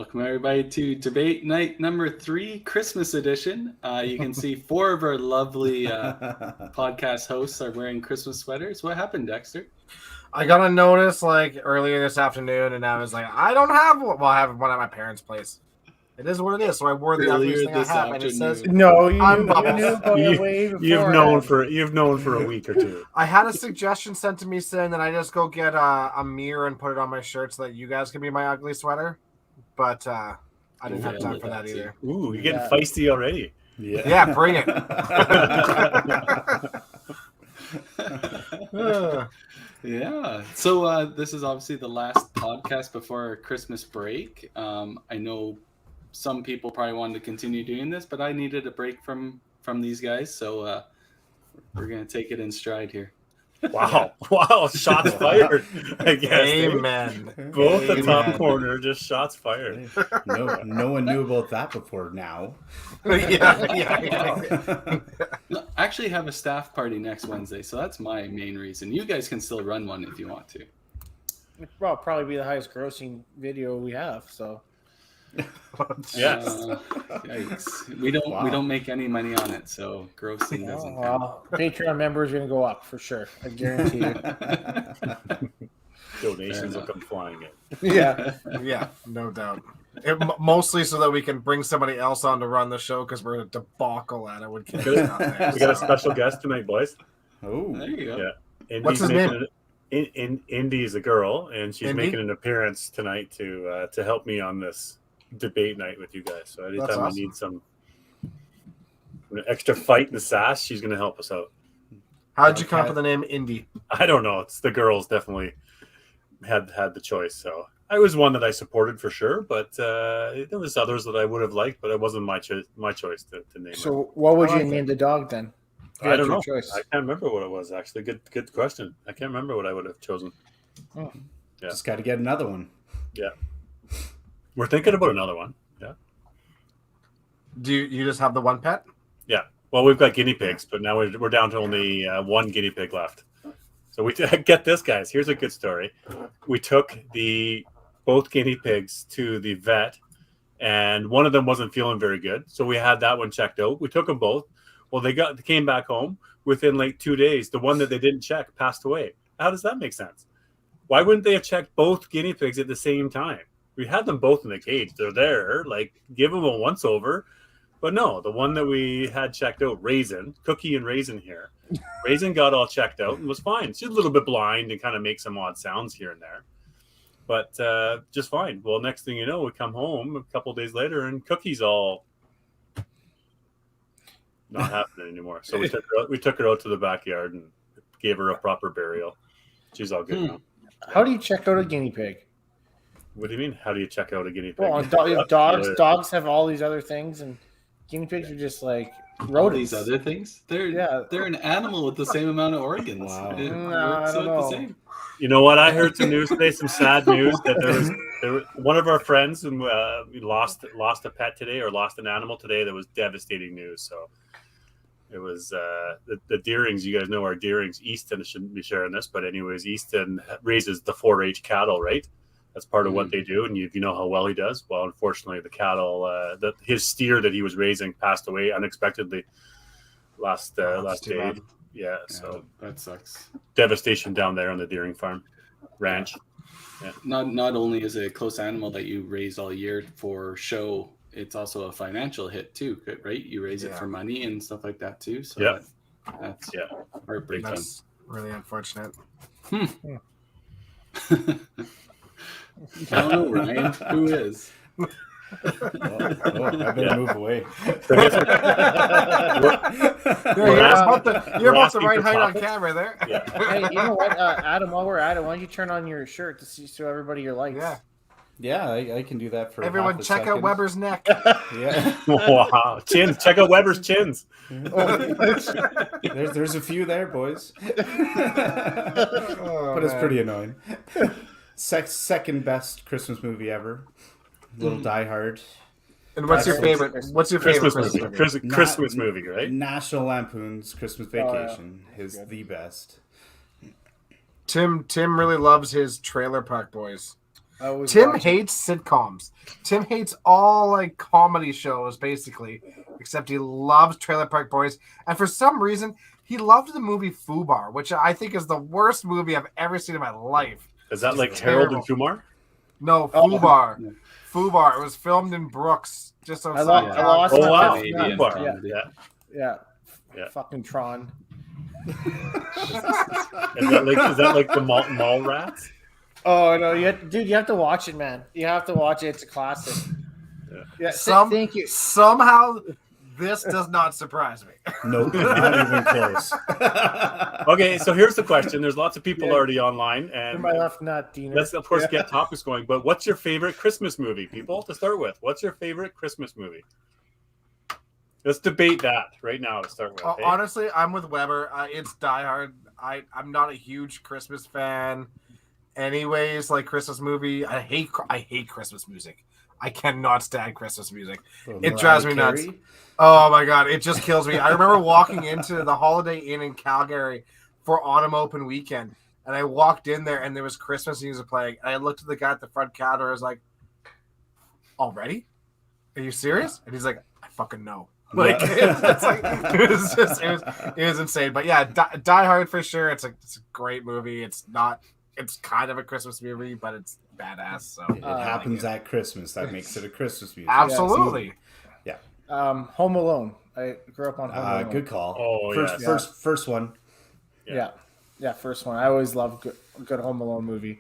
Welcome everybody to debate night number 3, Christmas edition. You can see 4 of our lovely podcast hosts are wearing Christmas sweaters. What happened, Dexter? I got a notice like earlier this afternoon, and I was like, I don't have one. Well, I have one at my parents' place. It is what it is. So I wore the ugliest thing I have, and it says, "No, you I'm knew Bubbles." about it way before. You've known for a week or two. I had a suggestion sent to me saying that I just go get a mirror and put it on my shirt so that you guys can be my ugly sweater, but I didn't have time for that either. Ooh, you're getting feisty already. Yeah, bring it. Yeah. So this is obviously the last podcast before our Christmas break. I know some people probably wanted to continue doing this, but I needed a break from these guys, so we're gonna take it in stride here. Wow! Shots fired. I guess. Amen. Both the top corner, just shots fired. No one knew about that before now. Yeah. No, I actually have a staff party next Wednesday, so that's my main reason. You guys can still run one if you want to. Well, probably be the highest grossing video we have. So. Yes. Yikes. We don't make any money on it, so grossing doesn't count. Patreon members are going to go up for sure. I guarantee you. Donations will come flying in. Yeah, no doubt. Mostly so that we can bring somebody else on to run the show because we're a debacle at it. We got a special guest tonight, boys. Oh, there you go. Yeah. What's his name? Indy is a girl, and she's Indy? making an appearance tonight to help me on this debate night with you guys. So anytime we need some extra fight in the sass, she's going to help us out. How'd you come up with the name Indy? I don't know. It's the girls definitely had the choice. So I was one that I supported for sure, but there was others that I would have liked, but it wasn't my choice to name. So what would you name the dog then? I don't know. Choice. I can't remember what it was actually. Good question. I can't remember what I would have chosen. Oh. Yeah. Just got to get another one. Yeah. We're thinking about another one. Yeah. Do you just have the one pet? Yeah. Well, we've got guinea pigs, but now we're down to only one guinea pig left. So we get this, guys. Here's a good story. We took both guinea pigs to the vet, and one of them wasn't feeling very good, so we had that one checked out. We took them both. Well, they came back home within like 2 days. The one that they didn't check passed away. How does that make sense? Why wouldn't they have checked both guinea pigs at the same time? We had them both in the cage. They're there. Like, give them a once over. But no, the one that we had checked out, Raisin, Cookie and Raisin here. Raisin got all checked out and was fine. She's a little bit blind and kind of makes some odd sounds here and there. But just fine. Well, next thing you know, we come home a couple of days later and Cookie's all not happening anymore. So we took her out to the backyard and gave her a proper burial. She's all good now. How do you check out a guinea pig? What do you mean? How do you check out a guinea pig? Well, dogs have all these other things, and guinea pigs are just like rodents. These other things? They're an animal with the same amount of organs. Wow. It I works don't out know. the same. You know what? I heard some news today, some sad news that there was one of our friends who lost a pet today or lost an animal today. That was devastating news. So it was the Deerings. You guys know our Deerings. Easton shouldn't be sharing this, but anyways, Easton raises the 4-H cattle, right? That's part of what they do, and you know how well he does. Well, unfortunately, the cattle, his steer that he was raising passed away unexpectedly last day. Yeah, so that sucks. Devastation down there on the Deering farm ranch. Yeah. Not only is it a close animal that you raise all year for show, it's also a financial hit too, right? You raise it for money and stuff like that too. So that's heartbreaking. That's really unfortunate. I don't know, Ryan. Who is? I better move away. You're about the right height on camera there. Yeah. Hey, you know what, Adam? While we're at it, why don't you turn on your shirt to show everybody your lights? Yeah, I can do that for everyone. half a Check out second. Weber's neck. Yeah. Wow, chins. Check out Weber's chins. There's a few there, boys. But it's pretty annoying. Second best Christmas movie ever. Little Die Hard. And what's your favorite? What's your favorite Christmas movie, right? National Lampoon's Christmas Vacation is the best. Tim really loves his Trailer Park Boys. Tim hates sitcoms. Tim hates all like comedy shows, basically, except he loves Trailer Park Boys. And for some reason, he loved the movie Fubar, which I think is the worst movie I've ever seen in my life. Is that It's like terrible. Harold and Kumar? No, Fubar. Fubar. It was filmed in Brooks, just outside. I lost Oh my wow, faith. Canadian Kumar. comedy. Yeah. Yeah. Fucking Tron. Is that like the mall rats? Oh no, you have to watch it, man. You have to watch it. It's a classic. Yeah. Thank you. Somehow, this does not surprise me. Nope, not even close. Okay, so here's the question. There's lots of people already online, To and my left nut, Dina. let's of course get topics going. But what's your favorite Christmas movie, people? To start with, what's your favorite Christmas movie? Let's debate that right now to start with. Hey? Honestly, I'm with Weber. It's Die Hard. I'm not a huge Christmas fan. Anyways, like Christmas movie, I hate Christmas music. I cannot stand Christmas music. It drives me nuts. Oh my god, it just kills me. I remember walking into the Holiday Inn in Calgary for Autumn Open weekend, and I walked in there and there was Christmas music playing. And I looked at the guy at the front counter. I was like, "Already? Are you serious?" And he's like, "I fucking know." Like, it was insane. But yeah, Die Hard for sure. It's a great movie. It's kind of a Christmas movie, but it's badass. So It happens at Christmas. That makes it a Christmas movie. absolutely. Home Alone. I grew up on Home Alone. Good call. Oh, first one. Yeah, first one. I always love good Home Alone movie.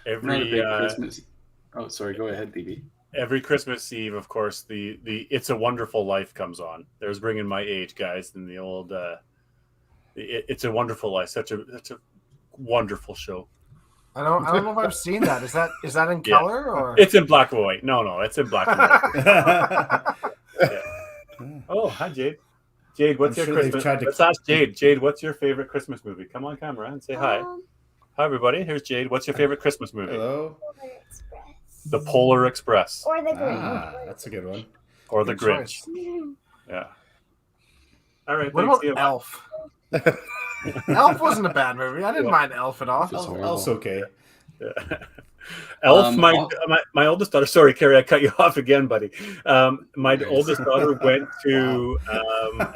I'm not a big Christmas. Oh, sorry. Go ahead, DB. Every Christmas Eve, of course, the "It's a Wonderful Life" comes on. There's bringing my age, guys, and the old "It's a Wonderful Life." Such a wonderful show. I don't know if I've seen that. Is that in Yeah. color or? It's in black and white. No, it's in black and white. Oh, hi, Jade. Jade, what's I'm your sure they've Christmas? tried to- Let's ask Jade. Jade, what's your favorite Christmas movie? Come on camera and say hi. Hi, everybody. Here's Jade. What's your favorite Christmas movie? Hello. Polar Express. The Polar Express Or the Grinch. That's a good one. or The Good Grinch. choice. Yeah. All right. What thanks, about Ian. Elf? Elf wasn't a bad movie. I didn't mind Elf at all. Just horrible. Also okay. Elf, my oldest daughter. Sorry, Carrie, I cut you off again, buddy. My oldest daughter went to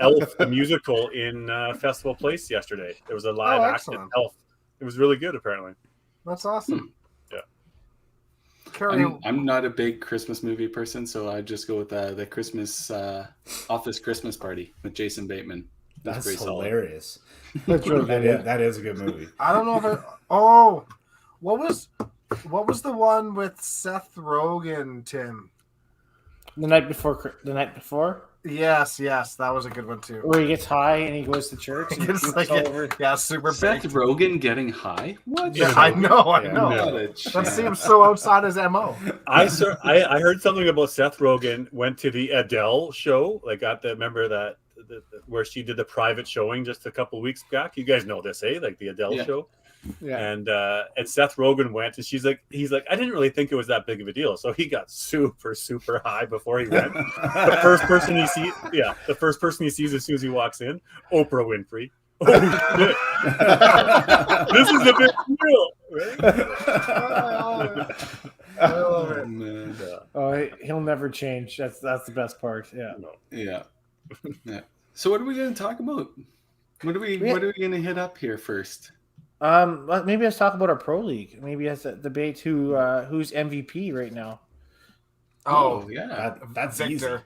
Elf the musical in Festival Place yesterday. There was a live action excellent. Elf. It was really good, apparently. That's awesome. Yeah. Carrie, I'm not a big Christmas movie person, so I just go with the Christmas Office Christmas Party with Jason Bateman. That's pretty solid. hilarious. That's really good. That is a good movie. I don't know if it. Oh, what was the one with Seth Rogen, Tim? The night before, Yes, that was a good one too. where he gets high and he goes to church. And It's he like, all over. yeah, super Seth big. Rogen getting high? What? Yeah, I know. Yeah. Not a That chance. seems so outside his MO. I heard something about Seth Rogen went to the Adele show. Like, remember that where she did the private showing just a couple weeks back. You guys know this, eh? Like the Adele Yeah. show. Yeah. And Seth Rogen went, and he's like, I didn't really think it was that big of a deal. So he got super, super high before he went. The first person he sees as soon as he walks in, Oprah Winfrey. Oh shit! This is a big deal. Right? Oh, man. Oh, he'll never change. That's the best part. Yeah. Yeah. Yeah. So what are we going to talk about? What are we going to hit up here first? Maybe let's talk about our pro league. Maybe let's debate who's MVP right now. Oh, yeah. That's Victor. easy.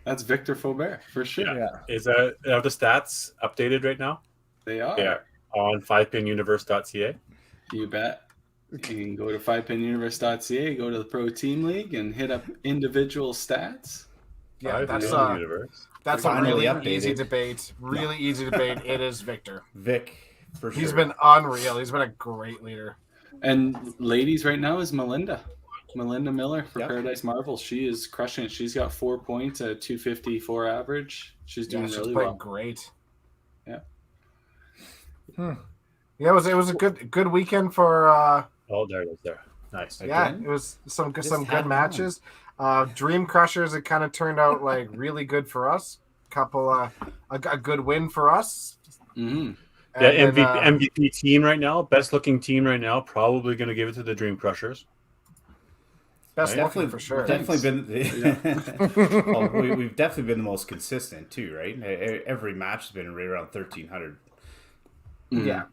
That's Victor Faubert for sure. Yeah. Are the stats updated right now? They are. Yeah. On 5pinuniverse.ca. You bet. You can go to 5pinuniverse.ca, go to the Pro Team League, and hit up individual stats. Yeah, 5 that's Pin Universe. a Finally really updated. easy debate. Really easy debate. It is Victor. Vic, for sure. He's been unreal. He's been a great leader. And ladies right now is Melinda Miller for Yep. Paradise Marvel. She is crushing it. She's got 4 points at 254 average. She's doing She's really playing well. great. Yeah. Yeah, it was a good weekend for. Oh, there it is. There. Nice. Yeah, Again? it was some Just good had matches. Dream Crushers, it kind of turned out like really good for us. A good win for us. Mm-hmm. Yeah, And then, MVP team right now, best looking team right now, probably going to give it to the Dream Crushers. best Right? looking for sure. Definitely been. Well, we've definitely been the most consistent too, right? Every match has been right around 1,300. Yeah,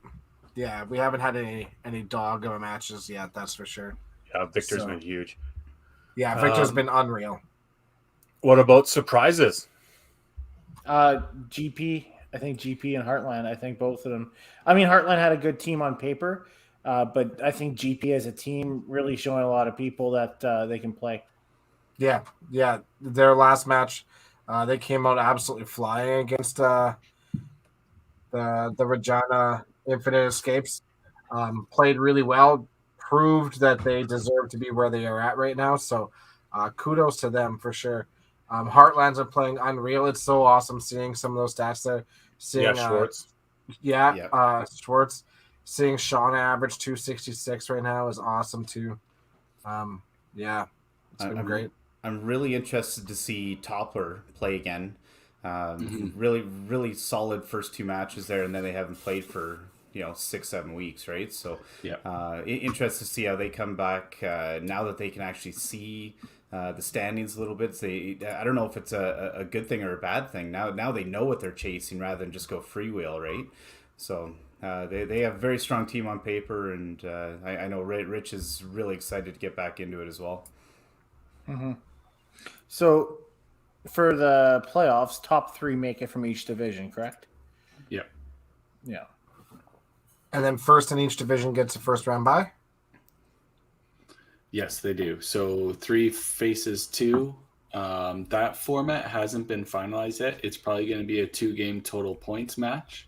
yeah. We haven't had any dog of matches yet. That's for sure. Yeah, Victor's So- been huge. Yeah, Victor's been unreal. What about surprises? GP, I think GP and Heartland. I think both of them. I mean, Heartland had a good team on paper, but I think GP as a team really showing a lot of people that they can play. Yeah, yeah. Their last match, they came out absolutely flying against the Regina Infinite Escapes. Played really well, proved that they deserve to be where they are at right now. So, kudos to them for sure. Heartlands are playing unreal. It's so awesome seeing some of those stats there. Seeing, Schwartz. Schwartz. Seeing Sean average 266 right now is awesome too. Yeah, it's been great. I'm really interested to see Toppler play again. Really, really solid first two matches there, and then they haven't played for 6-7 weeks, right? So, interested to see how they come back now that they can actually see the standings a little bit. I don't know if it's a good thing or a bad thing. Now they know what they're chasing rather than just go freewheel, right? So they have a very strong team on paper, and I know Rich is really excited to get back into it as well. Mm-hmm. So, for the playoffs, top 3 make it from each division, correct? Yeah. Yeah. And then first in each division gets a first round bye. Yes, they do. So 3 faces 2. That format hasn't been finalized yet. It's probably going to be a 2-game total points match.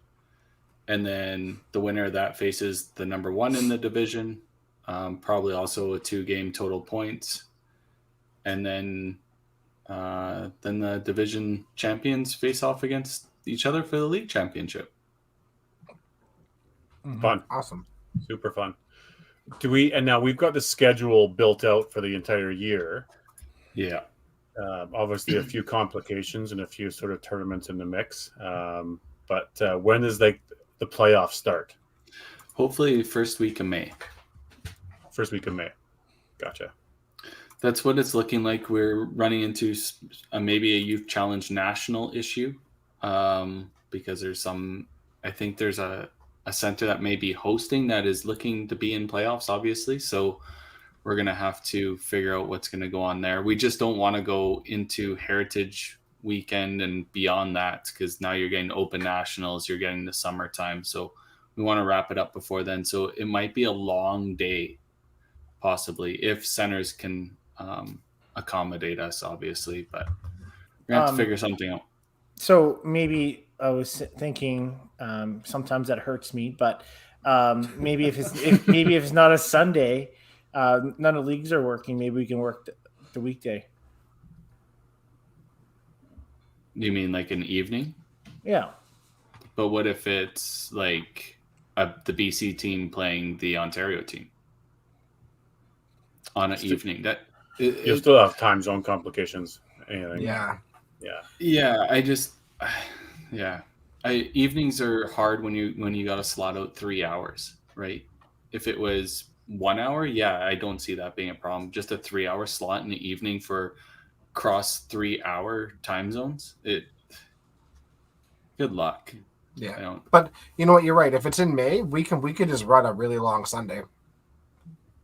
And then the winner of that faces the number 1 in the division. Probably also a 2-game total points. And then the division champions face off against each other for the league championship. Fun. Awesome. Super fun. And now we've got the schedule built out for the entire year. Yeah. Obviously a few complications and a few sort of tournaments in the mix. But when does the playoffs start? Hopefully first week of May. First week of May. Gotcha. That's what it's looking like. We're running into maybe a youth challenge national issue because I think there's a center that may be hosting that is looking to be in playoffs, obviously. So we're going to have to figure out what's going to go on there. We just don't want to go into Heritage Weekend and beyond that because now you're getting open nationals, you're getting the summertime. So we want to wrap it up before then. So it might be a long day, possibly, if centers can accommodate us, obviously. But we're going to have to figure something out. So maybe I was thinking sometimes that hurts me, but maybe if it's not a Sunday, none of the leagues are working. Maybe we can work the weekday. You mean like an evening? Yeah. But what if it's like the BC team playing the Ontario team on an evening? You'll still have time zone complications. Anything. Yeah. Evenings are hard when you got to slot out 3 hours, right? If it was 1 hour, I don't see that being a problem. Just a 3-hour slot in the evening for cross 3-hour time zones. Good luck. Yeah. But you know what? You're right. If it's in May, we could just run a really long Sunday.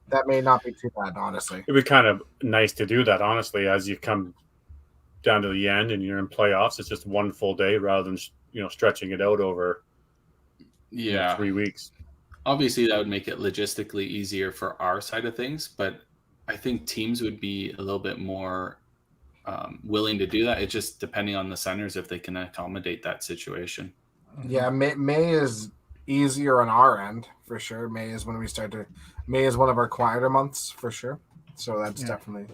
That may not be too bad, honestly. It'd be kind of nice to do that, honestly, as you come down to the end and you're in playoffs. It's just one full day rather than stretching it out over 3 weeks. Obviously, that would make it logistically easier for our side of things, but I think teams would be a little bit more willing to do that. It's just depending on the centers if they can accommodate that situation. Yeah, May is easier on our end for sure. May is when we start to. May is one of our quieter months for sure. So that's definitely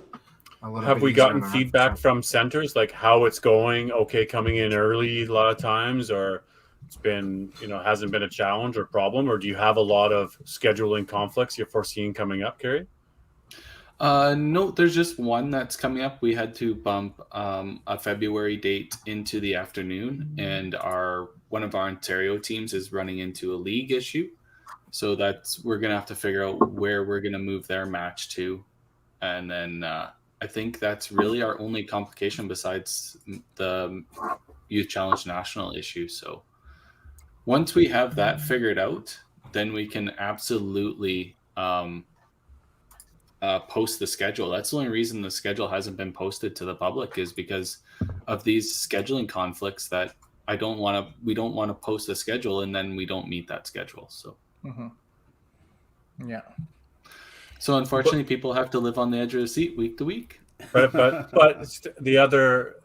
a little. Have bit we easier gotten on feedback from centers like how it's going? Okay, coming in early a lot of times, or it's been hasn't been a challenge or problem, or do you have a lot of scheduling conflicts you're foreseeing coming up, Carrie? No, there's just one that's coming up. We had to bump a February date into the afternoon, and one of our Ontario teams is running into a league issue. So we're gonna have to figure out where we're gonna move their match to, and then I think that's really our only complication besides the Youth Challenge National issue. So once we have that figured out, then we can absolutely post the schedule. That's the only reason the schedule hasn't been posted to the public is because of these scheduling conflicts that we don't want to post a schedule and then we don't meet that schedule. So yeah. So unfortunately, people have to live on the edge of the seat week to week. But the other,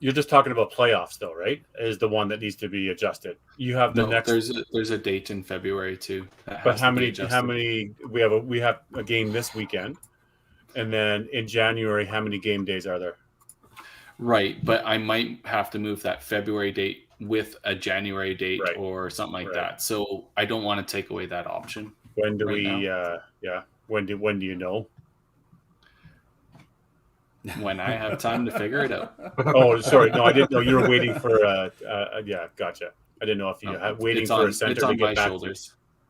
you're just talking about playoffs, though, right? Is the one that needs to be adjusted. You have the next. There's a date in February too. But how many we have a game this weekend, and then in January, how many game days are there? Right, but I might have to move that February date with a January date or something like that. So I don't want to take away that option. When do When do you know? When I have time to figure it out. Oh, sorry. No, I didn't know you were waiting for. Yeah, gotcha. I didn't know if you had waiting for a center to get back to.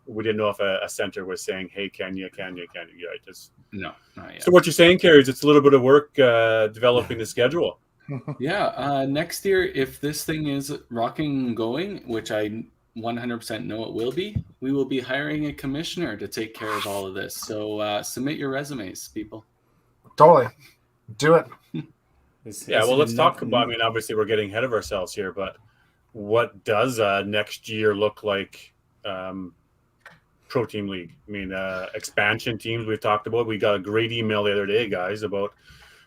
We didn't know if a center was saying, "Hey, can you?" Yeah, just no, not yet. So what you're saying, Carrie, is it's a little bit of work developing the schedule. Yeah, next year, if this thing is rocking and going, which I 100% know it will be, we will be hiring a commissioner to take care of all of this. So submit your resumes, people. Totally. Do it. Well, let's talk about, I mean, obviously we're getting ahead of ourselves here, but what does next year look like Pro Team League? I mean, expansion teams we've talked about. We got a great email the other day, guys, about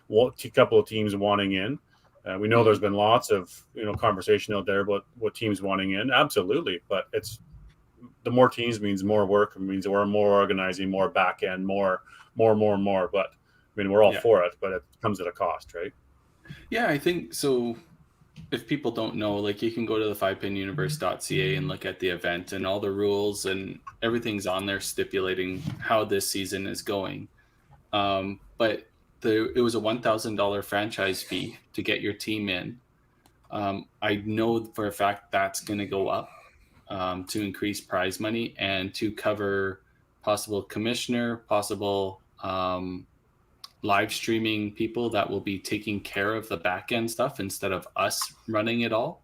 a couple of teams wanting in. We know there's been lots of conversation out there about what teams wanting in. Absolutely, but it's the more teams means more work. It means we're more organizing, more back end, more. But I mean, we're all for it, but it comes at a cost, right? Yeah, I think so. If people don't know, like, you can go to the 5pinuniverse.ca and look at the event, and all the rules and everything's on there stipulating how this season is going. But it was a $1,000 franchise fee to get your team in. I know for a fact that's going to go up to increase prize money and to cover possible commissioner, possible live streaming people that will be taking care of the back end stuff instead of us running it all.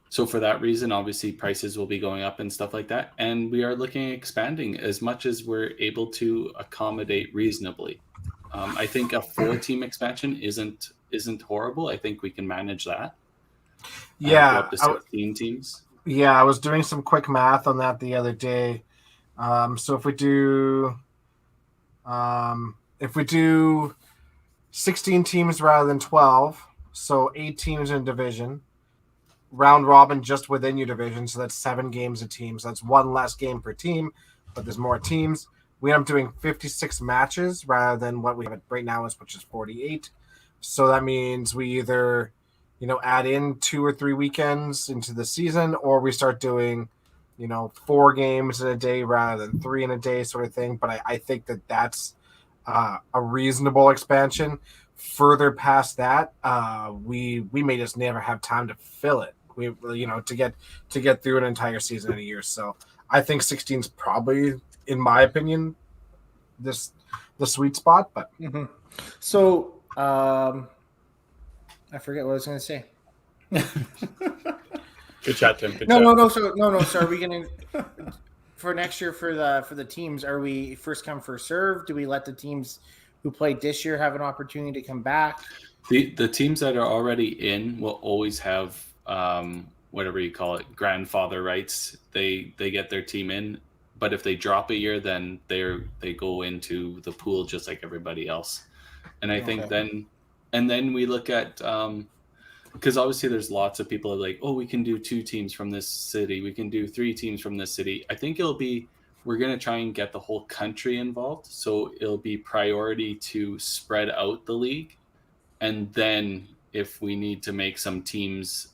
So for that reason, obviously prices will be going up and stuff like that. And we are looking at expanding as much as we're able to accommodate reasonably. I think a 4-team expansion isn't horrible. I think we can manage that. Yeah. Up to 16 teams. Yeah, I was doing some quick math on that the other day. So if we do 16 teams rather than 12, so 8 teams in a division, round robin just within your division, so that's 7 games a team. So that's 1 less game per team, but there's more teams. We end up doing 56 matches rather than what we have right now, which is 48. So that means we either, add in 2 or 3 weekends into the season, or we start doing 4 games in a day rather than 3 in a day, sort of thing. But I think that's a reasonable expansion. Further past that, we may just never have time to fill it. We to get through an entire season in a year. So I think 16 is probably, in my opinion, the sweet spot. But so I forget what I was going to say. Good chat, Tim. No. So are we going to for next year for the teams? Are we first come first serve? Do we let the teams who played this year have an opportunity to come back? The teams that are already in will always have whatever you call it, grandfather rights. They get their team in, but if they drop a year, then they go into the pool just like everybody else. And I think then we look at because obviously there's lots of people like, oh, we can do 2 teams from this city, we can do 3 teams from this city. I think we're going to try and get the whole country involved, so it'll be priority to spread out the league, and then if we need to make some teams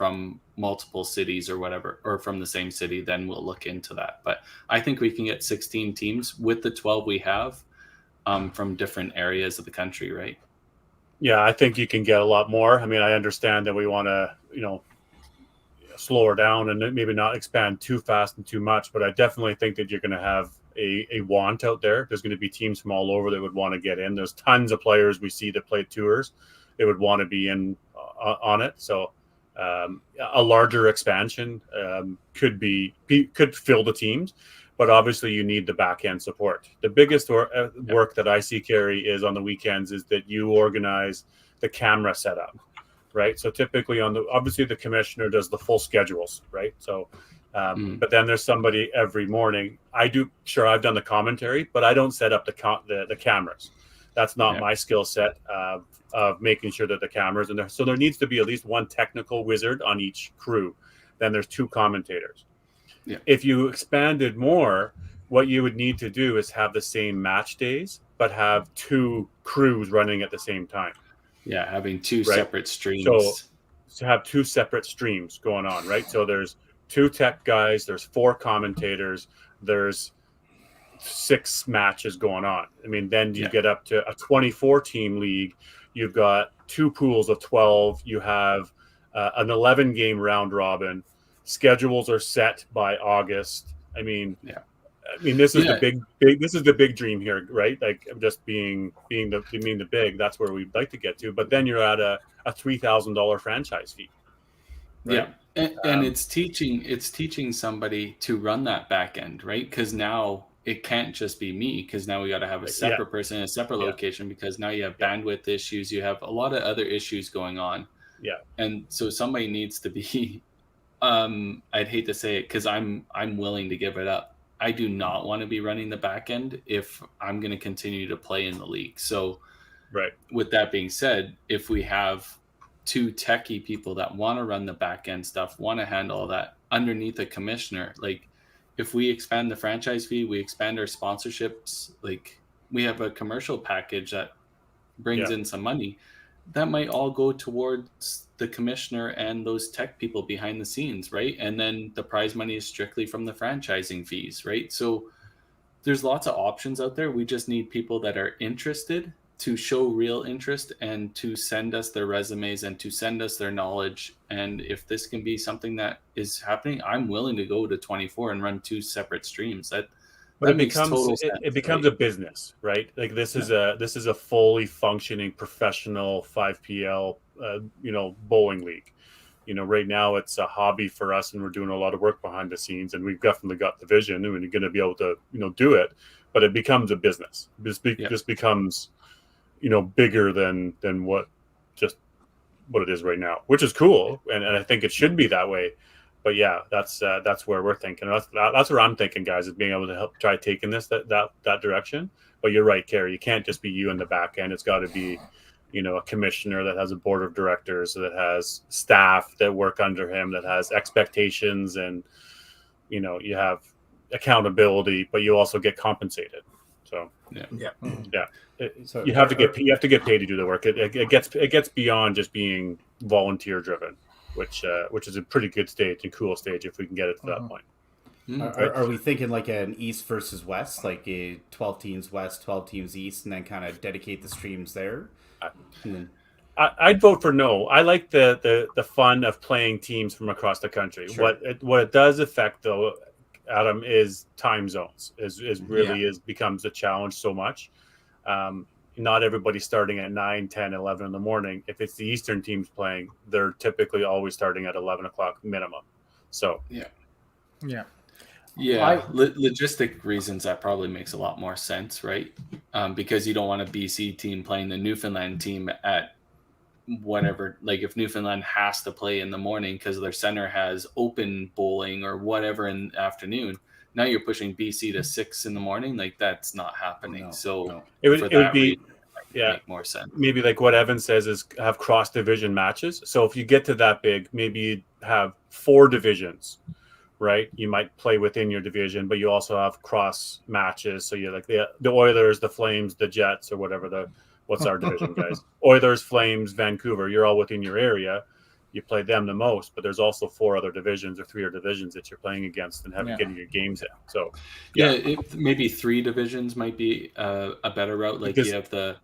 from multiple cities or whatever, or from the same city, then we'll look into that. But I think we can get 16 teams with the 12 we have from different areas of the country, right? Yeah, I think you can get a lot more. I mean, I understand that we want to, slow her down and maybe not expand too fast and too much, but I definitely think that you're going to have a want out there. There's going to be teams from all over that would want to get in. There's tons of players we see that play tours. They would want to be in on it. So a larger expansion could fill the teams, but obviously you need the back end support. The biggest work that I see, Carrie, is on the weekends is that you organize the camera setup, right? So typically obviously the commissioner does the full schedules, right? So, but then there's somebody every morning. I've done the commentary, but I don't set up the cameras. That's not my skill set of making sure that the cameras in there. So there needs to be at least one technical wizard on each crew. Then there's 2 commentators. Yeah. If you expanded more, what you would need to do is have the same match days, but have 2 crews running at the same time. Yeah, having 2 separate streams. So have 2 separate streams going on, right? So there's 2 tech guys, there's 4 commentators, there's 6 matches going on. I mean, then you get up to a 24-team league. You've got 2 pools of 12. You have an 11-game round robin. Schedules are set by August. I mean, this is the big. This is the big dream here, right? Like just being the big. That's where we'd like to get to. But then you're at a $3,000 franchise fee. Right? Yeah, and it's teaching somebody to run that back end, right? Because now it can't just be me, because now we got to have a separate person in a separate location, because now you have bandwidth issues, you have a lot of other issues going on. Yeah. And so somebody needs to be I'd hate to say it, because I'm willing to give it up. I do not want to be running the back end if I'm going to continue to play in the league. So with that being said, if we have 2 techie people that want to run the back end stuff, want to handle all that underneath a commissioner, like if we expand the franchise fee, we expand our sponsorships, like we have a commercial package that brings in some money, that might all go towards the commissioner and those tech people behind the scenes, right? And then the prize money is strictly from the franchising fees, right? So there's lots of options out there. We just need people that are interested to show real interest and to send us their resumes and to send us their knowledge. And if this can be something that is happening, I'm willing to go to 24 and run 2 separate streams. But it becomes a business, right? Like this is a fully functioning professional 5PL, bowling league. Right now it's a hobby for us, and we're doing a lot of work behind the scenes, and we've definitely got the vision, and we're going to be able to, do it. But it becomes a business. This becomes, bigger than what it is right now, which is cool, and I think it should be that way. But yeah, that's where we're thinking. That's where I'm thinking, guys, is being able to help try taking this that direction. But you're right, Carrie. You can't just be you in the back end. It's got to be, a commissioner that has a board of directors, that has staff that work under him, that has expectations, and you have accountability, but you also get compensated. So you have to get paid to do the work. It gets beyond just being volunteer driven. Which is a pretty good stage and cool stage if we can get it to that point. Are we thinking like an East versus West, like a 12 teams West, 12 teams East, and then kind of dedicate the streams there? I'd vote for no. I like the fun of playing teams from across the country. Sure. What it does affect, though, Adam, is time zones. Becomes a challenge so much. Not everybody's starting at 9, 10, 11 in the morning. If it's the Eastern teams playing, they're typically always starting at 11 o'clock minimum. So logistic reasons, that probably makes a lot more sense, right? Because you don't want a BC team playing the Newfoundland team at whatever. Like if Newfoundland has to play in the morning because their center has open bowling or whatever in the afternoon, now you're pushing BC to 6 in the morning. Like that's not happening. It would make more sense. Maybe like what Evan says is have cross division matches. So if you get to that big, maybe you have 4 divisions, right? You might play within your division, but you also have cross matches. So you're like the Oilers, the Flames, the Jets, or whatever what's our division, guys? Oilers, Flames, Vancouver. You're all within your area. you play them the most, but there's also 4 other divisions or 3 other divisions that you're playing against and having getting your games in. So maybe 3 divisions might be a better route. Like you have the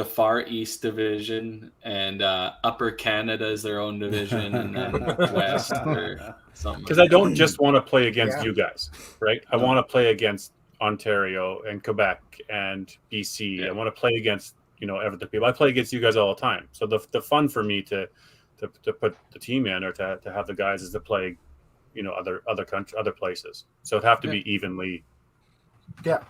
Far East division, and Upper Canada is their own division, and then West or something. Because I don't just want to play against you guys, right? I want to play against Ontario and Quebec and BC. I want to play against other people. I play against you guys all the time. So the fun for me to put the team in or to have the guys is to play, other country, other places. So it'd have to be evenly. Yeah.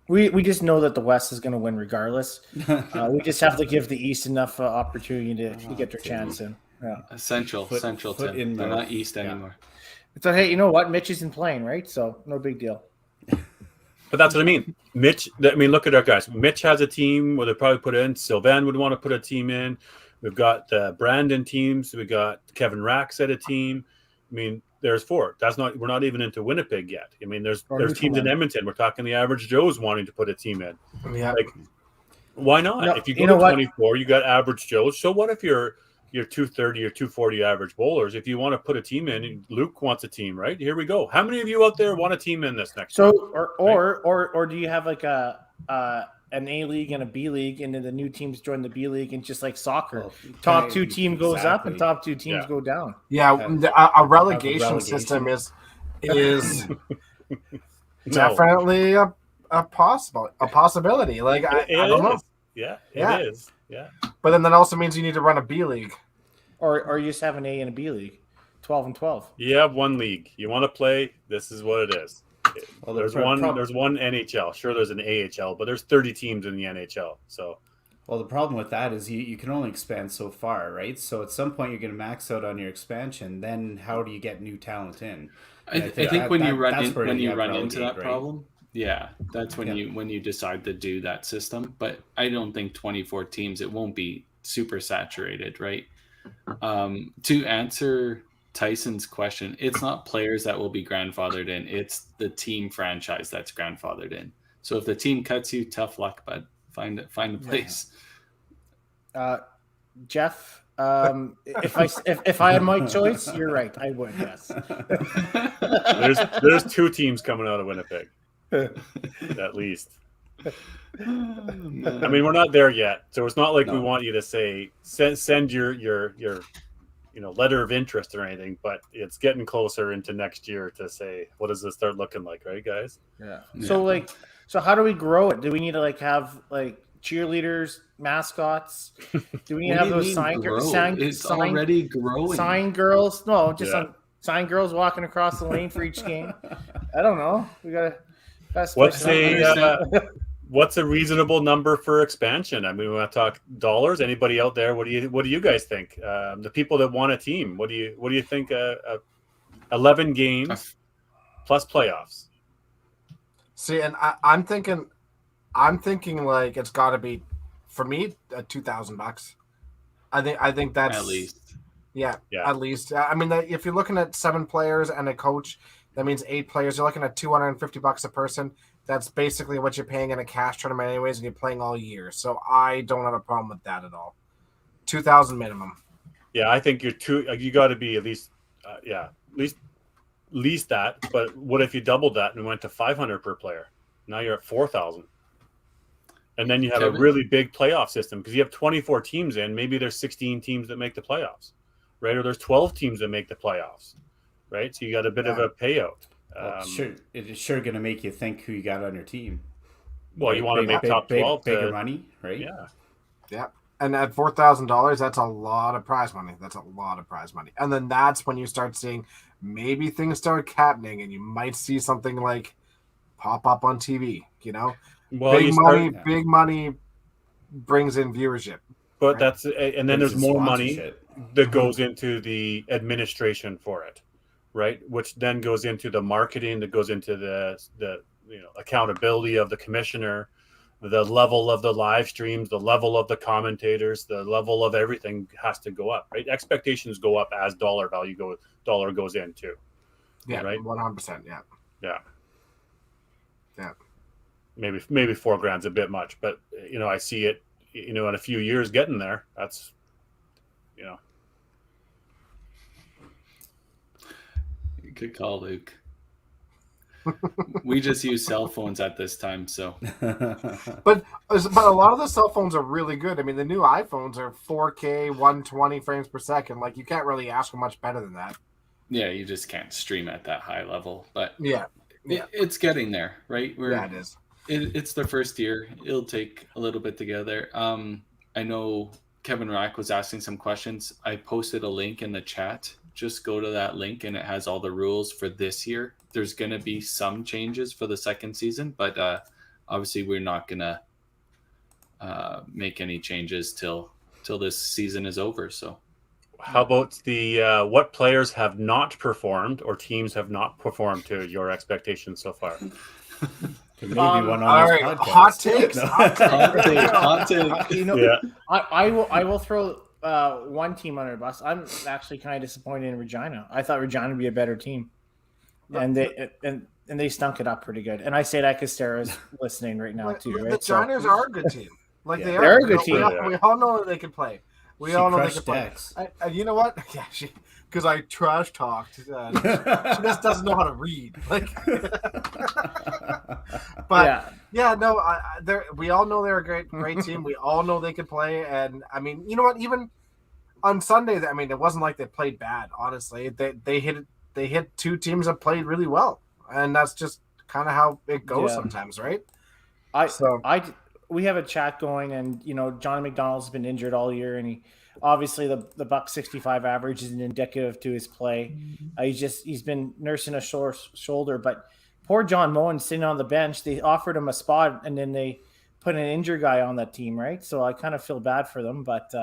We just know that the West is going to win regardless. We just have to give the East enough opportunity to get their chance in. Yeah. Central, Tim. They're not East anymore. So hey, you know what? Mitch isn't playing, right? So no big deal. But that's what I mean. Mitch, look at our guys. Mitch has a team where they probably put in. Sylvain would want to put a team in. We've got the Brandon teams. We got Kevin Rax at a team. I mean, there's 4. We're not even into Winnipeg yet. I mean, there's teams in Edmonton. We're talking the average Joe's wanting to put a team in. Yeah. Like, why not? No, if you go to 24, you got average Joe's. So what if you're 230 or 240 average bowlers? If you want to put a team in, Luke wants a team, right? Here we go. How many of you out there want a team in this next year? Or do you have like an A league and a B league, and then the new teams join the B league, and just like soccer, top 2 team goes up and top 2 teams go down. A relegation system is definitely a possibility. Like I don't know. Yeah, it is. Yeah. But then that also means you need to run a B league. Or you just have an A and a B league, 12 and 12. You have one league. You want to play, this is what it is. Well, there's one NHL. Sure, there's an AHL, but there's 30 teams in the NHL. So, well, the problem with that is you can only expand so far, right? So at some point you're going to max out on your expansion. Then how do you get new talent in? I think when you run into that right? problem, that's when you decide to do that system. But I don't think 24 teams. It won't be super saturated, right? To answer Tyson's question, it's not players that will be grandfathered in. It's the team franchise that's grandfathered in. So if the team cuts you, tough luck, bud. Find a place. Jeff, if I had my choice, you're right. I would, yes. There's 2 teams coming out of Winnipeg, at least. I mean, we're not there yet, so it's not like we want you to say send your letter of interest or anything, but it's getting closer into next year to say, what does this start looking like, right, guys? Yeah. So how do we grow it? Do we need to have cheerleaders, mascots? Do we need to have those already growing. Sign girls? No, just sign girls walking across the lane for each game. I don't know. We gotta. What's a reasonable number for expansion? I mean, we want to talk dollars. Anybody out there? What do you guys think? The people that want a team, what do you think? 11 games plus playoffs. See, and I'm thinking like it's got to be, for me, $2,000. I think that's at least. Yeah, at least. I mean, if you're looking at 7 players and a coach, that means 8 players. You're looking at $250 a person. That's basically what you're paying in a cash tournament anyways, and you're playing all year. So I don't have a problem with that at all. 2,000 minimum. Yeah, I think you got to be at least at least that. But what if you doubled that and went to 500 per player? Now you're at 4,000. And then you have a really big playoff system because you have 24 teams in. Maybe there's 16 teams that make the playoffs, right? Or there's 12 teams that make the playoffs, right? So you got a bit of a payout. It's sure going to make you think who you got on your team. Well, you want to make top 12 bigger money, right? Yeah. And at $4,000, that's a lot of prize money. And then that's when you start seeing maybe things start happening, and you might see something like pop up on TV. Well, big money brings in viewership. But and then there's more money that goes into the administration for it. Right, which then goes into the marketing, that goes into the accountability of the commissioner, the level of the live streams, the level of the commentators, the level of everything has to go up. Right, expectations go up as dollar goes in too. Yeah, right, 100%. Yeah. Maybe $4,000's a bit much, but I see it. In a few years getting there. That's Good call, Luke. We just use cell phones at this time, so But a lot of the cell phones are really good. I mean, the new iPhones are 4K, 120 frames per second. Like, you can't really ask for much better than that. yeah, you just can't stream at that high level. But Yeah, it's getting there, right? yeah, it is. It's their first year. It'll take a little bit to get there. I know Kevin Rack was asking some questions. I posted a link in the chat. Just go to that link and it has all the rules for this year. There's going to be some changes for the second season, but obviously we're not going to make any changes till this season is over. So How about the what players have not performed or teams have not performed to your expectations so far? Maybe one on all this right, podcast. hot takes. No. hot take. You know, Yeah. I will throw one team under the bus. I'm actually kind of disappointed in Regina. I thought Regina would be a better team, and they stunk it up pretty good. And I say that because Sarah's listening right now too, right? The Giants are a good team. Like Yeah. they They're are. a good team. We all know that they can play. We She all know they crushed can play. Dex. And you know what? Yeah, because I trash talked. She just doesn't know how to read. Like, but no, we all know they're a great team. We all know they can play, and I mean, you know what? Even on Sunday, I mean, it wasn't like they played bad. Honestly, they hit two teams that played really well, and that's just kind of how it goes sometimes, right? We have a chat going, and you know, Johnny McDonald's been injured all year, and he obviously the buck 65 average isn't indicative to his play. He's been nursing a shoulder, but poor John Moen sitting on the bench. They offered him a spot, and then they put an injured guy on that team, right? So I kind of feel bad for them, but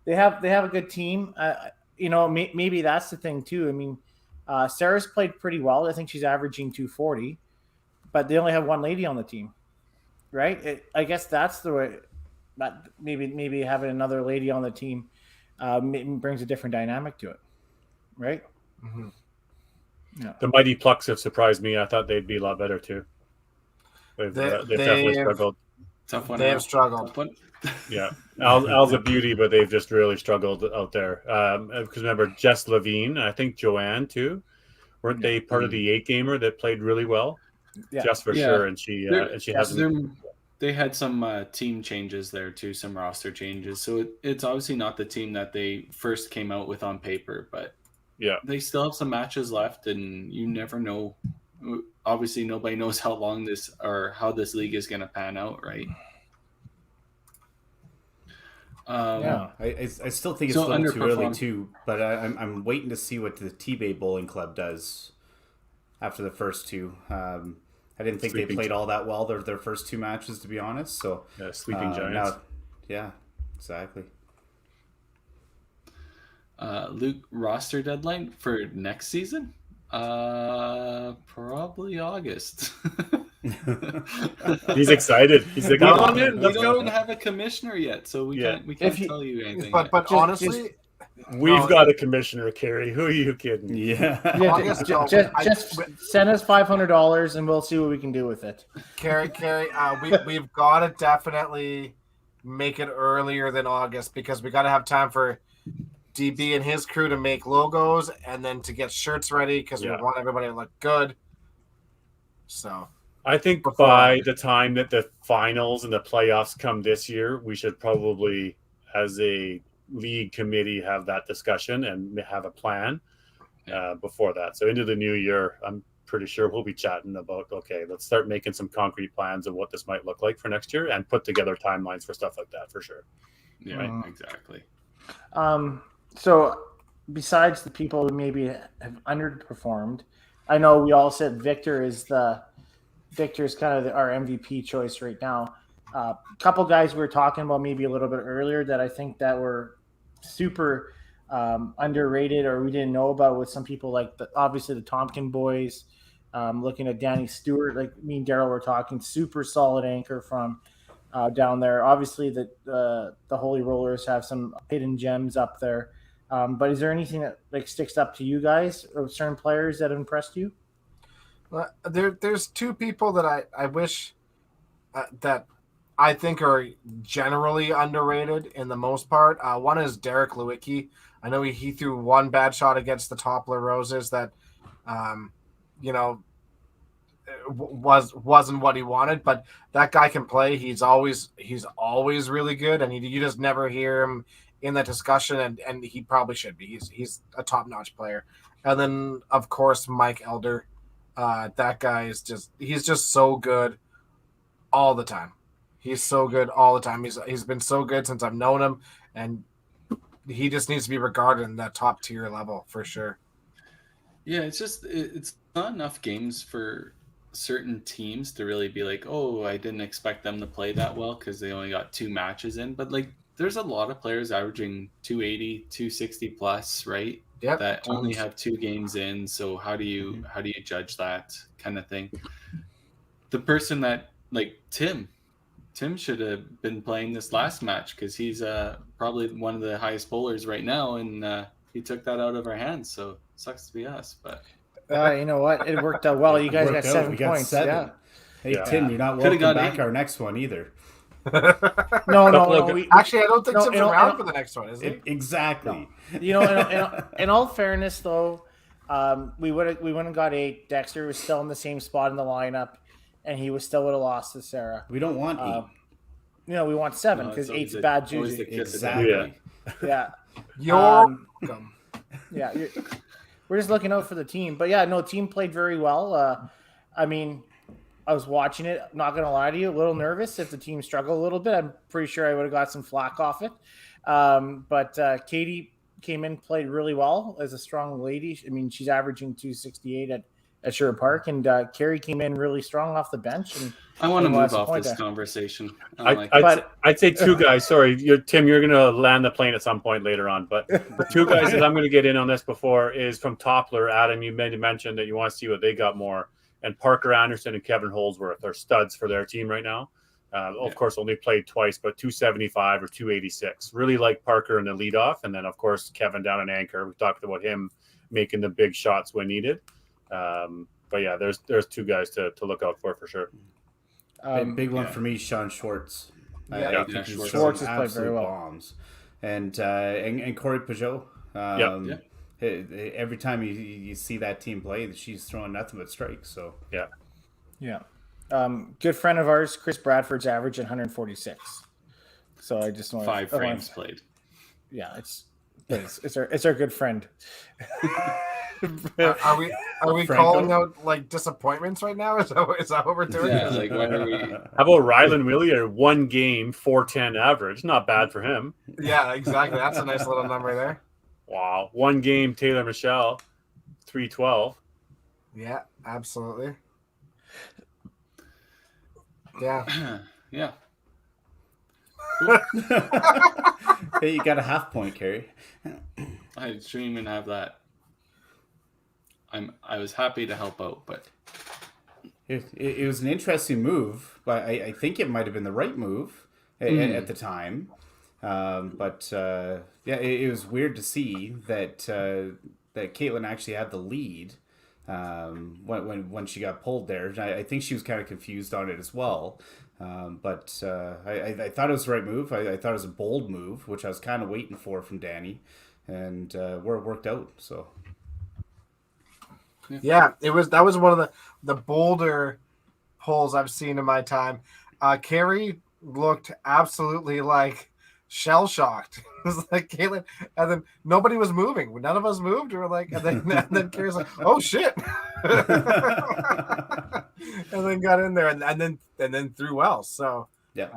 they have a good team. You know, maybe that's the thing too. I mean, Sarah's played pretty well. I think she's averaging 240, but they only have one lady on the team. Right, I guess that's the way. But maybe having another lady on the team brings a different dynamic to it, right? Mm-hmm. Yeah. The Mighty Plucks have surprised me. I thought they'd be a lot better too. They've definitely struggled. Tough one. They have struggled. Yeah, Al's a beauty, but they've just really struggled out there. Because remember, Jess Levine, I think Joanne too, weren't they part of the 8-gamer that played really well? Yeah. Jess for sure, and she hasn't. They had some team changes there too, some roster changes. So it's obviously not the team that they first came out with on paper, but they still have some matches left, and you never know. Obviously, nobody knows how long this or how this league is going to pan out, right? I still think it's a little too early too, but I'm waiting to see what the T-Bay Bowling Club does after the first two. I didn't think they played all that well their first two matches, to be honest. So Sleeping Giants. Exactly. Luke, roster deadline for next season? Probably August. He's excited. He's like, we don't even have a commissioner yet, so we can't tell you anything. But honestly, we've got a commissioner, Carrie. Who are you kidding? Yeah. Just send us $500 and we'll see what we can do with it. Carrie, we've got to definitely make it earlier than August because we got to have time for DB and his crew to make logos and then to get shirts ready because we want everybody to look good. So I think by the time that the finals and the playoffs come this year, we should probably, as a league committee, have that discussion and have a plan before that. So into the new year, I'm pretty sure we'll be chatting about, okay, let's start making some concrete plans of what this might look like for next year and put together timelines for stuff like that for sure. Yeah, right? Exactly. So besides the people who maybe have underperformed, I know we all said Victor's kind of our MVP choice right now. A couple guys we were talking about maybe a little bit earlier that I think that were super underrated or we didn't know about with some people like obviously the Tompkin boys. Looking at Danny Stewart, like me and Daryl were talking, super solid anchor from down there. Obviously the Holy Rollers have some hidden gems up there. But is there anything that like sticks up to you guys or certain players that impressed you? Well, there's two people that I wish that I think are generally underrated in the most part. One is Derek Lewicki. I know he threw one bad shot against the Toppler Roses that you know, wasn't what he wanted, but that guy can play. He's always really good, and you just never hear him in that discussion, and he probably should be. He's a top-notch player. And then of course Mike Elder, that guy is he's just so good all the time. He's so good all the time. He's been so good since I've known him, and he just needs to be regarded in that top tier level for sure. Yeah, it's not enough games for certain teams to really be like, oh, I didn't expect them to play that well because they only got 2 matches in. But like, there's a lot of players averaging 280, 260 plus, right? Yep, that only have 2 games in. So how do you judge that kind of thing? The person that like Tim should have been playing this last match because he's probably one of the highest bowlers right now, and he took that out of our hands. So sucks to be us, but you know what? It worked out well. You guys got Worked out. 7 We got points. 7. Yeah. Hey, Yeah. Tim, you're not Could've welcome got back 8. our next one either. No. Actually, I don't think No, Tim's you know, around and- for the next one, is he? Exactly. You know, in all fairness, though, we went and got 8. Dexter was still in the same spot in the lineup, and he was still would have lost to Sarah. We don't want 8. You know, we want 7 No, because it's always 8's bad always the juju. kiss of death. Exactly. Yeah, You're welcome. yeah. We're just looking out for the team, but yeah, no, team played very well. I mean, I was watching it. Not gonna lie to you, a little nervous if the team struggled a little bit. I'm pretty sure I would have got some flack off it. But Katie came in, played really well as a strong lady. I mean, she's averaging 268 at Sherwood Park, and Carrie came in really strong off the bench. And I want to and move lost a off point this there. conversation. I'd say 2 guys. Sorry, Tim, you're going to land the plane at some point later on. But the 2 guys that I'm going to get in on this before is from Toppler. Adam, you mentioned that you want to see what they got more. And Parker Anderson and Kevin Holsworth are studs for their team right now. Of course, only played twice, but 275 or 286. Really like Parker in the leadoff. And then, of course, Kevin down in anchor. We talked about him making the big shots when needed. But yeah, there's 2 guys to look out for sure. Big one for me, Sean Schwartz. Yeah, I think he's Schwartz has throwing played very absolute well. bombs. And Corey Peugeot. Every time you see that team play, she's throwing nothing but strikes. So Yeah. Good friend of ours, Chris Bradford's average at 146. So I just want 5 frames played. Yeah, it's our good friend. Are we Franco? calling out like disappointments right now? Is that what we're doing? Yeah, like why are we? How about Rylan Willier? 1 game, 410 average. Not bad for him. Yeah, exactly. That's a nice little number there. Wow. 1 game, Taylor Michelle, 312. Yeah, absolutely. Yeah. Yeah. hey, you got a half point, Carrie. I shouldn't even have that. I was happy to help out, but It was an interesting move, but I think it might have been the right move at the time. It was weird to see that Caitlin actually had the lead when she got pulled there. I think she was kind of confused on it as well. I thought it was the right move. I thought it was a bold move, which I was kind of waiting for from Danny, and where it worked out. So. Yeah, that was one of the bolder pulls I've seen in my time. Carrie looked absolutely like shell shocked. It was like Caitlin, and then nobody was moving. None of us moved. We were like, and then Carrie's like, "Oh shit!" and then got in there, and then threw well. So that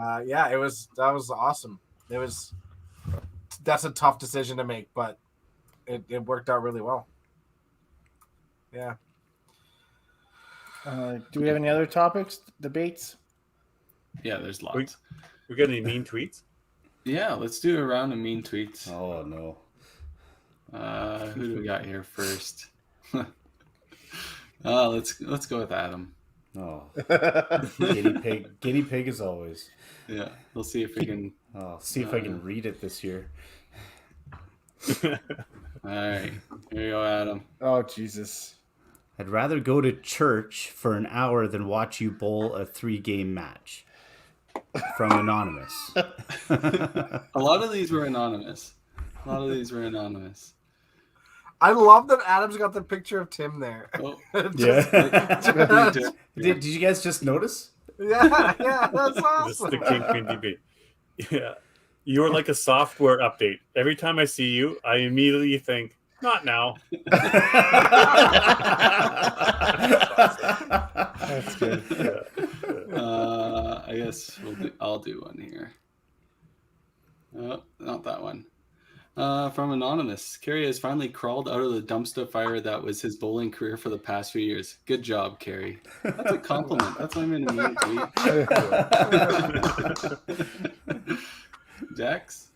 was awesome. That's a tough decision to make, but it worked out really well. Yeah. Do we have any other topics, debates? yeah, there's lots. We got any mean tweets? Yeah, let's do a round of mean tweets. Oh no. Who do we got here first? Let's go with Adam. Oh, guinea pig as always. Yeah, we'll see if we can. Oh, see if I can read it this year. All right, here you go, Adam. Oh Jesus! I'd rather go to church for an hour than watch you bowl a 3-game match. From Anonymous. A lot of these were anonymous. I love that Adam's got the picture of Tim there. Oh, Yeah. Just- Did you guys just notice? yeah, that's This awesome. the King Queen DB. Yeah. You're like a software update. Every time I see you, I immediately think, not now. That's good. I guess I'll do one here. Oh, not that one. From Anonymous. Carrie has finally crawled out of the dumpster fire that was his bowling career for the past few years. Good job, Carrie. That's a compliment. That's what I'm going to mean. Jax?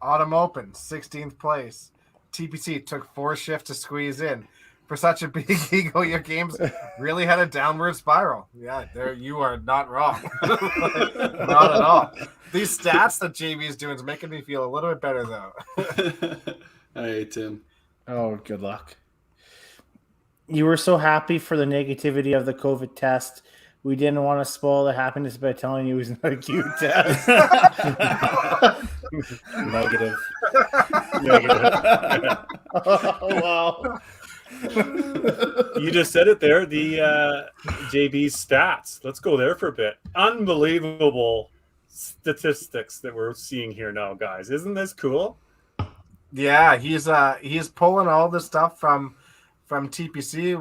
Autumn Open, 16th place. TPC took 4 shifts to squeeze in. For such a big ego, your games really had a downward spiral. Yeah, there you are not wrong. Not at all. These stats that JB is doing is making me feel a little bit better, though. All right, Tim. Oh, good luck. You were so happy for the negativity of the COVID test. We didn't want to spoil the happiness by telling you it was not a cute test. Negative. Oh, wow. You just said it there. The JB's stats. Let's go there for a bit. Unbelievable statistics that we're seeing here now, guys. Isn't this cool? Yeah, he's pulling all the stuff from TPC.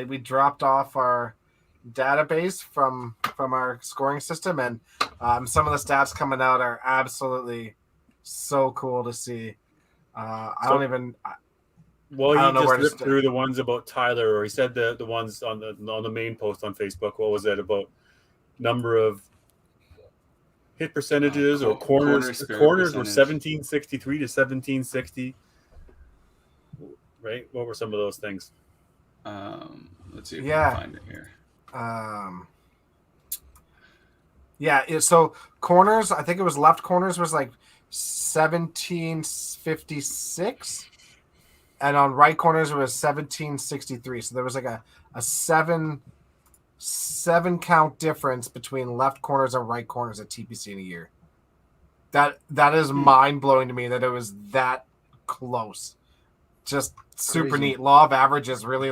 We dropped off our database from our scoring system, and some of the stats coming out are absolutely so cool to see. I don't Well, know he where just to ripped through the ones about Tyler, or he said the ones on the main post on Facebook. What was it about? Number of hit percentages or corners? Corners were 1763 to 1760. Right? What were some of those things? Let's see if Yeah. we can find it here. So corners, I think it was left corners was like 1756, and on right corners it was 1763. So there was like a seven count difference between left corners and right corners at TPC in a year. That is mind blowing to me that it was that close. Just super Crazy. neat. Law of averages really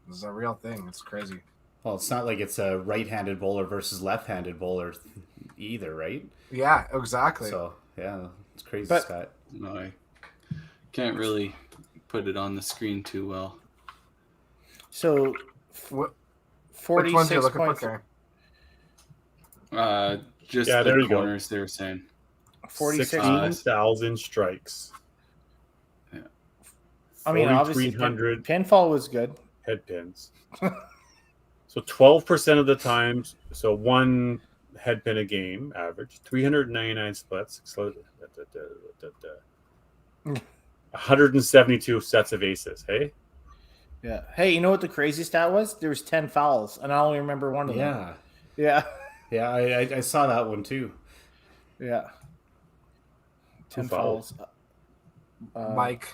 this is a real thing. It's crazy. Well, it's not like it's a right-handed bowler versus left-handed bowler either, right? Yeah, exactly. So, yeah, it's crazy, But- Scott. No, I can't really put it on the screen too well. So, Which ones are you 46 looking for, points. Karen? Just Yeah, the there you go. corners they were saying. 46. 16,000 strikes. I mean, obviously, 4,300 pinfall was good. head pins. So 12% of the times, so one head pin a game average, 399 splits, 172 sets of aces. Hey, Yeah. Hey, you know what the crazy stat was? There was 10 fouls, and I only remember one of them. Yeah. Yeah. Yeah, I saw that one too. Yeah. 10 fouled? fouls. Mike.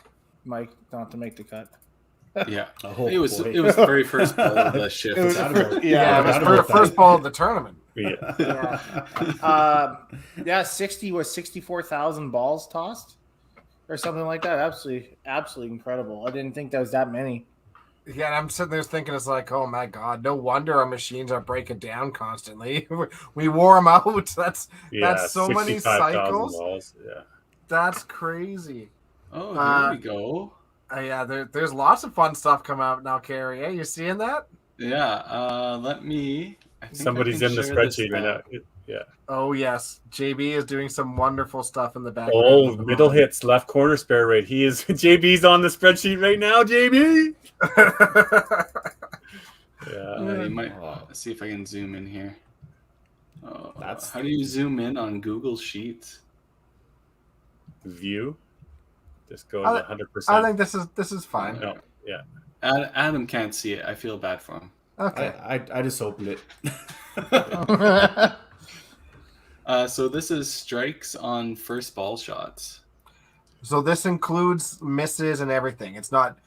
Mike, not to make the cut. Yeah, Oh, it was boy. the very first ball of the shift. It was Forgot the about- first, Yeah, yeah. it was forgot about first that. ball of the tournament. yeah. Yeah, 64,000 balls tossed or something like that. Absolutely incredible. I didn't think that was that many. Yeah, and I'm sitting there thinking, it's like, oh my god, no wonder our machines are breaking down constantly. We wore them out. That's so many 65,000 cycles. balls. Yeah. That's crazy. Oh, here we go. Yeah, there's lots of fun stuff coming out now, Carrie. Hey, you seeing that? Yeah, let me. I think I Somebody's can in the share this spreadsheet right now. now. Yeah. Oh yes, JB is doing some wonderful stuff in the background. Oh, middle hits, left corner spare rate. He is JB's on the spreadsheet right now. JB. Yeah. You might Oh. see if I can zoom in here. Oh, That's- how do you zoom in on Google Sheets? View. Just go I- 100%. I think this is fine. No. Yeah. Adam can't see it. I feel bad for him. Okay. I just opened it. So this is strikes on first ball shots. So this includes misses and everything. It's not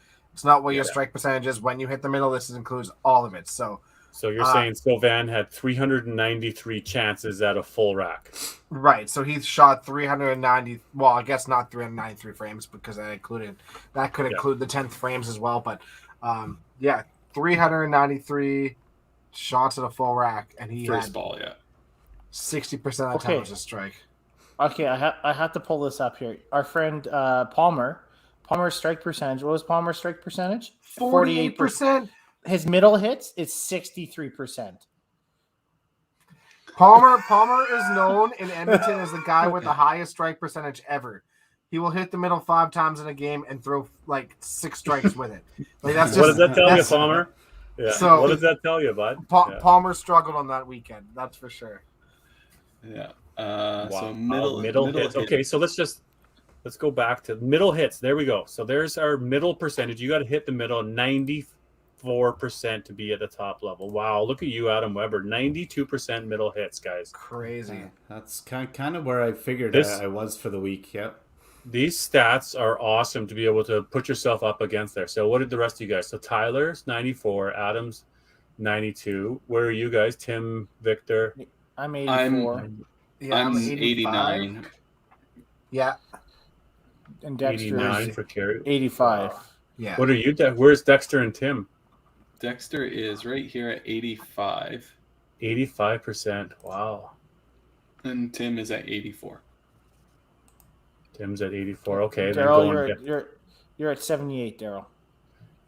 what your Yeah. strike percentage is when you hit the middle. This includes all of it. So So you're saying Sylvan had 393 chances at a full rack. Right. So he shot 390. Well, I guess not 393 frames because that could include the 10th frames as well. But 393 shots at a full rack, and he First had ball, yeah. 60% of the time was a strike. Okay, I have to pull this up here. Our friend Palmer's strike percentage. What was Palmer's strike percentage? 48%. His middle hits is 63%. Palmer is known in Edmonton as the guy with the highest strike percentage ever. He will hit the middle 5 times in a game and throw like 6 strikes with it. Like that's just, what does that tell you, Palmer? Yeah. So, what does that tell you, bud? Palmer struggled on that weekend. That's for sure. Yeah. Wow. So middle hits. hit. Okay, so let's go back to middle hits. There we go. So there's our middle percentage. You got to hit the middle 94% to be at the top level. Wow, look at you, Adam Weber. 92% middle hits, guys. Crazy. That's kind of where I figured I was for the week. Yep. These stats are awesome to be able to put yourself up against there. So what did the rest of you guys? So Tyler's 94, Adam's 92. Where are you guys? Tim, Victor? I'm 84. I'm 89. Yeah. And Dexter 89 for Carrie. 85. Yeah. What are you? Where's Dexter and Tim? Dexter is right here at 85. 85%. Wow. And Tim is at 84. Tim's at 84. Okay. then Daryl, you're at 78, Daryl.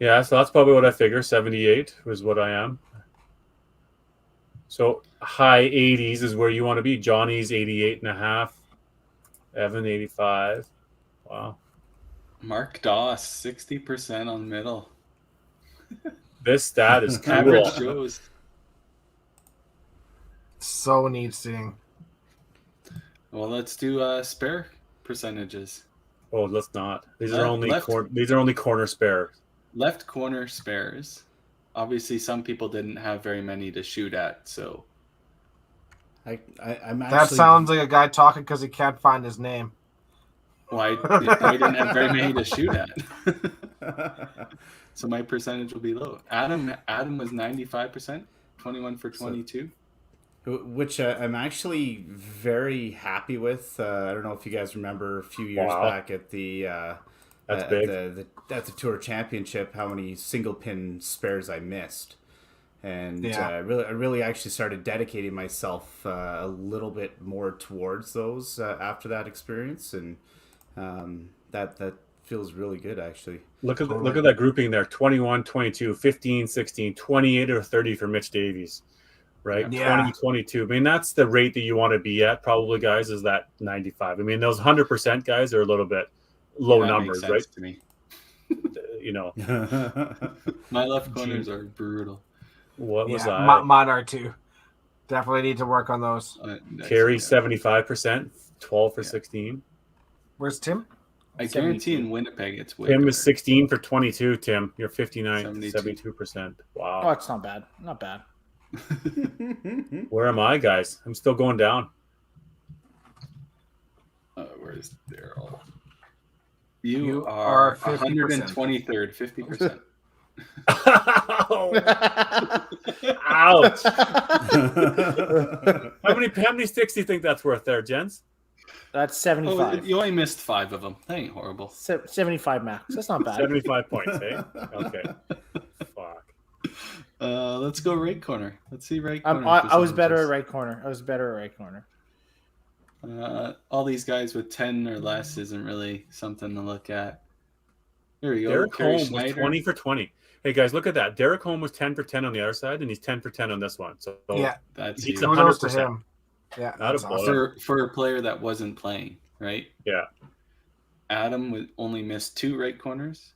Yeah, so that's probably what I figure. 78 was what I am. So high 80s is where you want to be. Johnny's 88.5. Evan 85. Wow. Mark Doss 60% on middle. This stat is cool. Average Joe's. So neat seeing. Well, let's do spare percentages. Oh, let's not. These are only Left. corner spare. Left corner spares. Obviously, some people didn't have very many to shoot at, so I'm actually, That sounds like a guy talking because he can't find his name. well, I didn't have very many to shoot at. So my percentage will be low. Adam was 95%, 21 for 22. which I'm actually very happy with. I don't know if you guys remember a few years Wow. back at the That's at big. the Tour Championship, how many single pin spares I missed, and I really actually started dedicating myself a little bit more towards those after that experience, and that feels really good actually. Look at that grouping there. 21, 22, 15, 16, 28 or 30 for Mitch Davies. Right? Yeah. 20, 22. I mean, that's the rate that you want to be at probably, guys, is that 95. I mean, those 100% guys are a little bit low That numbers, makes right? sense to me. You know, My left corners are brutal. what was I? Mine are too. Definitely need to work on those. Carry 75%, 12 for 16. Where's Tim? I guarantee in Winnipeg it's way Tim better. is 16 for 22, Tim. You're 59, 72. 72%. Oh, Wow. it's not bad. Not bad. Where am I, guys? I'm still going down. Where's Daryl? You are are 50%. 123rd, 50%. Ouch. How many sticks do you think that's worth there, gents? That's Oh, 75. you only missed 5 of them. That ain't horrible. 75 max. That's not bad. 75 points, eh? Okay. Fuck. Let's go right corner. Let's see right corner. I was better at percentages. right corner. I was better at right corner. All these guys with 10 or less isn't really something to look at. Here we go. Derek Kerry Holm was Schneider. 20 for 20. Hey, guys, look at that. Derek Holm was 10 for 10 on the other side, and he's 10 for 10 on this one. So Yeah. That's He's huge. Kudos to 100%. him. Yeah. Not that's a awesome. baller. For a player that wasn't playing, right? Yeah. Adam only missed 2 right corners.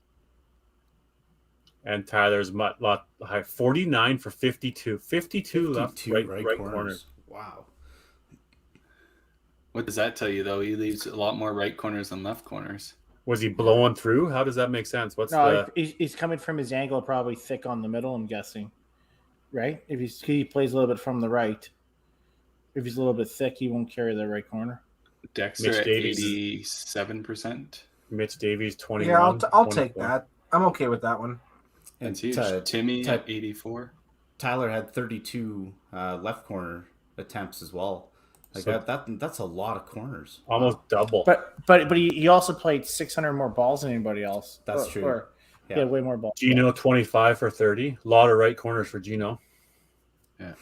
And Tyler's lot high 49 for 52. 52 left 52 right corner. Wow. What does that tell you, though? He leaves a lot more right corners than left corners. Was he blowing through? How does that make sense? What's No, the he's coming from his angle, probably thick on the middle, I'm guessing. Right? If he plays a little bit from the right. If he's a little bit thick, he won't carry the right corner. Dexter Mitch at Davies. 87%. Mitch Davies 21? Yeah, I'll take 24. that. I'm okay with that one. That's And huge. Timmy Ty- at 84. Tyler had 32 left corner attempts as well. Like So- that's a lot of corners. Almost double. But he also played 600 more balls than anybody else. That's true. Or, Yeah. he had way more balls. Gino 25 for 30. A lot of right corners for Gino. Oh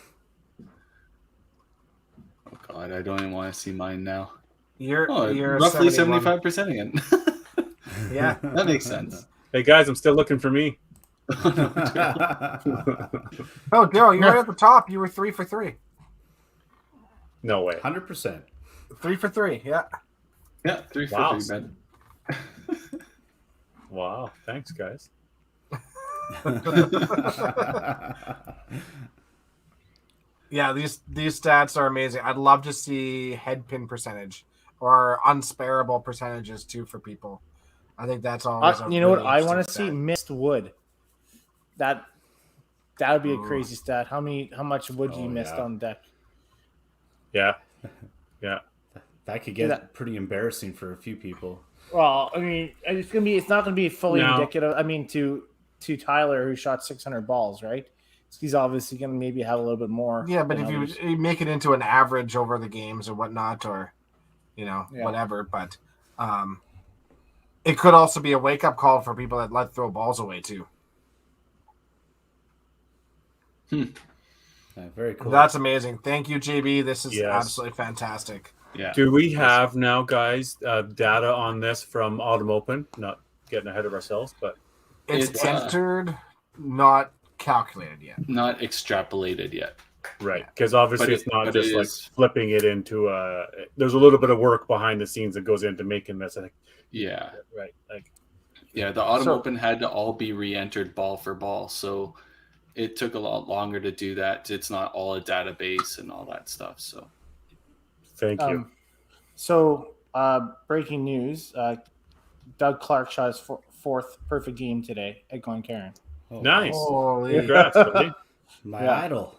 God, I don't even want to see mine now. You're Roughly 71. 75% again. Yeah. That makes sense. Hey guys, I'm still looking for me. Oh, Daryl, you're right at the top. You were 3 for 3. No way. 100%. 3 for 3. Yeah. Yeah, 3 for Wow. 3, man. Wow. Thanks, guys. Yeah, these stats are amazing. I'd love to see head pin percentage or unsparable percentages too for people. I think that's always. You know what I want to see? Missed wood. That would be a crazy stat. How much wood you missed yeah. on deck? Yeah. Yeah. That could get That- pretty embarrassing for a few people. Well, I mean, it's not gonna be fully No. indicative. I mean, to Tyler, who shot 600 balls, right? He's obviously gonna maybe have a little bit more. Yeah, but than if others. you make it into an average over the games or whatnot, or Yeah. whatever, but it could also be a wake up call for people that let throw balls away too. Yeah, very cool. That's amazing. Thank you, JB. This is Yes. absolutely fantastic. Yeah. Do we have now, guys, data on this from Autumn Open? Not getting ahead of ourselves, but It's, It's, entered, not calculated yet. Not extrapolated yet. right. Because obviously But it's not but just it like is- flipping it into a. There's a little bit of work behind the scenes that goes into making this. Yeah. Right. Like, Yeah, the Autumn So- Open had to all be re-entered ball for ball, so it took a lot longer to do that. It's not all a database and all that stuff. So thank you. So, breaking news: Doug Clark shot his fourth perfect game today at Glencairn. Oh, Nice. Holy, Congrats, buddy. My Yeah. idol,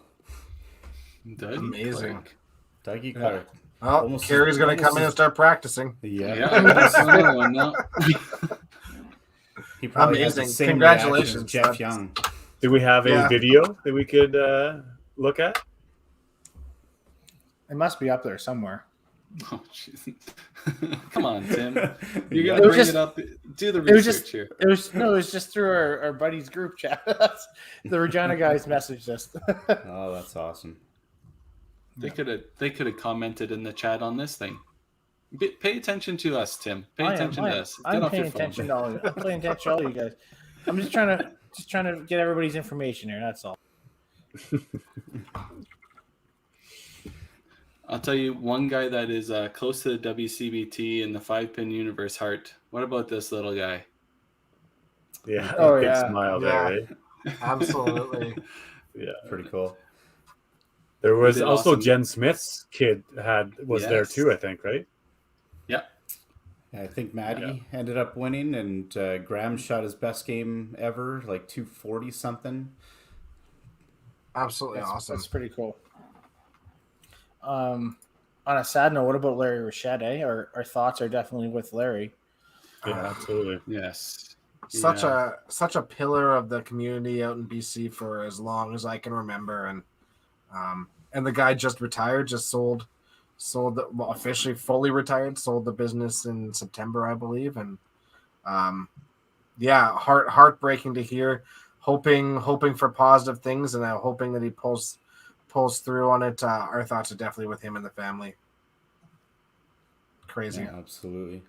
Doug Amazing. Clark. Dougie Clark. oh, Almost- Carrie's going to come in and start practicing. Yeah. Yeah, that's another one now. He probably has the Amazing. same Congratulations. reaction as Jeff That's- Young. Do we have a Yeah. video that we could look at? It must be up there somewhere. Oh, jeez. Come on, Tim. You're Yeah. gonna It was bring just- it up. Do the it was research just- here. It was just through our buddy's group chat. The Regina guys messaged us. Oh, that's awesome. They could have commented in the chat on this thing. Pay attention to us, Tim. Pay attention to us. Get I'm off paying your phone. attention to all you. I'm paying attention to all you guys. I'm just trying to get everybody's information here. That's all. I'll tell you one guy that is close to the WCBT in the 5-pin universe heart. What about this little guy? Yeah. Oh, big yeah. smile Yeah. there, eh? Absolutely. Yeah. Pretty cool. There was did also awesome. Jen Smith's kid was there Yes. too, I think, right? Yeah. I think Maddie ended up winning, and Graham shot his best game ever, like 240 something. Absolutely awesome. That's pretty cool. On a sad note, what about Larry Rochette? Our thoughts are definitely with Larry. Yeah, absolutely. Yes. Such Yeah. a pillar of the community out in BC for as long as I can remember, and the guy just retired, just sold officially fully retired, sold the business in September, I believe, and heartbreaking to hear. Hoping for positive things, and hoping that he pulls through on it. Our thoughts are definitely with him and the family. Crazy. Yeah, absolutely.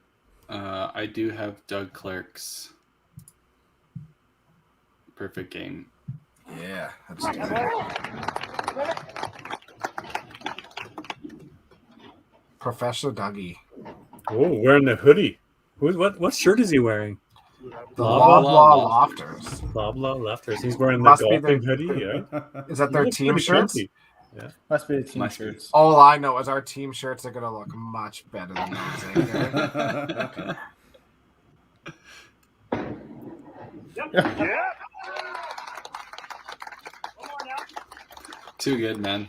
I do have Doug Clark's perfect game. Yeah, that's good. Professor Dougie. Oh, wearing the hoodie. What shirt is he wearing? The Loblaw Loblaw Lofters. Loblaw Lefters. He's wearing the Must be golfing their- hoodie, right? Is that He their looks team pretty shirts? comfy. Must be the team Must be. shirts. All I know is our team shirts are going to look much better than those. Too good, man.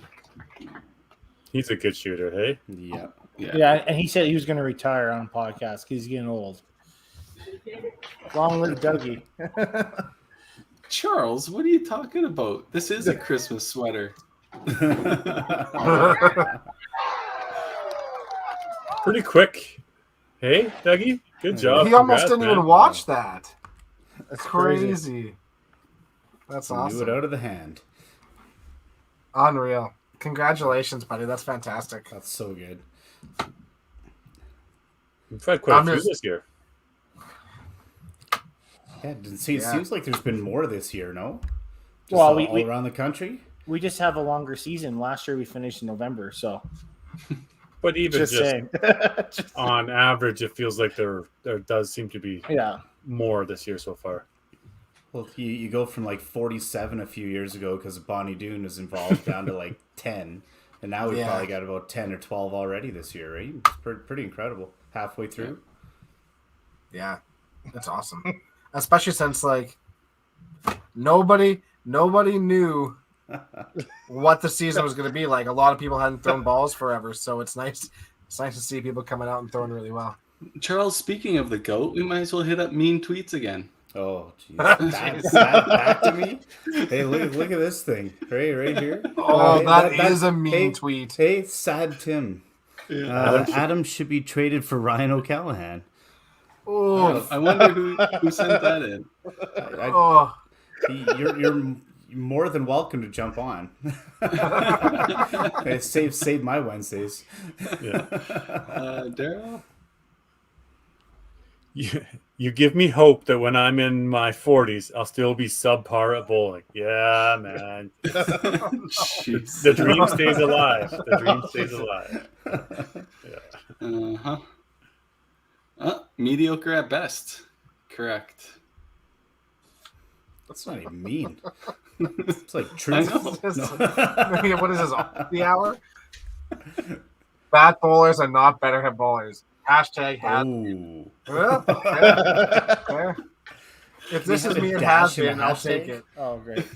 He's a good shooter, hey? Yeah. Yeah, and he said he was going to retire on podcast because he's getting old. Long live Dougie. Charge. Charles, what are you talking about? This is a Christmas sweater. Pretty quick. Hey, Dougie, good job. He almost Congrats, didn't man. even watch that. That's Crazy. That's Knew awesome. it out of the hand. Unreal. Congratulations, buddy. That's fantastic. That's so good. We've had quite I'm a few just- this year. Yeah, it seems like there's been more this year, no? Just Well, all we around the country. just have a longer season. Last year we finished in November, so But even just just, saying. on average, it feels like there does seem to be Yeah. more this year so far. Well, you go from like 47 a few years ago because Bonnie Doon was involved down to like 10. And now we've Yeah. probably got about 10 or 12 already this year, right? It's pretty incredible. Halfway through. Yeah, that's awesome. Especially since like nobody knew what the season was going to be like. A lot of people hadn't thrown balls forever, so it's nice. It's nice to see people coming out and throwing really well. Charles, speaking of the GOAT, we might as well hit up mean tweets again. Oh, jeez. That back to me? Hey, look at this thing. Right here. Oh, Hey, that is that- a mean hey, tweet. Hey, sad Tim. Yeah. Adam should be traded for Ryan O'Callahan. Oh, I wonder who sent that in. oh. You're more than welcome to jump on. Hey, save my Wednesdays. Yeah. Daryl? You give me hope that when I'm in my 40s, I'll still be subpar at bowling. Yeah, man. Jeez. The dream stays alive. The dream stays alive. Uh-huh. Mediocre at best. Correct. That's not even mean. It's like I truth. know. What is this? The hour? Bad bowlers are not better at bowlers. Hashtag has. Ooh. Well, fair, fair. If this We is have me a and dash has in been, the I'll hashtag? take it. Oh, great.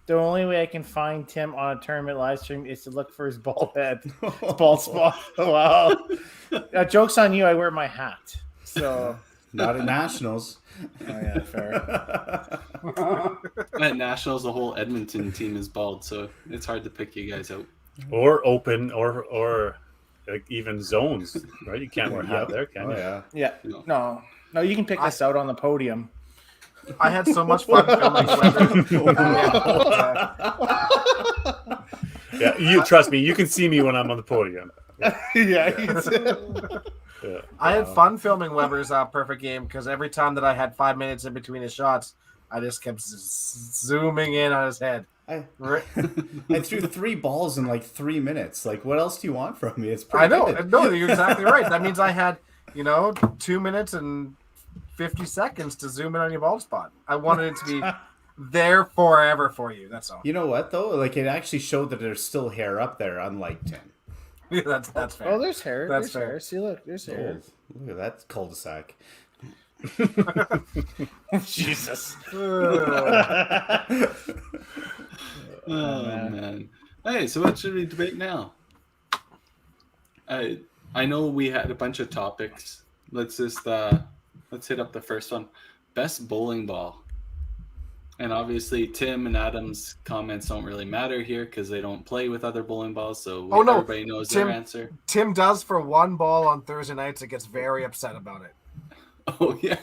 The only way I can find Tim on a tournament live stream is to look for his bald head, his bald spot. Wow. Joke's on you. I wear my hat. So, Not at nationals. oh, yeah, fair. At Nationals, the whole Edmonton team is bald, so it's hard to pick you guys out. Or open, or like even zones, right? You can't wear a hat Yep. there, can Oh you? yeah. Yeah. No. No, you can pick this out on the podium. I had so much fun filming weather. Yeah, you trust me. You can see me when I'm on the podium. Yeah. Yeah. I had fun filming Weber's perfect game because every time that I had 5 minutes in between his shots, I just kept zooming in on his head. I Right. threw 3 balls in like 3 minutes. Like, what else do you want from me? It's I pretty know. good. No, you're exactly right. That means I had, 2 minutes and 50 seconds to zoom in on your bald spot. I wanted it to be there forever for you. That's all. You know what though? Like, it actually showed that there's still hair up there, unlike Tim. That's fair. Oh, there's hair. That's There's fair. hair. See, look, there's hair. Oh, look at that cul-de-sac. Jesus. Oh man. Hey, so what should we debate now? I know we had a bunch of topics. Let's just let's hit up the first one. Best bowling ball. And obviously Tim and Adam's comments don't really matter here because they don't play with other bowling balls, so Oh, no. everybody knows Tim- their answer. Tim does for one ball on Thursday nights and gets very upset about it. Oh yeah.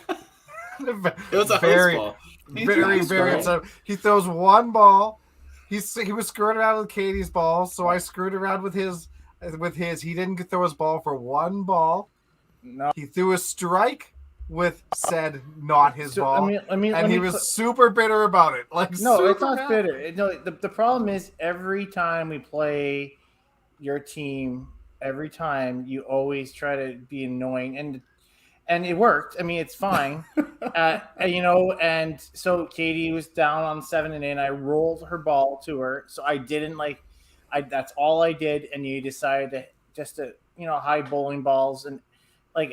It was a very, house ball. He's very, nice, very bro. upset. He throws one ball. He was screwing around with Katie's ball, so I screwed around with his. He didn't throw his ball for one ball. No. He threw a strike with said not his So, ball, and he was super bitter about it. Like No, super it's not mad. bitter. No, the problem is every time we play your team, every time you always try to be annoying, and it worked. I mean, it's fine, And so Katie was down on 7 and 8. I rolled her ball to her, so I didn't that's all I did, and you decided to hide bowling balls and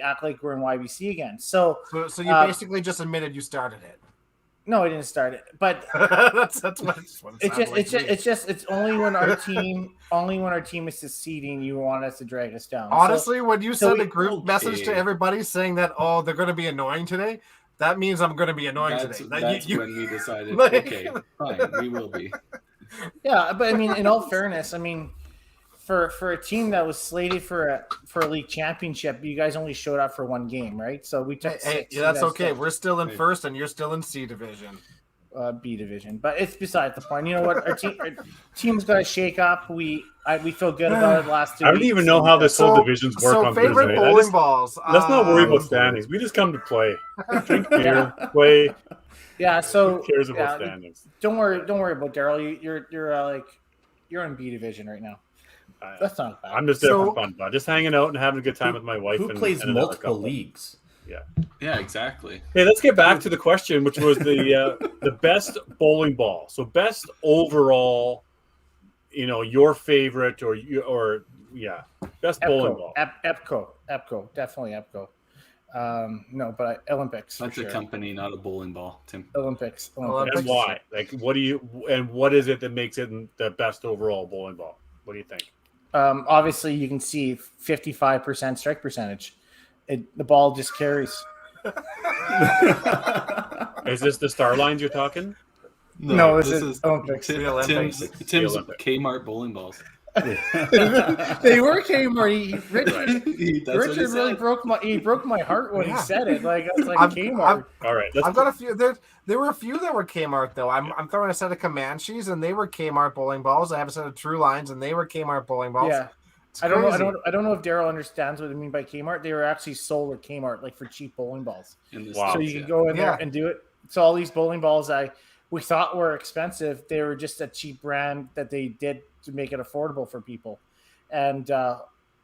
act like we're in YBC again. So So you basically just admitted you started it. no, I didn't start it, but that's what it it's only when our team is succeeding you want us to drag us down. Honestly, when you so send we- a group message to everybody saying that they're going to be annoying today, That means I'm going to be annoying That's today. when we decided, Like- okay, fine, we will be. Yeah, but I mean, in all fairness, I mean, for a team that was slated for a league championship, you guys only showed up for one game, right? So we took Hey, six. yeah, You that's guys okay. took, We're still in Hey. first, and you're still in C division. B division, but it's beside the point. You know what? Our team's got to shake up. We feel good about it the last 2 I weeks. don't even know how this whole divisions work So on favorite Thursday. bowling balls. Let's not worry about Um, standings. We just come to play, drink beer, play. Yeah, so Who cares about yeah, standings? don't worry about Daryl. You're in B division right now. That's not bad. I'm just there So- for fun, bud. Just hanging out and having a good time with my wife. Who and, plays and another multiple couple. leagues? Yeah, exactly. Hey, let's get back to the question, which was the best bowling ball. So best overall, your favorite best bowling ball. Epco, definitely Epco. No, but Olympics. For That's sure. a company, not a bowling ball, Tim. Olympics. And why? Like, what is it that makes it the best overall bowling ball? What do you think? Obviously, you can see 55% strike percentage. The ball just carries. Is this the star lines you're talking? No, this is Olympics. Tim's The Olympics. Kmart bowling balls. They were Kmart. That's what he Richard really said. broke my heart when Yeah. he said it. Like I was like I've- Kmart. All right, I've got a few. There were a few that were Kmart though. I'm throwing a set of Comanches, and they were Kmart bowling balls. I have a set of True Lines, and they were Kmart bowling balls. Yeah. It's I don't crazy. know. I don't know if Daryl understands what I mean by Kmart. They were actually sold at Kmart, like for cheap bowling balls. In the Wow. So States, you yeah. could go in there Yeah. and do it. So all these bowling balls we thought were expensive, they were just a cheap brand that they did to make it affordable for people. And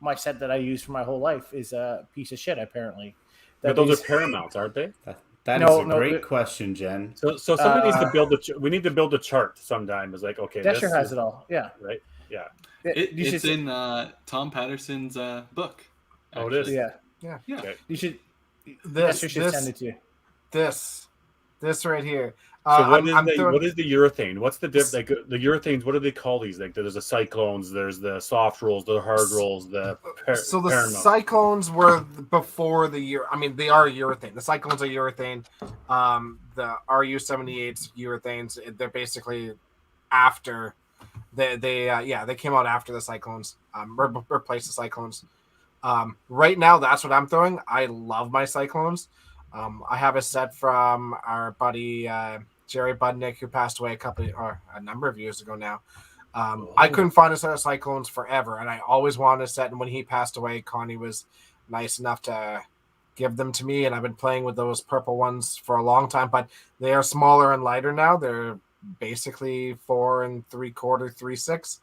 my set that I use for my whole life is a piece of shit. Apparently, But those are Paramounts, aren't they? That No, is a no, great it- question, Jen. So somebody needs to build we need to build a chart sometime. It's like, okay, Desher this has is- it all. Yeah, right? Yeah. You It's should. in Tom Patterson's book. Oh, it is? actually. Yeah, Yeah. Okay. you should. This Desher should send it to you. this right here. So what I'm throwing- what is the urethane? What's the diff? Like the urethanes? What do they call these? Like there's the cyclones, there's the soft rolls, the hard rolls, the So the Paramount. cyclones were before the year. I mean, they are urethane. The cyclones are urethane. The RU-78s urethanes. They're basically after they came out after the cyclones. Replaced the cyclones. Right now, that's what I'm throwing. I love my cyclones. I have a set from our buddy Jerry Budnick, who passed away a number of years ago now. I couldn't find a set of cyclones forever, and I always wanted a set. And when he passed away, Connie was nice enough to give them to me, and I've been playing with those purple ones for a long time. But they are smaller and lighter now. They're basically 4 3/4, 3/6.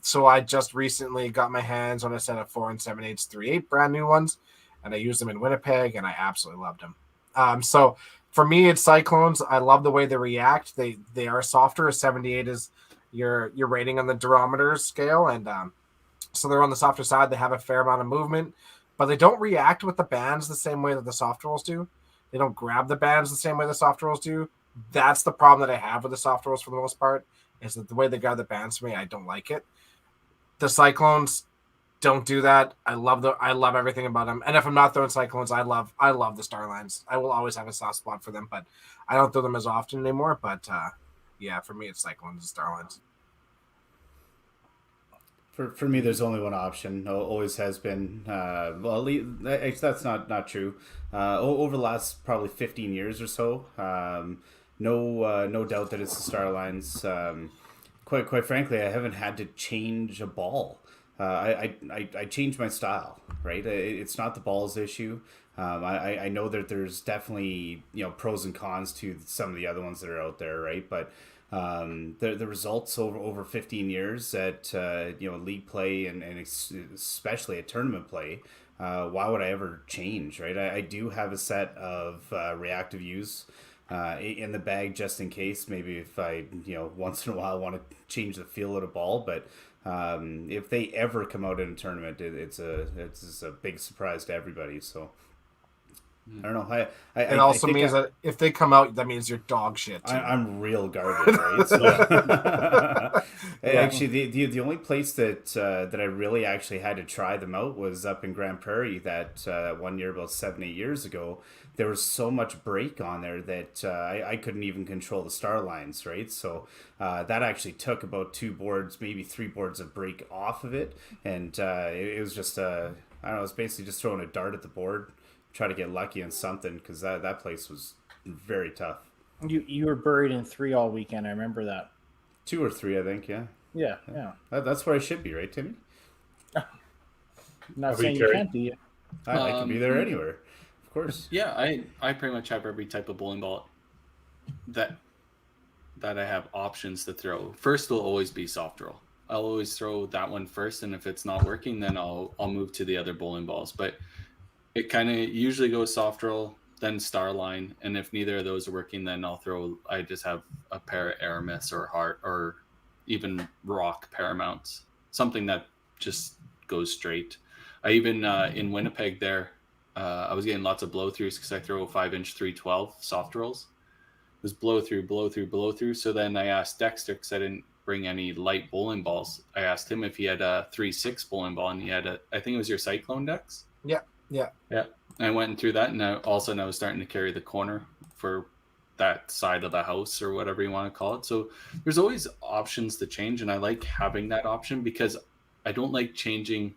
So I just recently got my hands on a set of 4 7/8, 3/8 brand new ones, and I used them in Winnipeg, and I absolutely loved them. So for me, it's cyclones. I love the way they react. They are softer. A 78 is your rating on the durometer scale, and so they're on the softer side. They have a fair amount of movement, but they don't react with the bands the same way that the soft rolls do. They don't grab the bands the same way the soft rolls do. That's the problem that I have with the soft rolls for the most part, is that the way they grab the bands for me, I don't like it. The cyclones don't do that. I love everything about them. And if I'm not throwing cyclones, I love the Starlines. I will always have a soft spot for them, but I don't throw them as often anymore. But yeah, for me, it's cyclones and Starlines. For me, there's only one option. Always has been. That's not true. Over the last probably 15 years or so, no doubt that it's the Starlines. Quite frankly, I haven't had to change a ball. I changed my style, right? It's not the ball's issue. I know that there's definitely pros and cons to some of the other ones that are out there, right? But the results over 15 years at league play and especially at tournament play, why would I ever change, right? I do have a set of reactive use in the bag just in case, maybe if I once in a while want to change the feel of the ball, but if they ever come out in a tournament, it's a big surprise to everybody. So I don't know. It also means that if they come out, that means you're dog shit. I'm real garbage, right? So, actually, the only place that I really actually had to try them out was up in Grand Prairie. That one year, about 7-8 years ago, there was so much break on there that I couldn't even control the star lines, right? So that actually took about 2 boards, maybe 3 boards of break off of it, and it was just I don't know. It was basically just throwing a dart at the board. Try to get lucky on something, because that place was very tough. You were buried in 3 all weekend. I remember that. 2 or 3, I think. Yeah. That's where I should be, right, Timmy? Not saying you can't be. I can be there anywhere, of course. Yeah, I pretty much have every type of bowling ball that I have options to throw. First will always be soft roll. I'll always throw that one first, and if it's not working, then I'll move to the other bowling balls. But it kind of usually goes soft roll, then star line, and if neither of those are working, then I just have a pair of Aramis or Heart or even Rock Paramounts, something that just goes straight. I even in Winnipeg there, I was getting lots of blow throughs because I throw 5-inch 312 soft rolls. It was blow through. So then I asked Dexter, because I didn't bring any light bowling balls. I asked him if he had a 3-6 bowling ball, and he had I think it was your Cyclone Dex. Yeah. I went through that, and all of a sudden I was starting to carry the corner for that side of the house, or whatever you want to call it. So there's always options to change, and I like having that option, because I don't like changing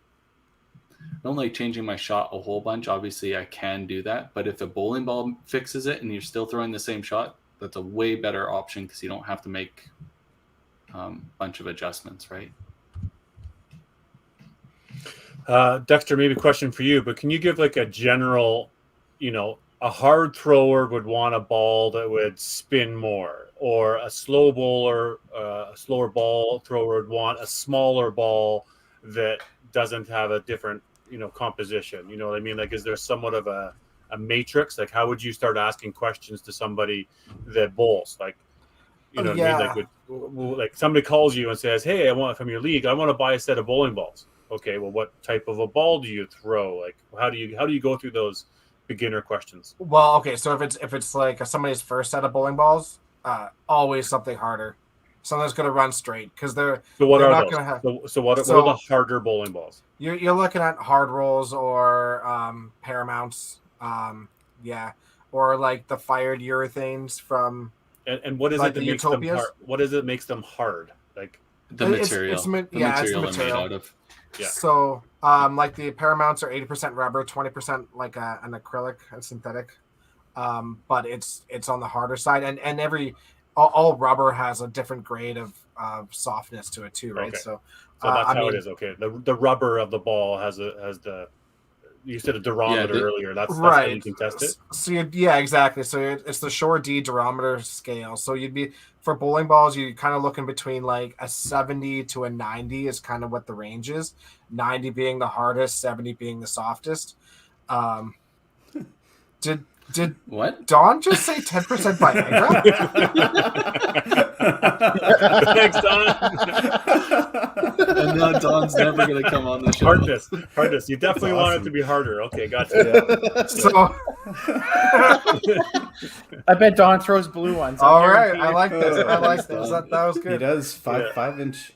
my shot a whole bunch. Obviously I can do that, but if a bowling ball fixes it and you're still throwing the same shot, that's a way better option, because you don't have to make a bunch of adjustments, right? Dexter, maybe a question for you, but can you give like a general, a hard thrower would want a ball that would spin more, or a slow bowler, a slower ball thrower would want a smaller ball that doesn't have a different, composition. You know what I mean? Like, is there somewhat of a matrix? Like, how would you start asking questions to somebody that bowls? Like, you know what I mean? Like somebody calls you and says, "Hey, I want from your league, I want to buy a set of bowling balls." Okay, well, what type of a ball do you throw? Like, how do you go through those beginner questions? Well, okay, so if it's like somebody's first set of bowling balls, always something harder, something that's going to run straight, because they're what they're are not those? going to have. What are the harder bowling balls? You're looking at hard rolls or Paramounts, or like the fired urethanes from. And what is like it that the makes them Utopias? hard? What is it makes them hard? Like The material. It's the material they're material. made out of. Yeah. So, like the Paramounts are 80% rubber, 20% like an acrylic, a synthetic. But it's on the harder side, and all rubber has a different grade of softness to it too, right? Okay. So that's how it is. Okay, the rubber of the ball has the. You said a durometer earlier. That's right. How you can test it. So exactly. So it's the Shore D durometer scale. So you'd be for bowling balls, you kind of looking between like a 70 to a 90 is kind of what the range is. 90 being the hardest, 70 being the softest. Did What? Don just say 10% Viagra? Thanks, Don. And now Don's never going to come on the show. Hardness. You definitely want it to be harder. Okay, gotcha. So, I bet Don throws blue ones. all right, I like this. That was good. He does 5-inch.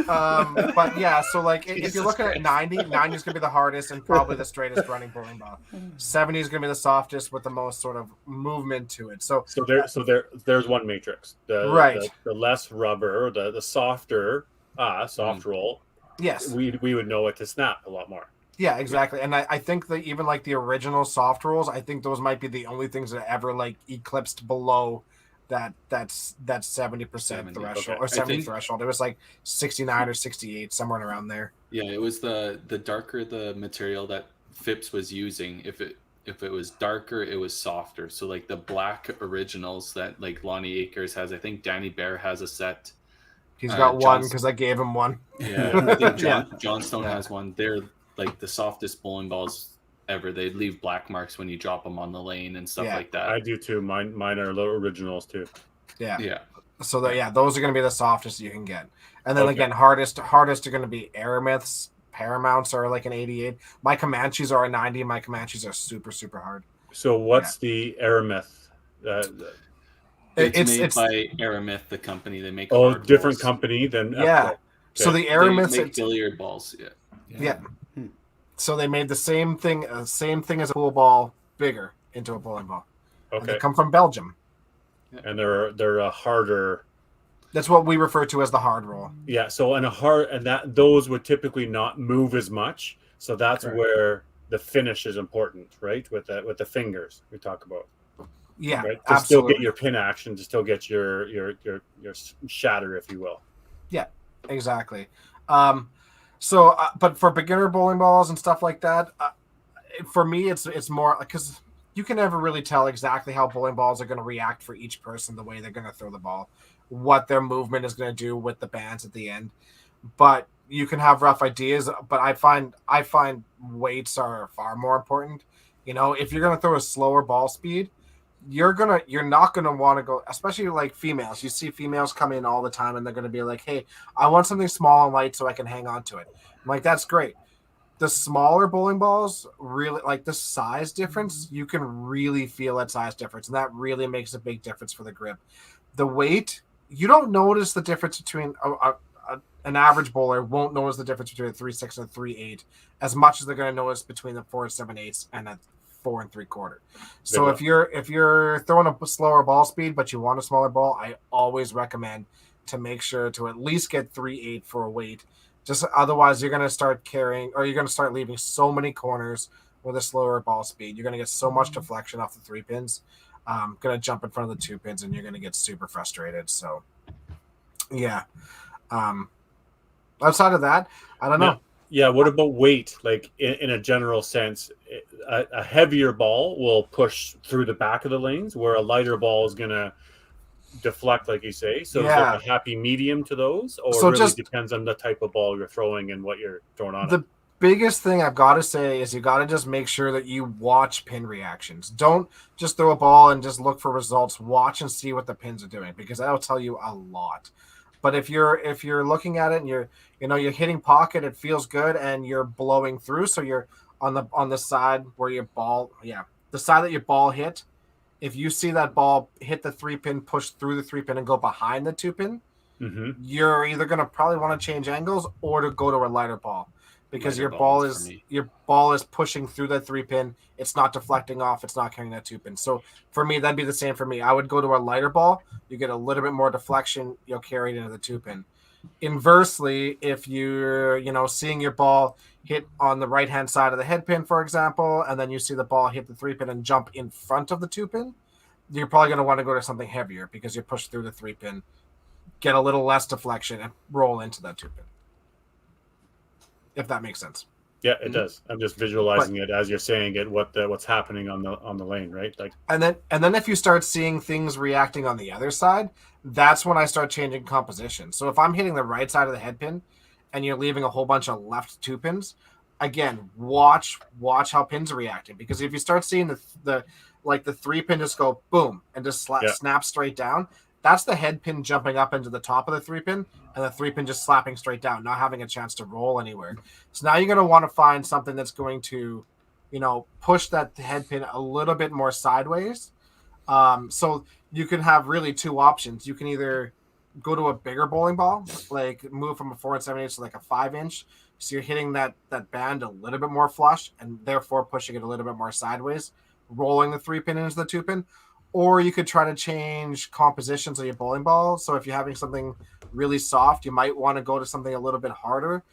But yeah, so like if you're looking at 90 is going to be the hardest and probably the straightest running bowling ball. 70 is going to be the softest with the most sort of movement to it. So there's one matrix. The less rubber, the softer soft roll. Yes, we would know it to snap a lot more. Yeah, exactly. And I think that even like the original soft rolls, I think those might be the only things that ever like eclipsed below that's 70% threshold or 70 threshold. It was like 69 or 68, somewhere around there. Yeah, it was the darker the material that Phipps was using. If it was darker, it was softer. So like the black originals that like Lonnie Akers has, I think Danny Bear has a set. He's got one because I gave him one. Yeah, I think Johnstone has one. They're like the softest bowling balls ever. They leave black marks when you drop them on the lane and stuff like that. I do too. Mine are little originals too. Yeah. So those are going to be the softest you can get. And then again, hardest are going to be Aramiths. Paramounts are like an 88. My Comanches are a 90. My Comanches are super, super hard. So what's the Aramith? It's made It's by Aramith, the company. They make different hard balls. company than yeah. Epco. So the They Aramiths, make billiard balls. Yeah. yeah. So they made the same thing as a pool ball, bigger into a bowling ball. And Okay, they come from Belgium. and they're a harder. That's what we refer to as the hard roll. Yeah, so those would typically not move as much. So that's Correct. where the finish is important, right? With the fingers we talk about, Yeah, right? To absolutely. still get your pin action, to still get your shatter, if you will. Exactly. But for beginner bowling balls and stuff like that, for me, it's more because you can never really tell exactly how bowling balls are going to react for each person, the way they're going to throw the ball, what their movement is going to do with the bands at the end. But you can have rough ideas. But I find weights are far more important. You know, if you're going to throw a slower ball speed, you're not gonna want to go, especially like females. You see females come in all the time and they're gonna be like, hey, I want something small and light so I can hang on to it. I'm like, that's great. The smaller bowling balls, really, like the size difference, you can really feel that size difference, and that really makes a big difference for the grip. The weight, you don't notice the difference between an average bowler won't notice the difference between a 3.6 and a 3.8 as much as they're going to notice between the 4 7/8 and a 4 3/4. So if you're throwing a slower ball speed but you want a smaller ball, I always recommend to make sure to at least get 3.8 for a weight. Just otherwise you're going to start carrying, or you're going to start leaving so many corners with a slower ball speed. You're going to get so much deflection off the 3 pins. Going to jump in front of the 2 pins and you're going to get super frustrated. So yeah. Outside of that, I don't know. Yeah, what about weight? Like in a general sense, a heavier ball will push through the back of the lanes, where a lighter ball is going to deflect, like you say. So is there a happy medium to those, or So really just depends on the type of ball you're throwing and what you're throwing on it? The biggest thing I've got to say is you got to just make sure that you watch pin reactions. Don't just throw a ball and just look for results. Watch and see what the pins are doing, because that'll tell you a lot. But if you're looking at it and you're hitting pocket, it feels good, and you're blowing through, so you're on the side where your ball, the side that your ball hit. If you see that ball hit the 3 pin, push through the 3 pin, and go behind the 2 pin, you're either going to probably want to change angles or to go to a lighter ball, because your ball is pushing through that 3 pin. It's not deflecting off. It's not carrying that 2 pin. So for me, that'd be the same for me. I would go to a lighter ball. You get a little bit more deflection. You'll carry it into the 2 pin. Inversely, if you're seeing your ball hit on the right hand side of the head pin, for example, and then you see the ball hit the 3 pin and jump in front of the 2 pin, you're probably going to want to go to something heavier, because you push through the 3 pin, get a little less deflection, and roll into that 2 pin. If that makes sense. Yeah, it does. I'm just visualizing it as you're saying it. What's happening on the lane, right? Like, and then if you start seeing things reacting on the other side, that's when I start changing composition. So if I'm hitting the right side of the head pin, and you're leaving a whole bunch of left 2 pins, again, watch how pins are reacting, because if you start seeing the 3 pin just go boom and just snap straight down, that's the head pin jumping up into the top of the 3 pin, and the 3 pin just slapping straight down, not having a chance to roll anywhere. So now you're going to want to find something that's going to, push that head pin a little bit more sideways. So you can have really 2 options. You can either go to a bigger bowling ball, like move from a 4 7/8 to like a 5-inch. So you're hitting that band a little bit more flush, and therefore pushing it a little bit more sideways, rolling the 3 pin into the 2 pin. Or you could try to change compositions of your bowling ball. So if you're having something really soft, you might want to go to something a little bit harder.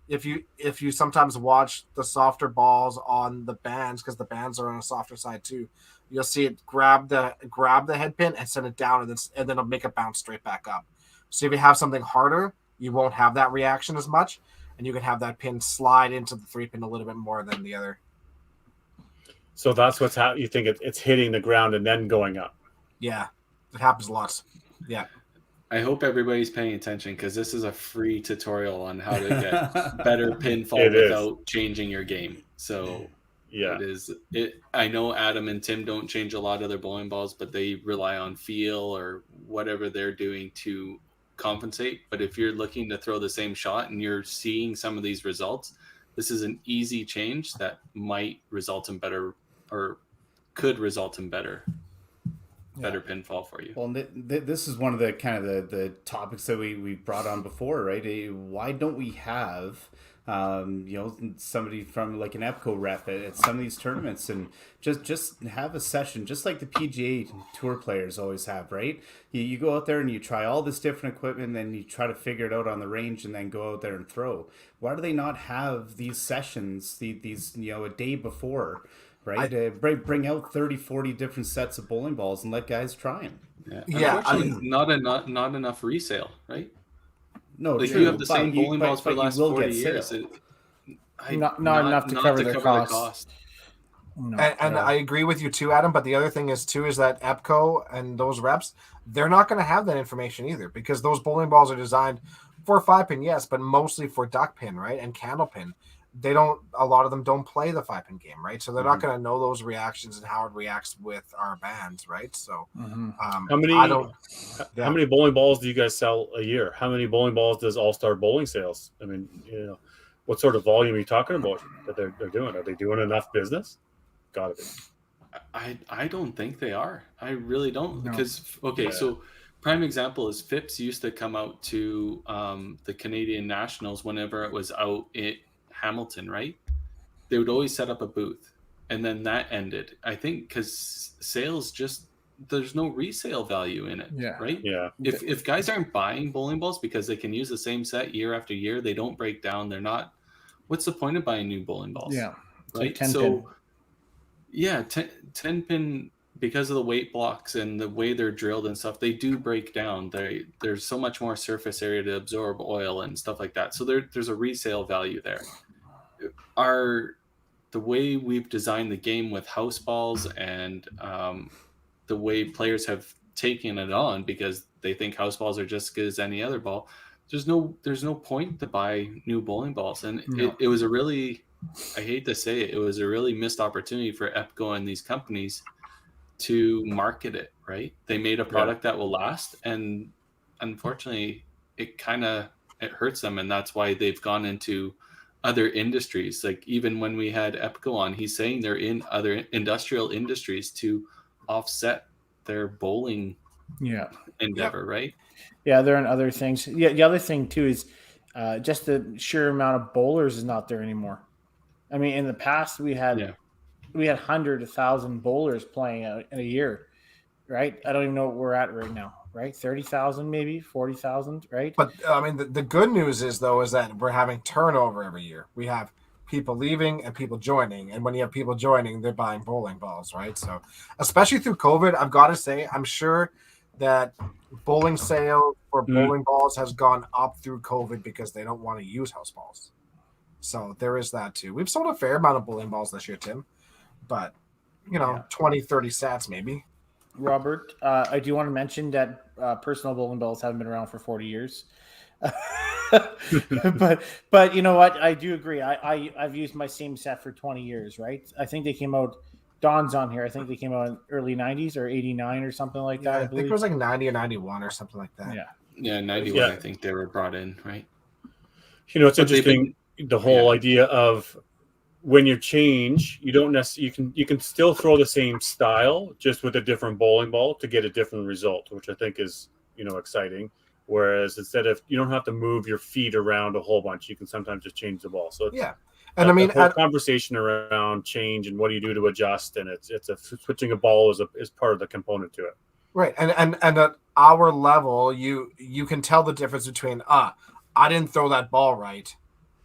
If you sometimes watch the softer balls on the bands, because the bands are on a softer side too, you'll see it grab the head pin and send it down, and then it'll make it bounce straight back up. So if you have something harder, you won't have that reaction as much, and you can have that pin slide into the 3 pin a little bit more than the other. So that's what's you think it's hitting the ground and then going up. Yeah, it happens lots. Yeah. I hope everybody's paying attention, because this is a free tutorial on how to get better pinfall without changing your game. So yeah, I know Adam and Tim don't change a lot of their bowling balls, but they rely on feel or whatever they're doing to compensate. But if you're looking to throw the same shot and you're seeing some of these results, this is an easy change that might result in better or could result in better pinfall for you. Well, this is one of the kind of the topics that we brought on before, right? Why don't we have somebody from like an EPCO rep at some of these tournaments, and just have a session, just like the PGA Tour players always have, right? You go out there and you try all this different equipment, and then you try to figure it out on the range, and then go out there and throw. Why do they not have these sessions, these a day before? Right, bring out 30, 40 different sets of bowling balls and let guys try them. Unfortunately, not enough resale, right? No, like you have the same bowling balls for the last 40 years. Not enough to cover the cost. No, and I agree with you too, Adam. But the other thing is that EPCO and those reps, they're not going to have that information either, because those bowling balls are designed for 5-pin, yes, but mostly for duck pin, right, and candle pin. A lot of them don't play the 5-pin game, right? So they're not going to know those reactions and how it reacts with our bands, right? So how many bowling balls do you guys sell a year? How many bowling balls does All-Star Bowling sales? I mean, what sort of volume are you talking about that they're doing? Are they doing enough business? Gotta be. I don't think they are. I really don't. No. Because so prime example is Phipps used to come out to the Canadian Nationals whenever it was out in Hamilton, right? They would always set up a booth, and then that ended. I think because sales there's no resale value in it, right? Yeah. If guys aren't buying bowling balls because they can use the same set year after year, they don't break down. They're not. What's the point of buying new bowling balls? Yeah, right. Like 10 so, pin. yeah, 10 pin, because of the weight blocks and the way they're drilled and stuff, they do break down. There's so much more surface area to absorb oil and stuff like that. So there's a resale value there. The way we've designed the game with house balls and the way players have taken it on, because they think house balls are just as good as any other ball, there's no point to buy new bowling balls. And it was a really, I hate to say it was a really missed opportunity for EPCO and these companies to market it, right? They made a product that will last, and unfortunately it hurts them, and that's why they've gone into other industries. Like even when we had EPCO on, he's saying they're in other industrial industries to offset their bowling endeavor, right? Yeah, they're in other things. Yeah, the other thing too is just the sheer amount of bowlers is not there anymore. I mean, in the past we had 100, 1,000 bowlers playing in a year, right? I don't even know what we're at right now, right? 30,000, maybe 40,000, right? But I mean, the good news is that we're having turnover every year. We have people leaving and people joining, and when you have people joining, they're buying bowling balls, right? So, especially through COVID, I've got to say, I'm sure that bowling sale for bowling balls has gone up through COVID because they don't want to use house balls. So there is that too. We've sold a fair amount of bowling balls this year, Tim, but 20, 30 sets maybe. Robert, I do want to mention that personal bowling balls haven't been around for 40 years. but you know what? I do agree. I've used my same set for 20 years, right? I think they came out, Don's on here, I think they came out in early 90s or 89 or something like that. I think it was like 90 or 91 or something like that. Yeah, 91 I think they were brought in, right? It's interesting, the whole idea of when you change, you don't necessarily, you can still throw the same style just with a different bowling ball to get a different result, which I think is exciting. Whereas instead of, you don't have to move your feet around a whole bunch, you can sometimes just change the ball. So and I mean, the whole conversation around change and what do you do to adjust, and it's switching a ball is part of the component to it. Right, and at our level, you can tell the difference between I didn't throw that ball right,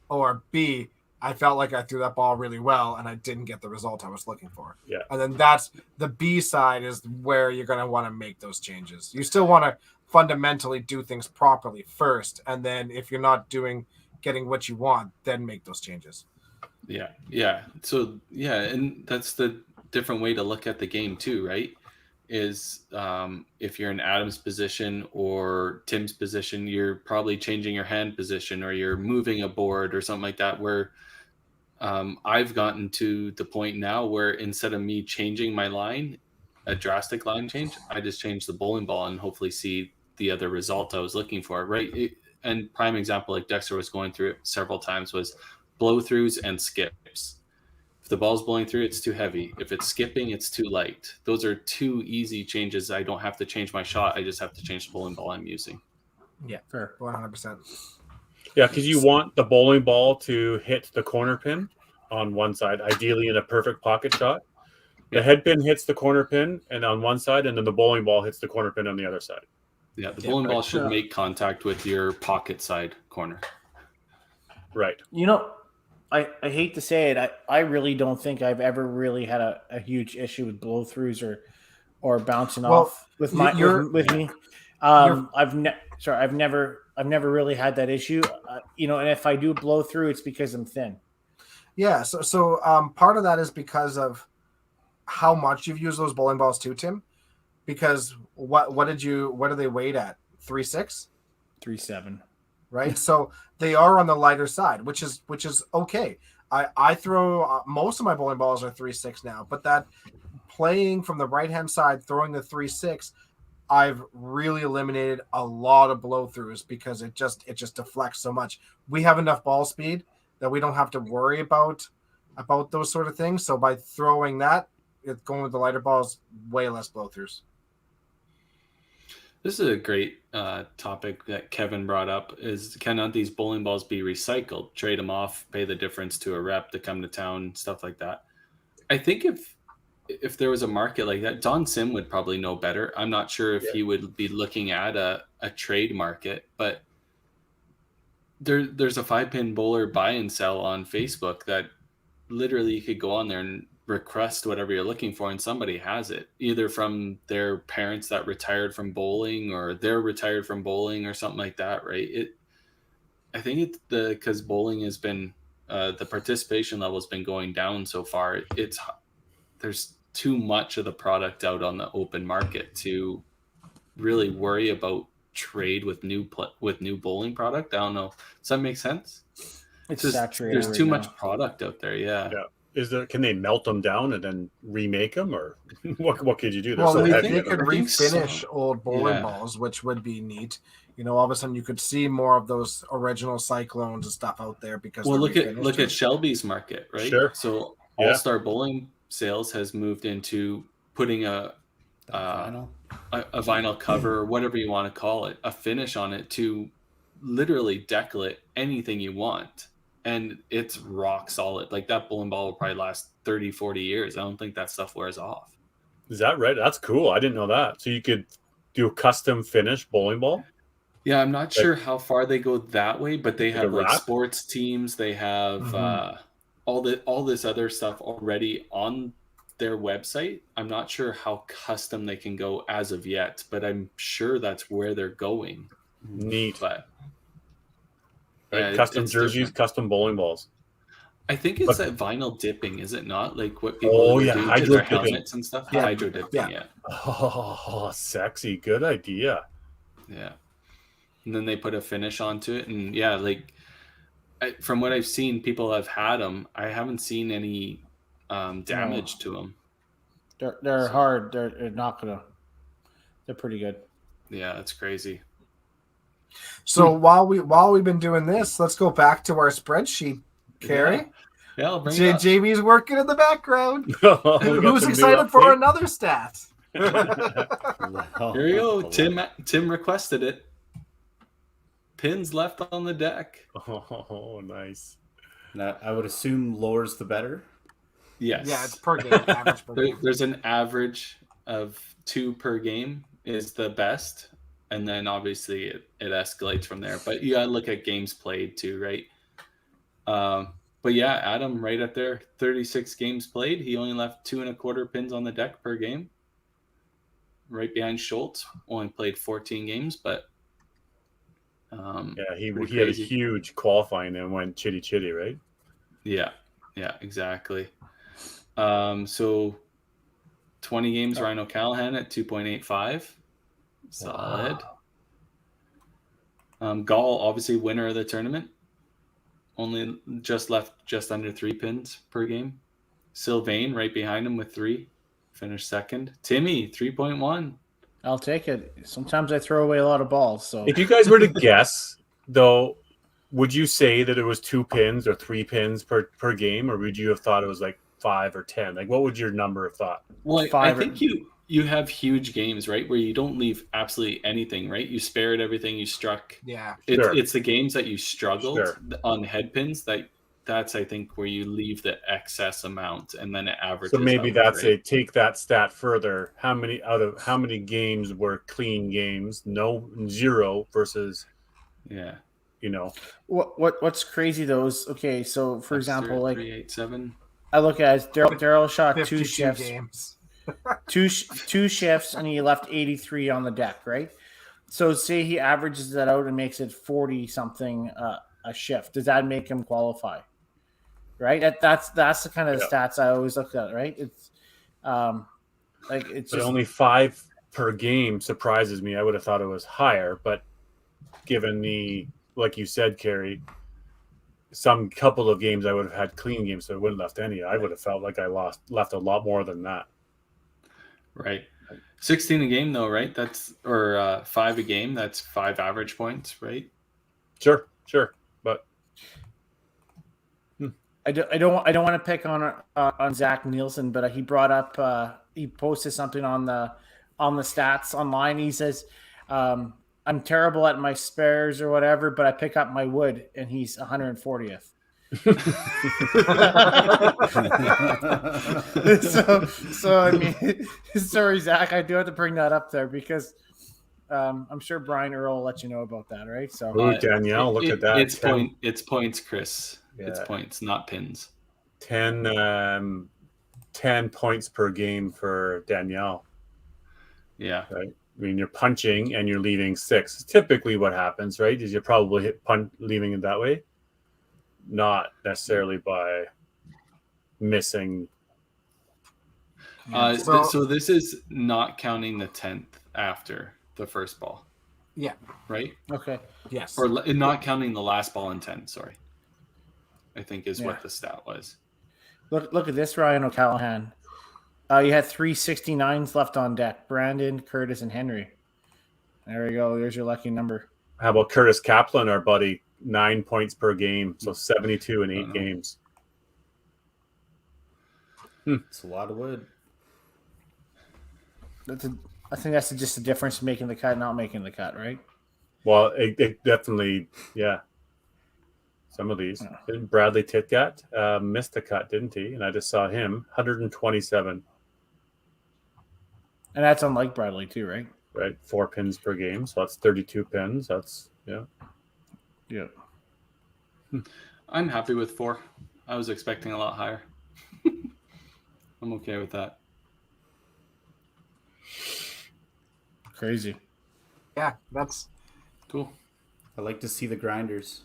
or B, I felt like I threw that ball really well and I didn't get the result I was looking for. Yeah. And then that's the B side, is where you're going to want to make those changes. You still want to fundamentally do things properly first. And then if you're not getting what you want, then make those changes. Yeah. Yeah. So, and that's the different way to look at the game too, right? Is if you're in Adam's position or Tim's position, you're probably changing your hand position or you're moving a board or something like that, where I've gotten to the point now where instead of me changing my line, a drastic line change, I just change the bowling ball and hopefully see the other result I was looking for, right? And prime example, like Dexter was going through it several times, was blow throughs and skips. If the ball's blowing through, it's too heavy. If it's skipping, it's too light. Those are two easy changes. I don't have to change my shot. I just have to change the bowling ball I'm using. Yeah, Fair. 100%. Yeah, because you want the bowling ball to hit the corner pin on one side, ideally in a perfect pocket shot. The head pin hits the corner pin and on one side, and then the bowling ball hits the corner pin on the other side. Yeah, the bowling ball should make contact with your pocket side corner. Right. You know, I hate to say it, I really don't think I've ever really had a huge issue with blow throughs or bouncing off with my with me. I've never really had that issue. And if I do blow through, it's because I'm thin. Yeah, so part of that is because of how much you've used those bowling balls too, Tim. Because what are they weighed at? 3.6? 3.7. Right? So they are on the lighter side, which is okay. I throw most of my bowling balls are 3.6 now, but that playing from the right hand side, throwing the 3.6, I've really eliminated a lot of blow throughs because it just deflects so much. We have enough ball speed that we don't have to worry about those sort of things. So by throwing that, it's going with the lighter balls, way less blow throughs. This is a great topic that Kevin brought up is cannot these bowling balls be recycled, trade them off, pay the difference to a rep to come to town, stuff like that. I think if there was a market like that, Don Sim would probably know better. I'm not sure if he would be looking at a trade market, but there's a 5-pin bowler buy and sell on Facebook that literally you could go on there and request whatever you're looking for and somebody has it, either from their parents that retired from bowling or they're retired from bowling or something like that, right? I think it's because bowling has been the participation level has been going down so far. There's too much of the product out on the open market to really worry about trade with new bowling product. I don't know. Does that make sense? It's saturated. There's too much product out there. Yeah. Can they melt them down and then remake them, or what could you do? Well, so they could refinish old bowling balls, which would be neat. All of a sudden you could see more of those original Cyclones and stuff out there because. Well, look at Shelby's market, right? Sure. So All Star Bowling Sales has moved into putting a vinyl cover or whatever you want to call it, a finish on it to literally decollate anything you want. And it's rock solid. Like that bowling ball will probably last 30, 40 years. I don't think that stuff wears off. Is that right? That's cool. I didn't know that. So you could do a custom finish bowling ball? Yeah, I'm not sure how far they go that way, but they have like wrap? sports teams. They have all this other stuff already on their website. I'm not sure how custom they can go as of yet, but I'm sure that's where they're going. Neat. But custom jerseys, different. Custom bowling balls. I think it's that vinyl dipping, is it not? Like what people do to hydro their dipping. helmets and stuff. Hydro dipping, yeah. Oh, sexy. Good idea. Yeah. And then they put a finish onto it. And yeah, like from what I've seen, people have had them. I haven't seen any damage to them. They're hard. They're not gonna. They're pretty good. Yeah, it's crazy. So while we've been doing this, let's go back to our spreadsheet, Carrie. Yeah, I'll bring it up. JB's working in the background. Who's excited for another stat? Here you go. Tim requested it. Pins left on the deck. Oh, nice. Now, I would assume lower's the better. Yes. Yeah, it's per game. Average per game. There's an average of 2 per game is the best. And then obviously it escalates from there. But you got to look at games played too, right? But yeah, Adam right up there, 36 games played. He only left 2.25 pins on the deck per game. Right behind Schultz, only played 14 games, but he had a huge qualifying and went chitty, right? Yeah, exactly. So 20 games, Ryan O'Callahan at 2.85. Solid. Gall, obviously winner of the tournament. Only left just under 3 pins per game. Sylvain right behind him with 3. Finished second. Timmy, 3.1. I'll take it. Sometimes I throw away a lot of balls. So If you guys were to guess, though, would you say that it was 2 pins or 3 pins per game, or would you have thought it was like 5 or 10? Like, what would your number have thought? Well, I Five or- think you have huge games, right, where you don't leave absolutely anything, right? You spared everything, you struck. Yeah. Sure. It's the games that you struggled Sure. on headpins that's I think where you leave the excess amount and then it averages. So maybe out, that's right? take that stat further. How many games were clean games? No, 0 versus, Yeah. What's crazy though is, okay, so for example, like 387. I look at it, Daryl shot 52 two shifts, games. two shifts, and he left 83 on the deck, right? So say he averages that out and makes it 40 something a shift. Does that make him qualify? Right. That's the kind of stats I always look at. Right. It's like it's but just only 5 per game surprises me. I would have thought it was higher, but given the, like you said, Carrie, some couple of games I would have had clean games, so I wouldn't have left any. I would have felt like I left a lot more than that. Right. 16 a game though, right? That's or 5 a game. That's 5 average points, right? Sure, but I don't want to pick on Zach Nielsen, but he brought up he posted something on the stats online. He says, I'm terrible at my spares or whatever, but I pick up my wood, and he's 140th. so I mean, sorry, Zach, I do have to bring that up there because I'm sure Brian Earl will let you know about that, right? So ooh, Danielle, look at that. It's points, Chris. Yeah. It's points, not pins. 10 points per game for Danielle. Yeah. Right. I mean, you're punching and you're leaving 6. Typically, what happens, right, is you probably hit leaving it that way, not necessarily by missing. So this is not counting the 10th after the first ball. Yeah. Right. okay. Yes. Or not counting the last ball in 10. Sorry. I think is Yeah. what the stat was. Look at this, Ryan O'Callahan. You had 3 69s left on deck. Brandon, Curtis, and Henry. There you go. There's your lucky number. How about Curtis Kaplan, our buddy? 9 points per game, so 72 in 8 games. It's a lot of wood. I think that's just the difference in making the cut and not making the cut, right? Well, it definitely, yeah. Some of these. Didn't Bradley Titgat missed a cut, didn't he? And I just saw him 127. And that's unlike Bradley too, right? Right, 4 pins per game, so that's 32 pins. That's Yeah. I'm happy with 4. I was expecting a lot higher. I'm okay with that. Crazy. Yeah, that's Cool. I like to see the grinders.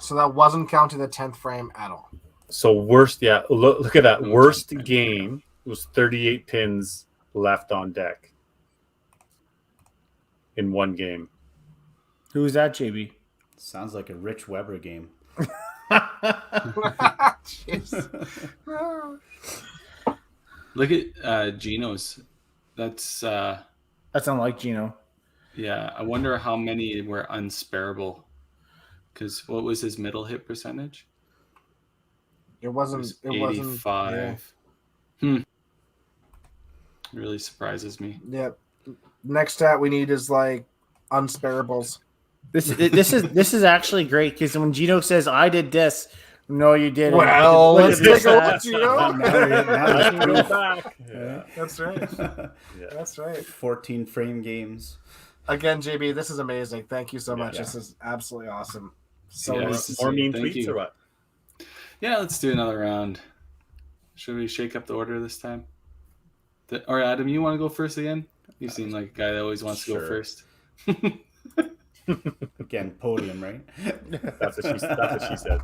so that wasn't counting the 10th frame at all. So worst, yeah. Look at that. Oh, Worst okay. game was 38 pins left on deck in one game. Who was that, JB? Sounds like a Rich Weber game. Jeez. Look at Gino's. That's That's unlike Gino. yeah. I wonder how many were unsparable. Because what was his middle hit percentage? It wasn't. It wasn't. 85. Really surprises me. Yeah. Next stat we need is like unsparables. This is actually great because when Gino says I did this, no, you didn't. Well, Look let's at this take a look, stat. Gino. Now Let's go back. Yeah. That's right. Yeah. That's right. 14 frame games. Again, JB, this is amazing. Thank you so much. Yeah. This is absolutely awesome. So Yeah, nice to More see. mean Thank tweets you. or what? Yeah, let's do another round. Should we shake up the order this time? Or Adam, you want to go first again? You seem like a guy that always wants to go Sure. first. Again, podium, right? That's what she said.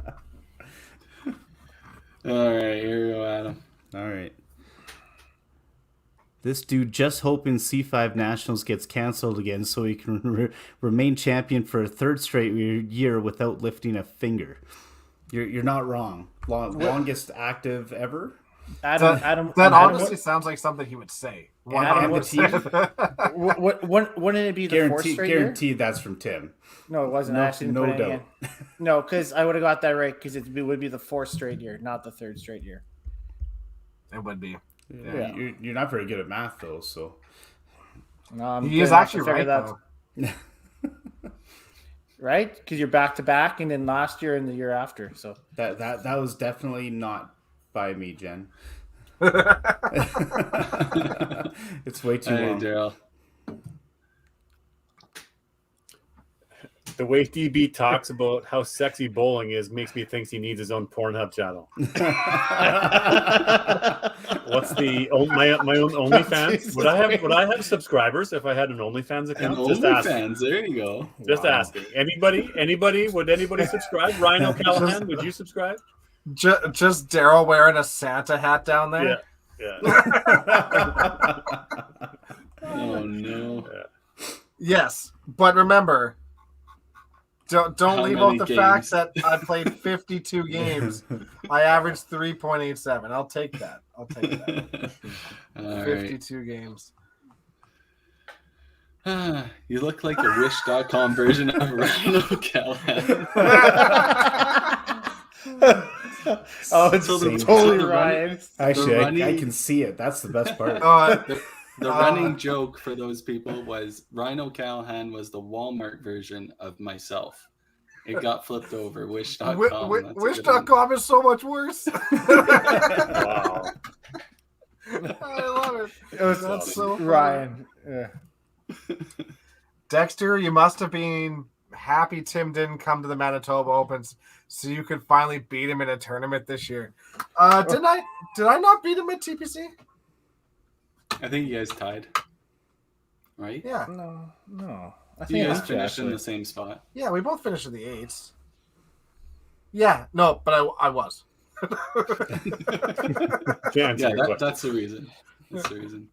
All right, here we go, Adam. All right. This dude just hoping C5 Nationals gets canceled again so he can remain champion for a third straight year without lifting a finger. You're not wrong. Longest active ever. Adam, That Adam, honestly sounds like something he would say. Adam, 100%. wouldn't it be the fourth straight year? Guaranteed that's from Tim. No, it wasn't. No- I actually didn't no put it doubt. in. No, because I would have got that right because it would be the fourth straight year, not the third straight year. It would be. Yeah. You're not very good at math though, so No, I'm He good is enough to actually figure right that- though. right? Because you're back to back, and then last year and the year after. So that was definitely not by me, Jen. It's way too Hey, long. Daryl. The way DB talks about how sexy bowling is makes me think he needs his own Pornhub channel. What's my own OnlyFans? Would I have subscribers if I had an OnlyFans And account? Just asking. OnlyFans, there you go. Just Wow. asking. Anybody? Would anybody subscribe? Ryan O'Callahan, would you subscribe? Just Daryl wearing a Santa hat down there. Yeah. Oh no. Yes, but remember, don't How leave many out the games? fact that I played 52 games. I averaged 3.87. I'll take that. All 52 games. right. You look like a Wish.com version of Ryan O'Callahan. oh, it's So the- totally so the Ryan. Actually, The I running- can see it. That's the best part. The running joke for those people was Ryan O'Callahan was the Walmart version of myself. It got flipped over. Wish.com. That's a good one. Wish.com is so much worse. Wow. I love it. It was That's so funny. Ryan. Yeah. Dexter, you must have been happy Tim didn't come to the Manitoba Opens, so you could finally beat him in a tournament this year. Did I not beat him at TPC? I think you guys tied. Right? Yeah, No. I You guys I did, finished in actually. the same spot. yeah, we both finished in the eights. Yeah, no, but I was. To answer Yeah, your question. that's the reason. That's the reason.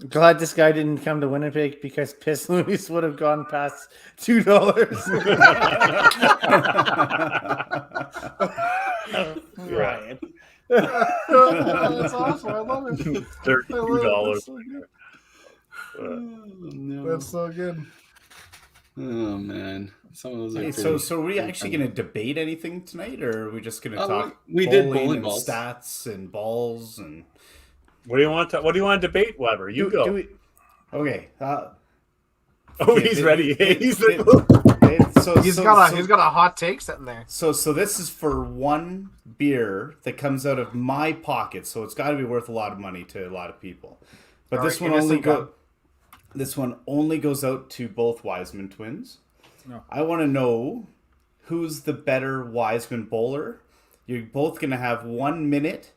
Glad this guy didn't come to Winnipeg because Piss Louis would have gone past $2. Ryan. That's awesome. I love it. $32. That's so good. Oh, no. That's so good. Oh man, some of those are Hey, pretty. so are we actually going to debate anything tonight, or are we just going to Oh, talk? we did bowling bowling and balls. stats and balls and What do you want to debate, Weber? You go. okay. Oh, he's ready. He's He's Got a hot take sitting there. So this is for one beer that comes out of my pocket, so it's got to be worth a lot of money to a lot of people. But All this right, one innocent gun. this one only goes out to both Wiseman twins. No. I want to know who's the better Wiseman bowler. You're both going to have 1 minute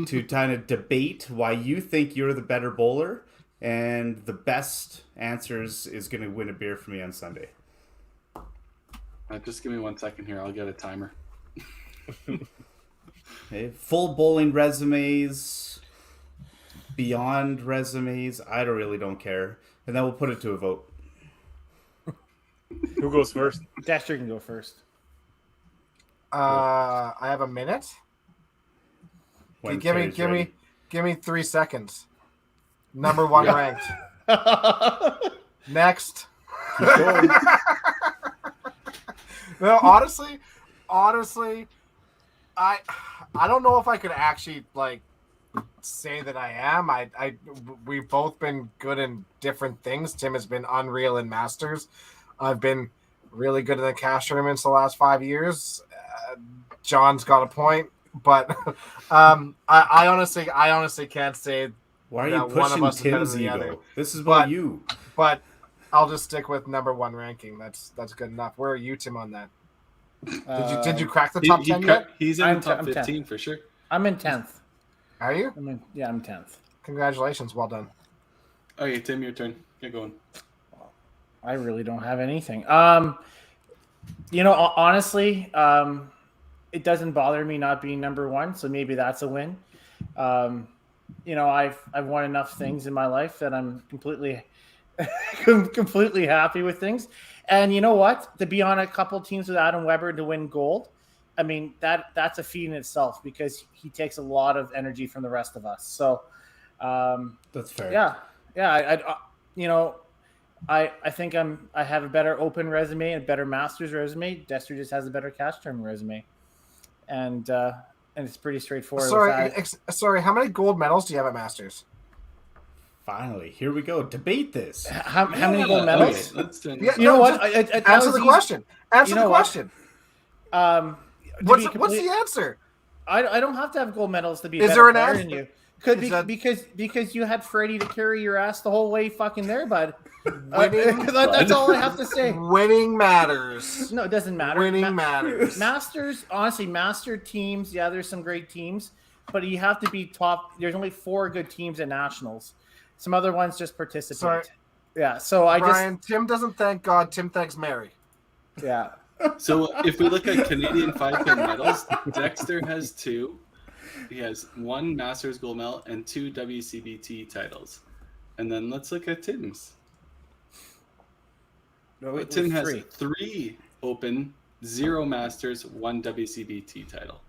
to kind of debate why you think you're the better bowler, and the best answers is going to win a beer for me on Sunday. Just give me 1 second here. I'll get a timer. Okay, full bowling resumes, beyond resumes. I don't care, and then we'll put it to a vote. Who goes first? Dexter can go first. I have a minute. When give Terry's me ready. 3 seconds. Number one ranked. Next. No, honestly, I don't know if I could actually like say that I am. We've both been good in different things. Tim has been unreal in Masters. I've been really good in the cash tournaments the last 5 years. John's got a point, but I honestly can't say. Why are Yeah, you one of pushing us is better Tim's than the ego? other. This is about But- you. But I'll just stick with number one ranking. That's good enough. Where are you, Tim, on that? Did you crack the top 10 yet? He's in I'm the top I'm 15 for sure. I'm in 10th. Are you? I'm 10th. Congratulations. Well done. Okay, Tim, your turn. Get going. I really don't have anything. Honestly, it doesn't bother me not being number one, so maybe that's a win. I've won enough things in my life that I'm completely happy with things. And you know what? To be on a couple teams with Adam Weber to win gold, I mean that's a feat in itself because he takes a lot of energy from the rest of us. So, That's fair. yeah. I think I have a better open resume and better Masters resume. Dexter just has a better cash term resume. and it's pretty straightforward. Sorry, with sorry. How many gold medals do you have at Masters? Finally, here we go. Debate this. that. How many gold medals? Okay, let's do Yeah, You know no, what? just That answer was the easy. question. Answer You the know what? question. To What's be what's complete- the answer? I don't have to have gold medals to be. Is better there an player answer? than you? Could Is be that- because you had Freddie to carry your ass the whole way fucking there, bud. Winning, That's all I have to say. winning matters. No, it doesn't matter. Winning matters. Masters, honestly, master teams. Yeah, there's some great teams, but you have to be top. There's only 4 good teams at nationals. Some other ones just participate. Sorry. Yeah, so I Brian, Tim doesn't thank God. Tim thanks Mary. just yeah. So if we look at Canadian 5-pin medals, Dexter has 2. He has 1 Masters gold medal and 2 WCBT titles. And then let's look at Tim's. No, Tim has 3. 3 Open, 0 Masters, 1 WCBT title.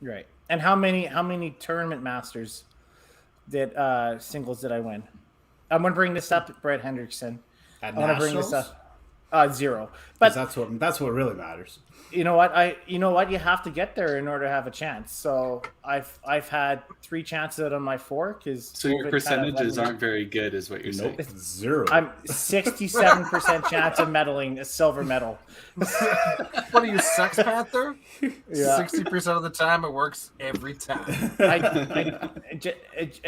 Right. And how many tournament masters did singles did I win? I'm gonna bring this up, Brett Hendrickson. At I want to bring this Nationals? up. 0. 'Cause But that's what really matters. you know what? You have to get there in order to have a chance. So I've had 3 chances out of my 4 because So your percentages aren't very good, is what you're saying. Nope, 0. I'm 67% chance of medaling a silver medal. What are you, Sex Panther? Yeah. 60% of the time, it works every time. I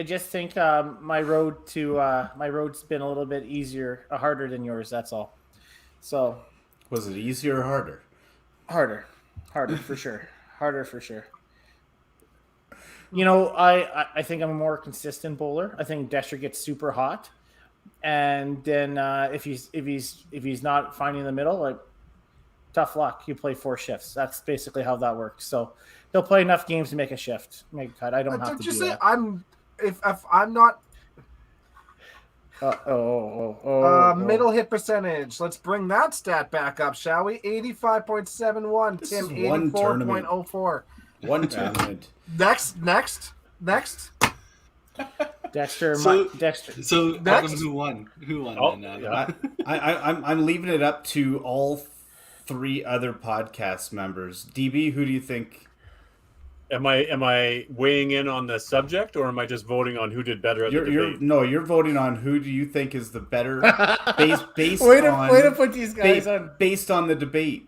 just think my road's been a little bit easier, harder than yours. That's all. So Was it easier or harder? harder for sure. Harder for sure. You know, I think I'm a more consistent bowler. I think Dexter gets super hot, and then if he's not finding the middle, like tough luck. You play 4 shifts. That's basically how that works. So he'll play enough games to make a shift, make a cut. I don't have Don't to you do say that. if I'm not middle hit percentage? Let's bring that stat back up, shall we? 85.71. This Tim is one tournament. 84.04. One tournament. Next. Dexter. So- Dexter. So Next. Adam, who won? Who won? Oh, then, Adam? yeah. I'm leaving it up to all 3 other podcast members. DB, who do you think? Am I weighing in on the subject, or am I just voting on who did better at the debate? You're voting on who do you think is the better based way on to put these guys on. based on the debate.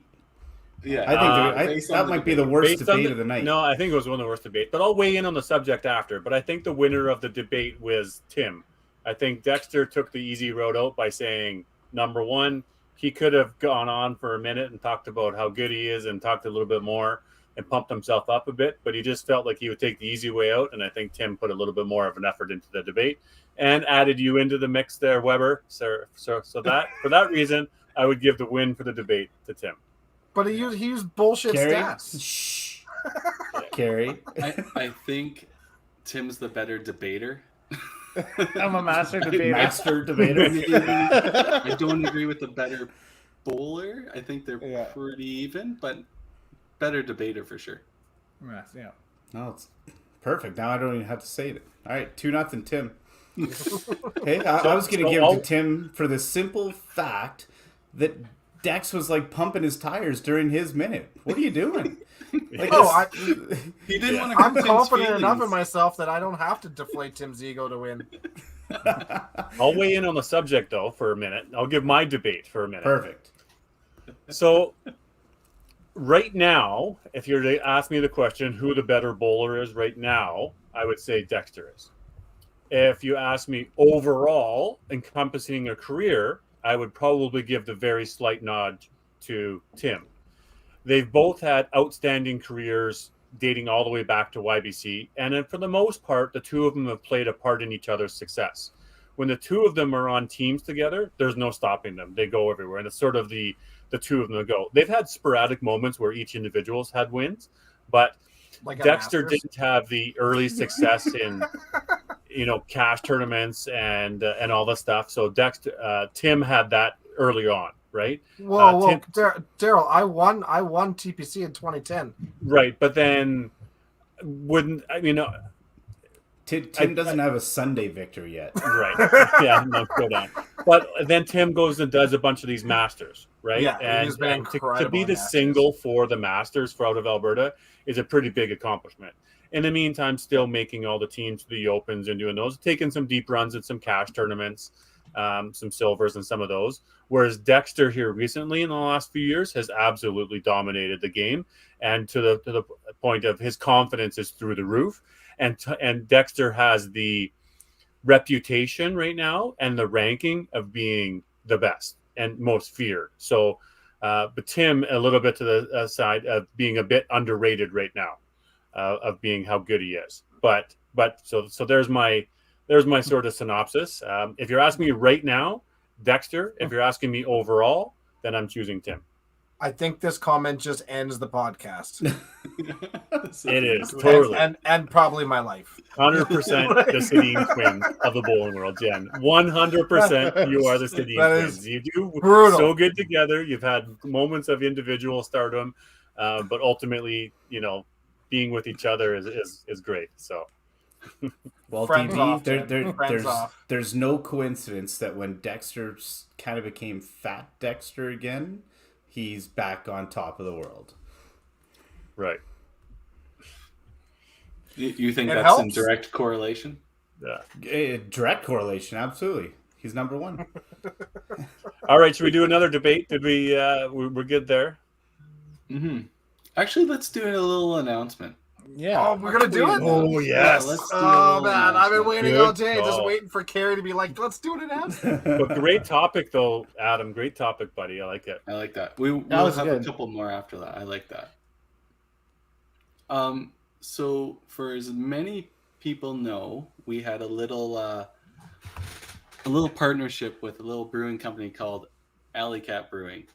Yeah. I think based on that the might be debate. the worst Based on debate of the night. No, I think it was one of the worst debates. But I'll weigh in on the subject after. But I think the winner of the debate was Tim. I think Dexter took the easy road out by saying, number one, he could have gone on for a minute and talked about how good he is and talked a little bit more and pumped himself up a bit, but he just felt like he would take the easy way out. And I think Tim put a little bit more of an effort into the debate and added you into the mix there, Weber. So that for that reason, I would give the win for the debate to Tim. But he used bullshit Carrie? stats. Shh. Carrie. I think Tim's the better debater. I'm a master debater. Master debater. I don't agree with the better bowler. I think they're Yeah. pretty even, but better debater for sure. Yeah. No, it's perfect. Now I don't even have to say it. All right, 2-0 Tim. Hey, I was going to give it to Tim for the simple fact that Dex was like pumping his tires during his minute. What are you doing? Like, Oh, He didn't want to. I'm confident enough in myself that I don't have to deflate Tim's ego to win. I'll weigh in on the subject though for a minute. I'll give my debate for a minute. perfect. So right now, if you're to ask me the question who the better bowler is right now, I would say Dexter is. If you ask me overall, encompassing a career, I would probably give the very slight nod to Tim. They've both had outstanding careers dating all the way back to YBC. And then for the most part, the two of them have played a part in each other's success. When the two of them are on teams together, there's no stopping them. They go everywhere. And it's sort of the two of them that go. They've had sporadic moments where each individual's had wins, but Like at Dexter Masters. didn't have the early success in, cash tournaments and all this stuff. So Tim had that early on, right? Whoa, Tim- Daryl! I won TPC in 2010. Right, but then Tim doesn't have a Sunday victory yet. Right. Yeah, no, go down. But then Tim goes and does a bunch of these Masters, right? Yeah, and, he's been and to incredible be in the Masters. single for the Masters for out of Alberta is a pretty big accomplishment. In the meantime, still making all the teams to the Opens and doing those, taking some deep runs at some cash tournaments, some silvers and some of those. Whereas Dexter here recently in the last few years has absolutely dominated the game, and to the point of his confidence is through the roof. And Dexter has the reputation right now and the ranking of being the best and most feared. So, but Tim a little bit to the side of being a bit underrated right now, of being how good he is. But so there's my sort of synopsis. If you're asking me right now, Dexter. If you're asking me overall, then I'm choosing Tim. I think this comment just ends the podcast. It is totally and probably my life. 100% the Sedin twins of the bowling world, Jen. 100% you are the Sedin twins. You do brutal. So good together. You've had moments of individual stardom, but ultimately, being with each other is great. So, well, Friends off, DB, there's no coincidence that when Dexter kind of became Fat Dexter again, he's back on top of the world. Right. You think It that's helps. in direct correlation? Yeah. Direct correlation, absolutely. He's number one. All right, should we do another debate? Did we? We're good there. Mm-hmm. Actually, let's do a little announcement. Yeah. Oh, we're gonna do it. Oh, yes. Yeah, let's do a Oh little man, I've been announcement. waiting Good all day, just call. waiting for Carrie to be like, "Let's do it now." But great topic, though, Adam. Great topic, buddy. I like it. I like that. We'll was have good. a couple more after that. I like that. So for as many people know, we had a little partnership with a little brewing company called Alley Cat Brewing.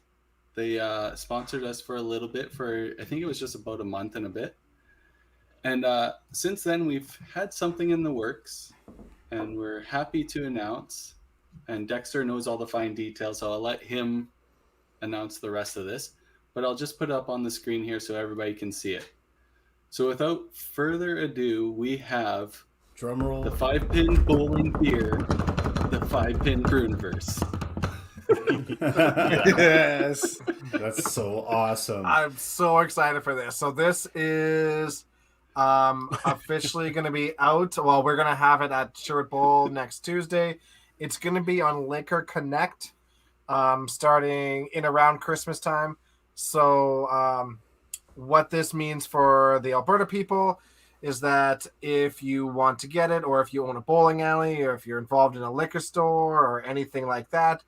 They sponsored us for a little bit, for I think it was just about a month and a bit. And since then, we've had something in the works, and we're happy to announce. And Dexter knows all the fine details, so I'll let him announce the rest of this. But I'll just put it up on the screen here so everybody can see it. So without further ado, we have Drum roll. the 5-pin bowling beer, the 5-pin Brewniverse. Yes, That's so awesome. I'm so excited for this. So this is officially going to be out. Well, we're going to have it at Sherwood Bowl next Tuesday. It's going to be on Liquor Connect, starting in around Christmas time. So what this means for the Alberta people is that if you want to get it, or if you own a bowling alley, or if you're involved in a liquor store or anything like that,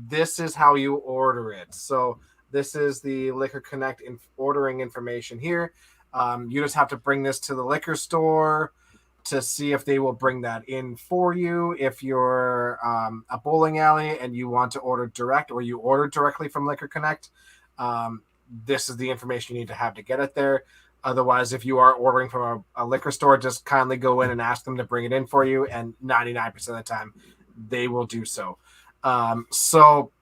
this is how you order it. So this is the Liquor Connect ordering information here. You just have to bring this to the liquor store to see if they will bring that in for you. If you're a bowling alley and you want to order direct, or you order directly from Liquor Connect, this is the information you need to have to get it there. Otherwise, if you are ordering from a liquor store, just kindly go in and ask them to bring it in for you, and 99% of the time they will do so. So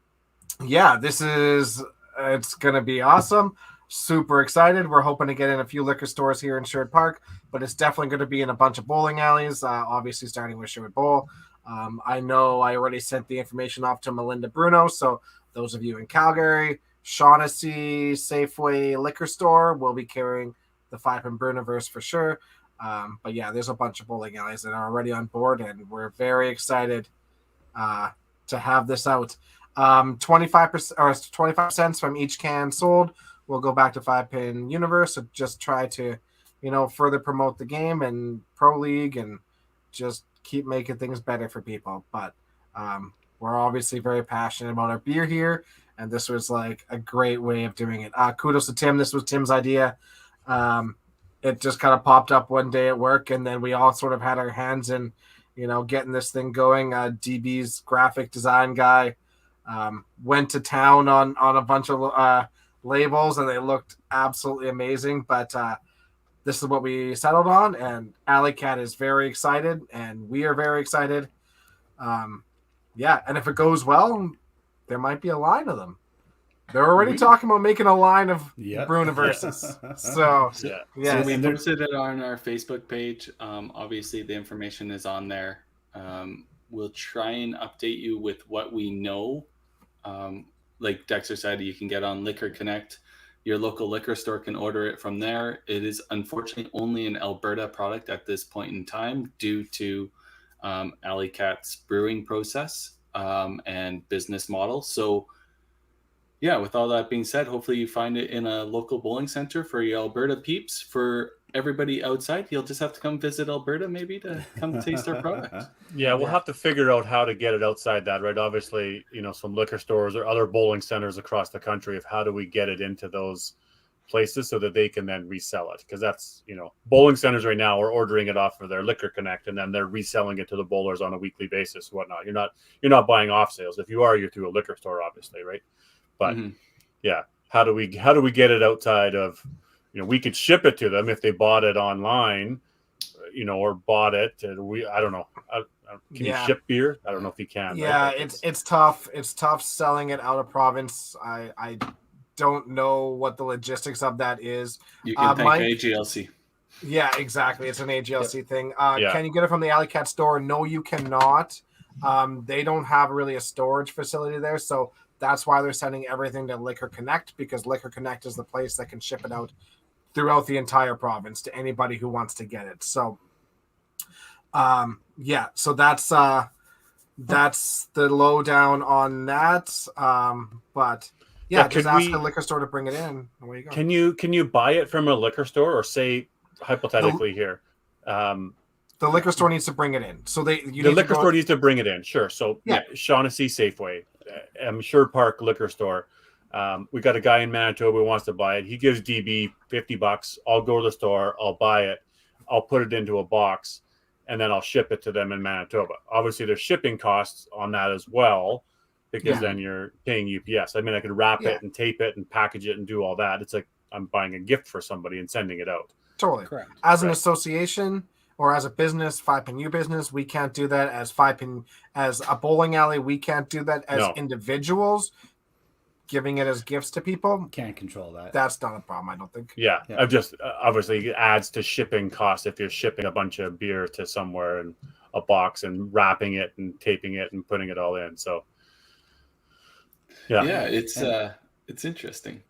yeah, it's going to be awesome. Super excited. We're hoping to get in a few liquor stores here in Sherwood Park, but it's definitely going to be in a bunch of bowling alleys, obviously starting with Sherwood Bowl. I know I already sent the information off to Melinda Bruno, so those of you in Calgary, Shaughnessy, Safeway liquor store will be carrying the 5-pin Brewniverse for sure. But yeah, there's a bunch of bowling alleys that are already on board, and we're very excited to have this out. 25% or 25 cents from each can sold will go back to 5-pin Universe. So just try to, further promote the game and Pro League, and just keep making things better for people. But we're obviously very passionate about our beer here, and this was like a great way of doing it. Kudos to Tim. This was Tim's idea. It just kind of popped up one day at work, and then we all sort of had our hands in, getting this thing going. DB's graphic design guy went to town on a bunch of labels, and they looked absolutely amazing. But this is what we settled on, and Alley Cat is very excited, and we are very excited. Yeah, and if it goes well, there might be a line of them. They're already talking about making a line of Yep. Brunaverses. So Yeah. yeah, So we and they're- posted it on our Facebook page. Obviously, the information is on there. We'll try and update you with what we know. Like Dexter said, you can get on Liquor Connect. Your local liquor store can order it from there. It is unfortunately only an Alberta product at this point in time due to Alley Cat's brewing process and business model. So yeah, with all that being said, hopefully you find it in a local bowling center for your Alberta peeps. For everybody outside, you'll just have to come visit Alberta maybe to come taste our product. Yeah, we'll have to figure out how to get it outside that, right? Obviously, some liquor stores or other bowling centers across the country of how do we get it into those places so that they can then resell it. Because that's, bowling centers right now are ordering it off of their Liquor Connect and then they're reselling it to the bowlers on a weekly basis, whatnot. You're not buying off sales. If you are, you're through a liquor store, obviously, right? But yeah, how do we get it outside of, we could ship it to them if they bought it online, or bought it. I don't know. Can you ship beer? I don't know if you can. Yeah, right? it's tough. It's tough selling it out of province. I don't know what the logistics of that is. You can thank Mike- AGLC. Yeah, exactly. It's an AGLC thing. Yeah. Can you get it from the Alley Cat store? No, you cannot. They don't have really a storage facility there, so that's why they're sending everything to Liquor Connect, because Liquor Connect is the place that can ship it out throughout the entire province to anybody who wants to get it. So, so that's the lowdown on that. But Yeah, just could ask we- a liquor store to bring it in. Away you go. Can you buy it from a liquor store, or say hypothetically here, The liquor store needs to bring it in. So the liquor store needs to bring it in. Sure. So Yeah. Shaughnessy Safeway, Sherwood Park liquor store. We got a guy in Manitoba who wants to buy it. He gives DB $50. I'll go to the store. I'll buy it. I'll put it into a box, and then I'll ship it to them in Manitoba. Obviously, there's shipping costs on that as well, because then you're paying UPS. I mean, I could wrap it and tape it and package it and do all that. It's like I'm buying a gift for somebody and sending it out. Totally. Correct. As an association or as a business, 5PNU business, we can't do that. As 5PN, as a bowling alley, we can't do that. As No. individuals, giving it as gifts to people, Can't control that. that's not a problem, I don't think. Yeah, Yeah. I've just obviously it adds to shipping costs if you're shipping a bunch of beer to somewhere in a box and wrapping it and taping it and putting it all in. So Yeah, it's interesting.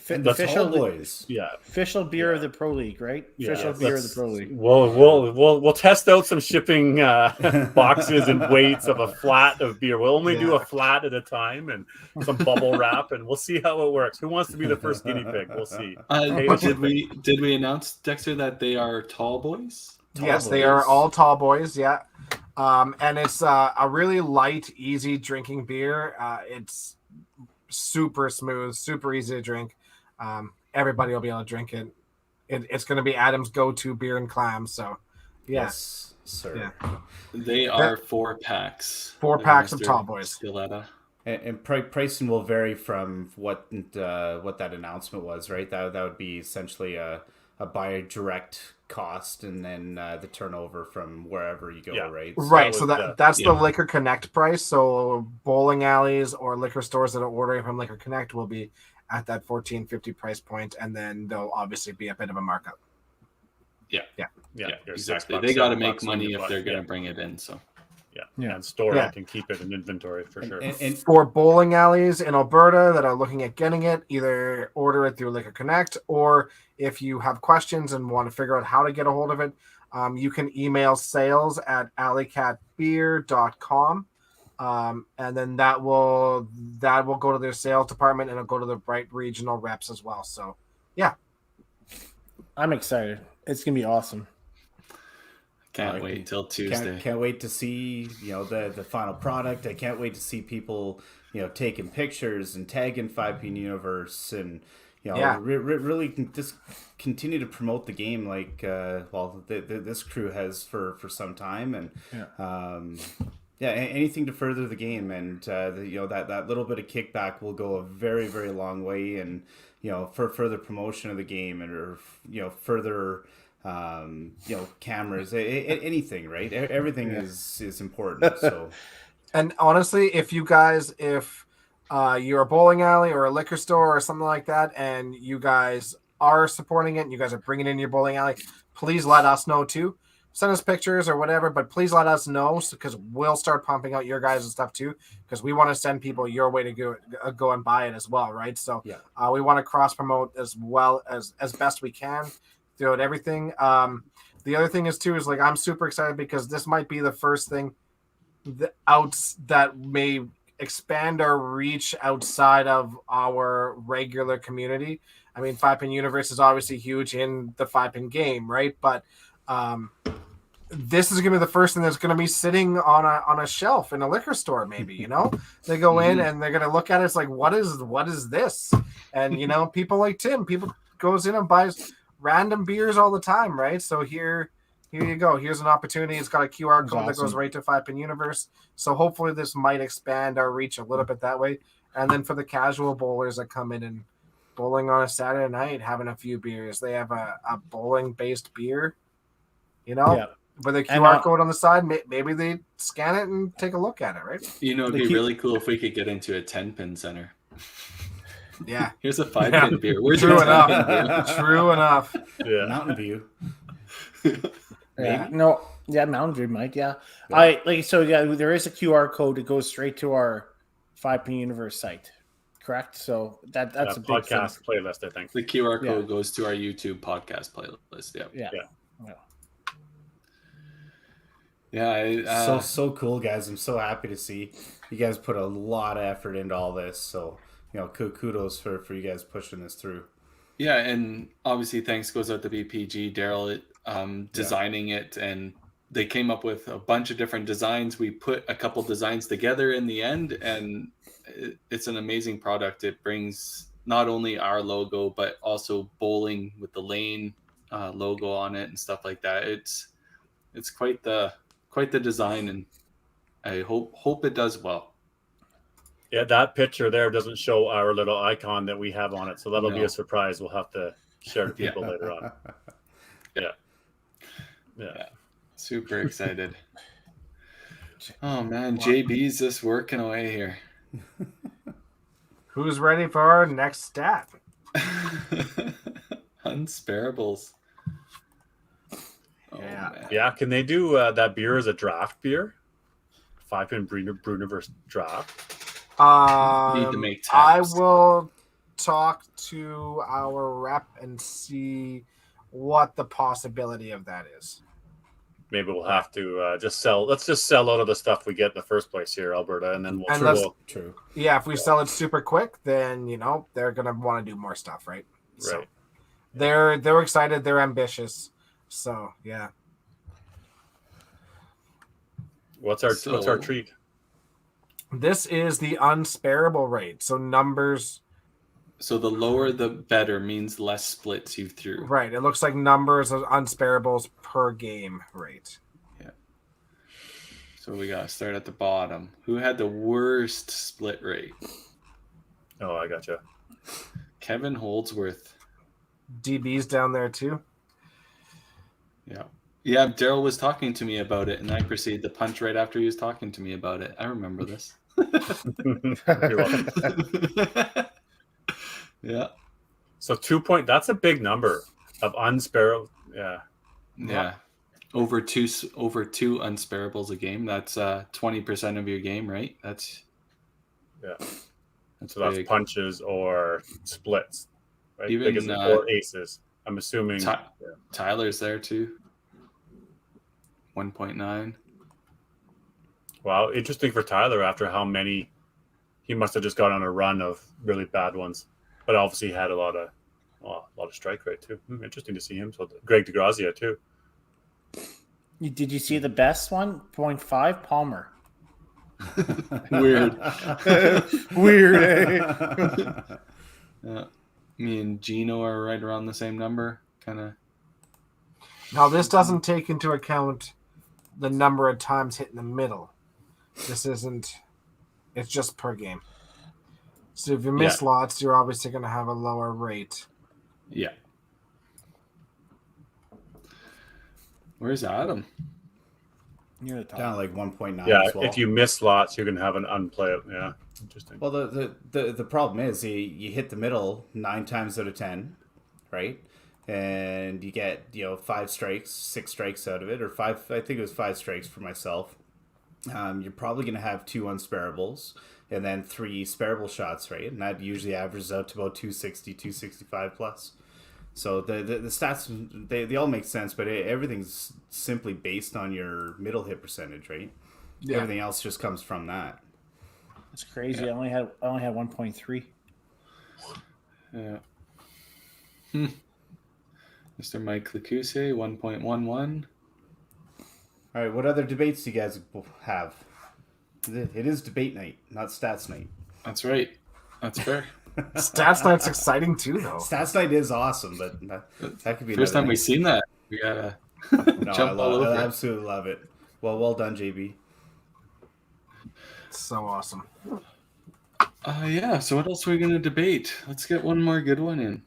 And the Official, tall boys. yeah, official beer of the Pro League, right? Yeah, Official beer of the Pro League. we'll test out some shipping boxes and weights of a flat of beer. We'll only do a flat at a time and some bubble wrap, and we'll see how it works. Who wants to be the first guinea pig? We'll see. Did we announce, Dexter, that they are tall boys? Yes, they boys. are all tall boys, yeah. And it's a really light, easy drinking beer. It's super smooth, super easy to drink. Everybody will be able to drink it. It's going to be Adam's go-to beer and clams. So, Yes, sir. Yeah. They are 4-packs. 4-packs of Mr. tall boys. Scaletta. And pricing will vary from what that announcement was, right? That would be essentially a buy direct cost, and then the turnover from wherever you go, Yeah. right? Right, so was that's yeah. the Liquor Connect price. So bowling alleys or liquor stores that are ordering from Liquor Connect will be at that $14.50 price point, and then there'll obviously be a bit of a markup. Yeah, Yeah, you're exactly. $6, They got to $7 make on money your if they're butt. going to bring it in. So Yeah. And store Yeah. it and keep it in inventory for sure. And For bowling alleys in Alberta that are looking at getting it, either order it through Liquor Connect, or if you have questions and want to figure out how to get a hold of it, you can email sales@alleycatbeer.com. And then that will go to their sales department, and it'll go to the Bright regional reps as well. So I'm excited. It's gonna be awesome. can't I wait till Tuesday. can't wait to see the final product. I can't wait to see people taking pictures and tagging 5P Universe, and really can just continue to promote the game like this crew has for some time, and anything to further the game, and that little bit of kickback will go a very, very long way, and for further promotion of the game, and or further cameras, anything, right? Everything is important. So And honestly, if you're a bowling alley or a liquor store or something like that, and you guys are supporting it, and you guys are bringing it in your bowling alley, please let us know too. Send us pictures or whatever, but please let us know because we'll start pumping out your guys' stuff too, because we want to send people your way to go and buy it as well, right? So we want to cross promote as well as best we can throughout everything. The other thing is too is like I'm super excited because this might be the first thing that may expand our reach outside of our regular community. I mean, 5-Pin Universe is obviously huge in the 5-Pin game, right? But this is going to be the first thing that's going to be sitting on a shelf in a liquor store, maybe, you know? They go in and they're going to look at it. It's like, what is this? And, you know, people like Tim, people goes in and buys random beers all the time, right? So here you go. Here's an opportunity. It's got a QR code that goes right to 5-Pin Universe. So hopefully this might expand our reach a little bit that way. And then for the casual bowlers that come in and bowling on a Saturday night, having a few beers, they have a bowling-based beer, you know, with a QR code on the side. Maybe they scan it and take a look at it, right? You know, it'd be really cool if we could get into a 10-pin center. Yeah. Here's a 5-pin beer. Where's True your enough. 10-pin beer? True enough. Yeah. Mountain View. Yeah, no, yeah, Mountain View might, yeah. There is a QR code that goes straight to our 5-Pin Universe site, correct? So that's a big podcast thing. playlist, I think. The QR code goes to our YouTube podcast playlist. Yeah. So cool, guys. I'm so happy to see you guys put a lot of effort into all this. So, you know, kudos for you guys pushing this through. Yeah, and obviously thanks goes out to BPG, Daryl, designing it, and they came up with a bunch of different designs. We put a couple designs together in the end, and it's an amazing product. It brings not only our logo, but also bowling with the lane logo on it and stuff like that. It's quite the design, and I hope it does well. Yeah, that picture there doesn't show our little icon that we have on it, so that'll be a surprise. We'll have to share to people later on. Yeah. Super excited. Oh man, JB's just working away here. Who's ready for our next stat? Unsparables. Yeah. Can they do that beer as a draft beer? 5-Pin Brewniverse draft. Need to make taps. I will talk to our rep and see what the possibility of that is. Maybe we'll have to just sell. Let's just sell out of the stuff we get in the first place here, Alberta, and then True. Yeah, if we sell it super quick, then you know they're gonna want to do more stuff, right? Right. They're excited. They're ambitious. So yeah. What's our treat? This is the unsparable rate. So numbers. So the lower the better means less splits you threw. Right. It looks like numbers of unsparables per game rate. Yeah. So we got to start at the bottom. Who had the worst split rate? Oh, I gotcha. Kevin Holdsworth. DB's down there too. Yeah. Yeah, Daryl was talking to me about it, and I proceeded to punch right after he was talking to me about it. I remember this. You're welcome. Yeah. So 2 point. That's a big number of unsparable. Yeah. Yeah. Over two unsparables a game. That's 20% of your game, right? That's So that's punches or splits, right? Even or aces. I'm assuming Tyler's there too. 1.9. Wow, interesting for Tyler after how many he must have just got on a run of really bad ones, but obviously he had a lot of strike rate too. Interesting to see him. So Greg DeGrazia too. Did you see the best one? 0.5 Palmer. Weird. Weird. Eh? Yeah. Me and Gino are right around the same number, kind of. Now this doesn't take into account the number of times hit in the middle. This isn't. It's just per game. So if you miss lots, you're obviously going to have a lower rate. Yeah. Where's Adam? Near the top. Down like 1.9 Yeah, as well. if you miss lots, you're going to have an unplayable. Yeah. Interesting. Well, the problem is you hit the middle 9 times out of 10, right? And you get 6 strikes out of it, or five. I think it was 5 strikes for myself. You're probably going to have 2 unsparables and then 3 sparable shots, right? And that usually averages out to about 260, 265 plus. So the stats, they all make sense, but everything's simply based on your middle hit percentage, right? Yeah. Everything else just comes from that. It's crazy. I only had 1.3. Yeah. Mr. Mike Lecuse, 1.11. All right, what other debates do you guys have? It is debate night, not stats night. That's right. That's fair. Stats Night's exciting too, though. Stats night is awesome, but that could be First another time we've night. seen that. We gotta No, jump all over. I absolutely love it. Well done, JB. So awesome. Yeah. So what else are we gonna debate? Let's get one more good one in.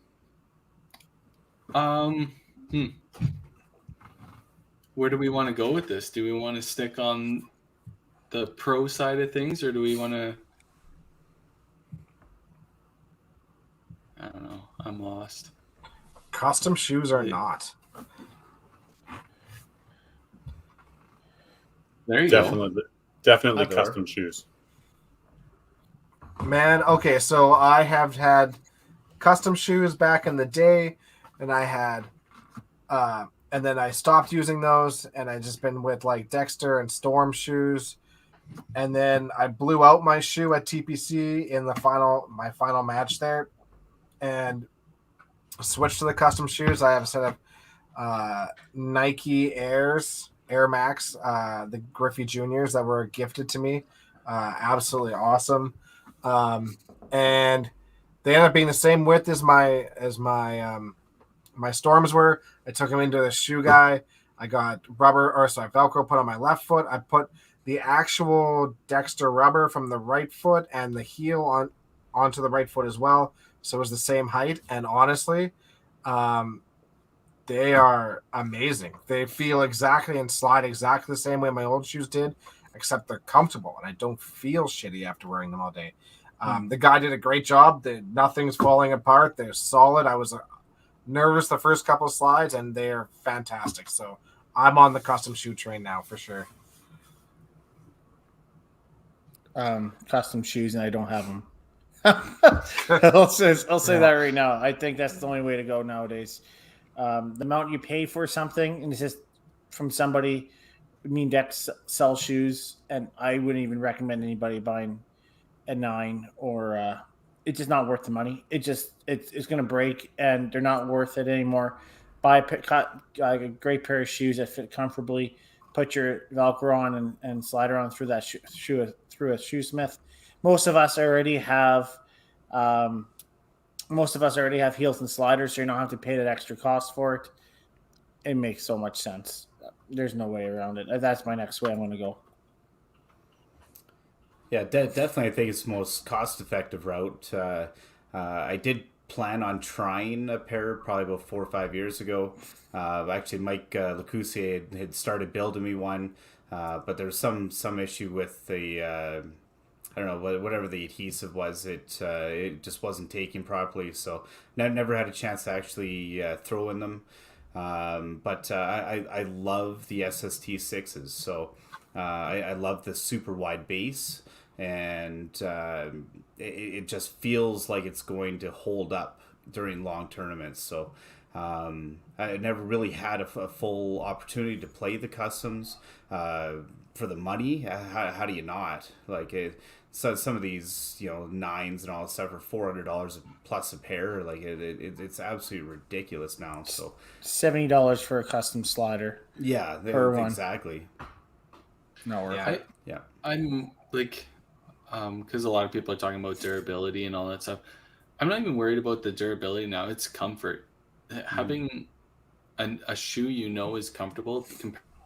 Where do we want to go with this? Do we want to stick on the pro side of things, or do we want to? I don't know. I'm lost. Custom shoes are not. There you go. Definitely Outdoor. custom shoes. Man, okay, so I have had custom shoes back in the day, and I had, and then I stopped using those, and I just been with like Dexter and Storm shoes, and then I blew out my shoe at TPC in my final match there, and switched to the custom shoes. I have a set of Nike Air Max, the Griffey Juniors that were gifted to me. Absolutely awesome. And they ended up being the same width as my Storms were. I took them into the shoe guy. I got Velcro put on my left foot. I put the actual Dexter rubber from the right foot and the heel onto the right foot as well. So it was the same height. And honestly, they are amazing. They feel exactly and slide exactly the same way my old shoes did, except they're comfortable and I don't feel shitty after wearing them all day. The guy did a great job. Nothing's falling apart. They're solid. I was nervous the first couple of slides, and they're fantastic. So I'm on the custom shoe train now for sure. Custom shoes, and I don't have them. I'll say that right now. I think that's the only way to go nowadays. The amount you pay for something, and it's just from somebody. Dex sells shoes, and I wouldn't even recommend anybody buying a 9 or it's just not worth the money. It's going to break, and they're not worth it anymore. Buy a great pair of shoes that fit comfortably. Put your Velcro on and slide around through that shoe through a shoesmith. Most of us already have heels and sliders, so you don't have to pay that extra cost for it. It makes so much sense. There's no way around it. That's my next way I'm going to go. Yeah, definitely. I think it's the most cost-effective route. I did plan on trying a pair probably about 4 or 5 years ago. Actually, Mike Lecoussier had started building me one, but there was some issue with the I don't know whatever the adhesive was. It just wasn't taking properly, so never had a chance to actually throw in them. But I love the SST6s. So I love the super wide base, and it just feels like it's going to hold up during long tournaments. So I never really had a full opportunity to play the customs for the money. How do you not like it? So some of these, 9s and all that stuff are $400 plus a pair. Like it's absolutely ridiculous now. So $70 for a custom slider. Yeah, per one. Exactly. No, Yeah. I'm like, because a lot of people are talking about durability and all that stuff. I'm not even worried about the durability now. It's comfort. Having a shoe is comfortable,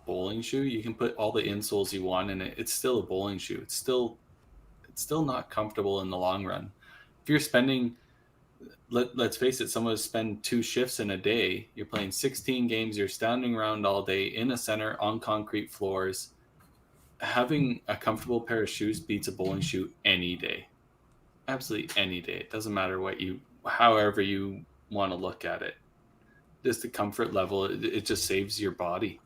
bowling shoe, you can put all the insoles you want in it. It's still a bowling shoe. It's still not comfortable in the long run. If you're spending, let's face it, someone spend 2 shifts in a day. You're playing 16 games. You're standing around all day in a center on concrete floors. Having a comfortable pair of shoes beats a bowling shoe any day. absolutely any day. It doesn't matter however you want to look at it. Just the comfort level, it just saves your body.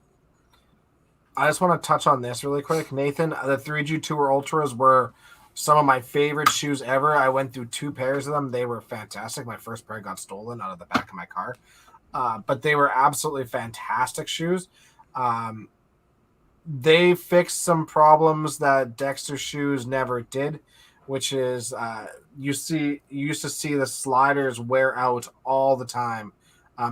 I just want to touch on this really quick. Nathan, the 3G Tour Ultras were some of my favorite shoes ever. I went through 2 pairs of them. They were fantastic. My first pair got stolen out of the back of my car. But they were absolutely fantastic shoes. They fixed some problems that Dexter shoes never did, which is you used to see the sliders wear out all the time.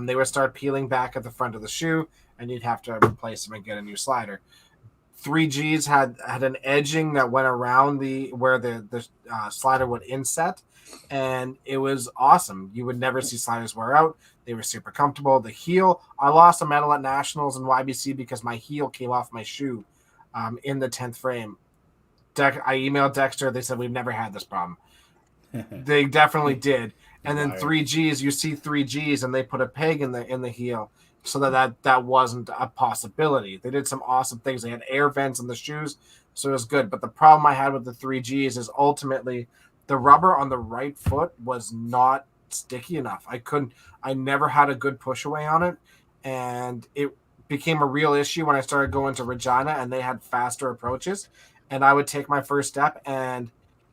They would start peeling back at the front of the shoe, and you'd have to replace them and get a new slider. 3Gs had an edging that went around where the slider would inset, and it was awesome. You would never see sliders wear out. They were super comfortable. The heel, I lost a medal at Nationals and YBC because my heel came off my shoe in the 10th frame. I emailed Dexter. They said, we've never had this problem. They definitely did. And then 3Gs, you see 3Gs, and they put a peg in the heel so that wasn't a possibility. They did some awesome things. They had air vents in the shoes, so it was good. But the problem I had with the 3Gs is ultimately the rubber on the right foot was not sticky enough. I never had a good push away on it, and it became a real issue when I started going to Regina and they had faster approaches, and I would take my first step and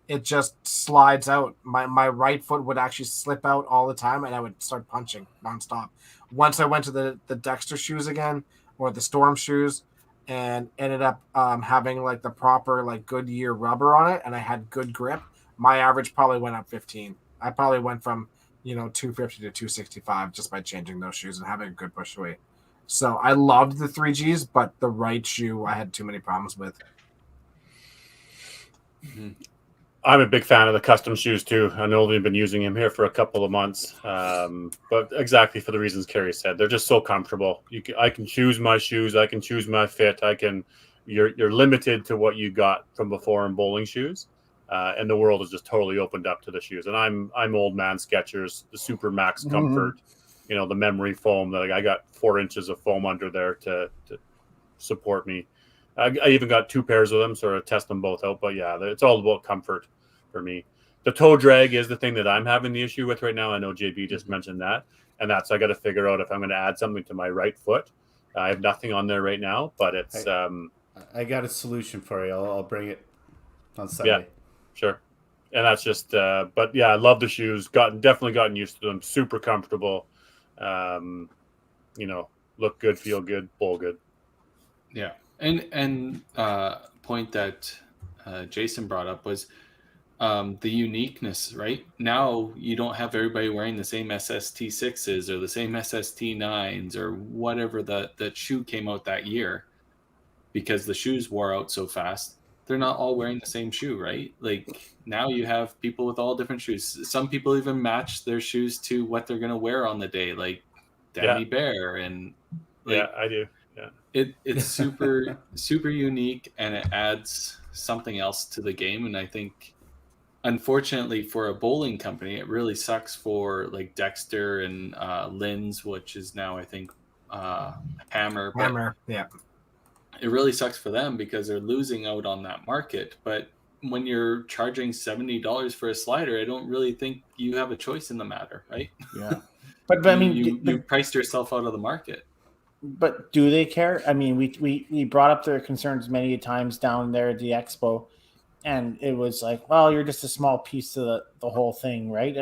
it just slides out. My right foot would actually slip out all the time, and I would start punching nonstop. Once I went to the Dexter shoes again, or the Storm shoes, and ended up having like the proper like Goodyear rubber on it, and I had good grip, my average probably went up 15. I probably went from 250 to 265 just by changing those shoes and having a good push away. So I loved the 3Gs, but the right shoe I had too many problems with. Mm-hmm. I'm a big fan of the custom shoes too. I know they've been using them here for a couple of months, but exactly for the reasons Carrie said, they're just so comfortable. I can choose my shoes. I can choose my fit. You're limited to what you got from before in bowling shoes, and the world has just totally opened up to the shoes. And I'm old man Skechers, the Super Max Comfort, the memory foam. That I got 4 inches of foam under there to support me. I even got 2 pairs of them, so I test them both out. But yeah, it's all about comfort for me. The toe drag is the thing that I'm having the issue with right now. I know JB just mentioned that, and I got to figure out if I'm going to add something to my right foot. I have nothing on there right now, but it's. I got a solution for you. I'll bring it on Sunday. Yeah, sure. And that's just. But yeah, I love the shoes. Definitely gotten used to them. Super comfortable. Look good, feel good, bowl good. Yeah. And point that Jason brought up was the uniqueness, right? Now you don't have everybody wearing the same SST6s or the same SST9s or whatever that shoe came out that year, because the shoes wore out so fast. They're not all wearing the same shoe, right? Like now you have people with all different shoes. Some people even match their shoes to what they're going to wear on the day, like Danny Bear. And yeah, I do. Yeah. It's super super unique, and it adds something else to the game. And I think, unfortunately, for a bowling company, it really sucks for like Dexter and Lynn's, which is now I think Hammer. Yeah. It really sucks for them because they're losing out on that market. But when you're charging $70 for a slider, I don't really think you have a choice in the matter, right? Yeah. But I mean, you priced yourself out of the market. But do they care? I mean, we brought up their concerns many times down there at the expo, and it was like, well, you're just a small piece of the whole thing, right?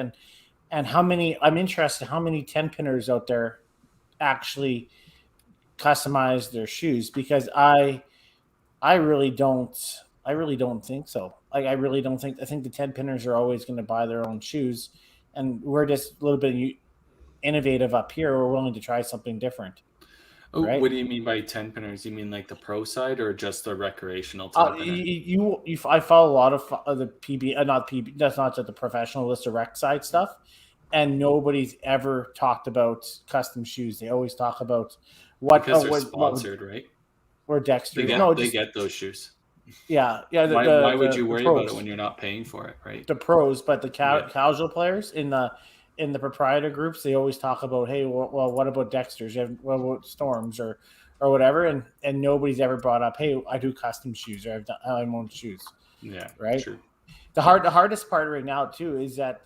And how many? I'm interested how many 10-pinners out there actually customize their shoes, because I really don't think so. Like I think the 10-pinners are always going to buy their own shoes, and we're just a little bit innovative up here. We're willing to try something different. Oh, right? What do you mean by 10-pinners? You mean like the pro side or just the recreational 10-pinner? I follow a lot of the PB, not PB. That's not just the professional list, the rec side stuff, and nobody's ever talked about custom shoes. They always talk about because they're sponsored, right? Or Dexter. They get those shoes. Yeah. Why would you worry about it when you're not paying for it, right? The pros, but the casual players in the proprietor groups, they always talk about, hey, well, what about Dexters? What about Storms or whatever? And nobody's ever brought up, hey, I do custom shoes, or I have my own shoes. Yeah, right. True. The hardest part right now too is that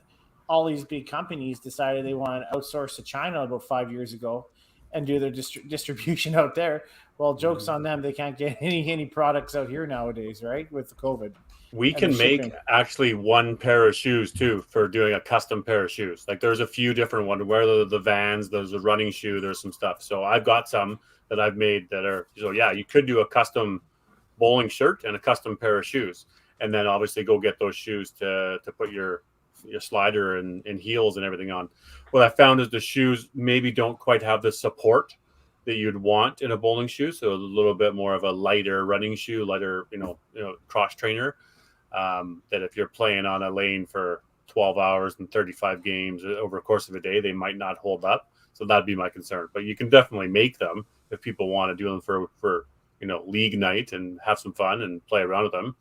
all these big companies decided they want to outsource to China about 5 years ago and do their distribution out there. Well, jokes on them. They can't get any products out here nowadays, right? With the COVID. We And can the make shipping. actually one pair of shoes too for doing a custom pair of shoes. Like there's a few different ones. Where the Vans, there's a running shoe, there's some stuff. So I've got some that I've made that are. So yeah, you could do a custom bowling shirt and a custom pair of shoes, and then obviously go get those shoes to put your slider and heels and everything on. What I found is the shoes maybe don't quite have the support that you'd want in a bowling shoe. So a little bit more of a lighter running shoe, lighter, cross trainer. That if you're playing on a lane for 12 hours and 35 games over the course of a day, they might not hold up. So that'd be my concern. But you can definitely make them if people want to do them for league night and have some fun and play around with them.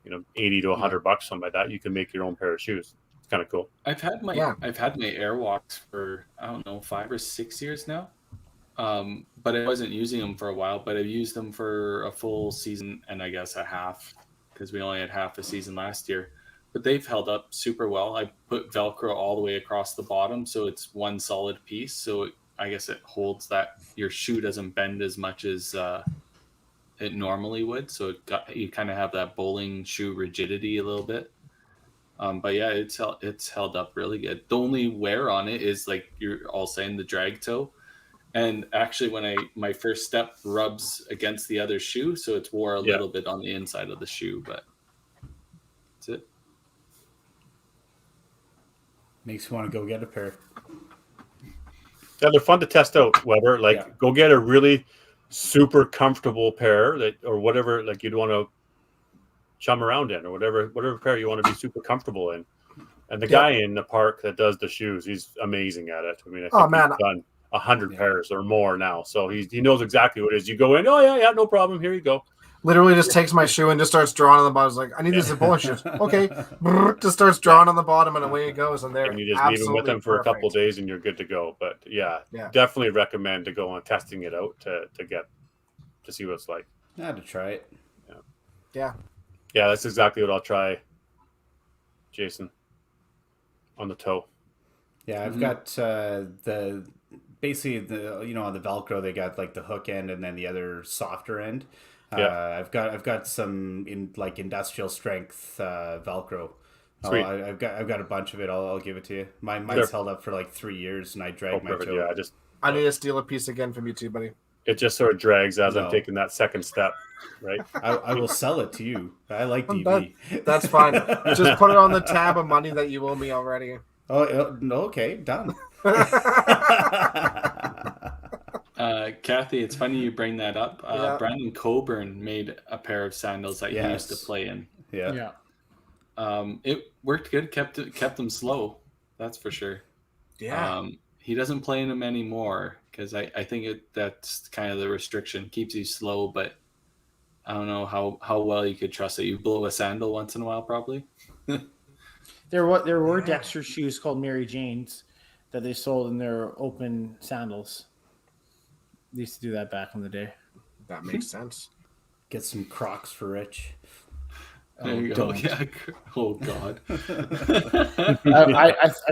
$80 to $100, something like that. You can make your own pair of shoes. It's kind of cool. I've had my Airwalks for 5 or 6 years now. But I wasn't using them for a while, but I've used them for a full season and I guess a half, because we only had half a season last year. But they've held up super well. I put Velcro all the way across the bottom, so it's one solid piece. So I guess it holds that your shoe doesn't bend as much as it normally would. So you kind of have that bowling shoe rigidity a little bit. But yeah, it's held up really good. The only wear on it is, like you're all saying, the drag toe. And actually, when my first step rubs against the other shoe, so it's wore a little bit on the inside of the shoe, but that's it. Makes you want to go get a pair. Yeah, they're fun to test out, Weber. Go get a really super comfortable pair or whatever, like you'd want to chum around in, or whatever pair you want to be super comfortable in. And the guy in the park that does the shoes, he's amazing at it. I mean, I think he's done 100 pairs or more now, so he knows exactly what it is. You go in, oh yeah, no problem, here you go. Literally just takes my shoe and just starts drawing on the bottom. It's like, I need these bowling shoes. Okay. Just starts drawing on the bottom and away it goes. And they're you just leave them with them for a couple of days and you're good to go. But yeah, definitely recommend to go on testing it out to see what it's like. I had to try it. Yeah, that's exactly what I'll try, Jason, on the toe. Yeah, I've got basically on the Velcro they got like the hook end and then the other softer end. I've got some industrial strength Velcro. Sweet. I've got a bunch of it. I'll give it to you. Mine's held up for like 3 years, and I dragged my toe. Yeah, I need to steal a piece again from you too, buddy. It just sort of drags as I'm taking that second step, right? I will sell it to you. I like DV. That's fine. Just put it on the tab of money that you owe me already. Oh, no, okay, done. Kathy, it's funny you bring that up. Brandon Coburn made a pair of sandals that he used to play in. Yeah. It worked good. Kept him slow. That's for sure. Yeah. He doesn't play in them anymore because I think that's kind of the restriction. Keeps you slow, but I don't know how well you could trust it. You blow a sandal once in a while, probably. There were Dexter shoes called Mary Janes that they sold in their open sandals. They used to do that back in the day. That makes sense. Get some Crocs for Rich. There you go. Yeah. Oh God. I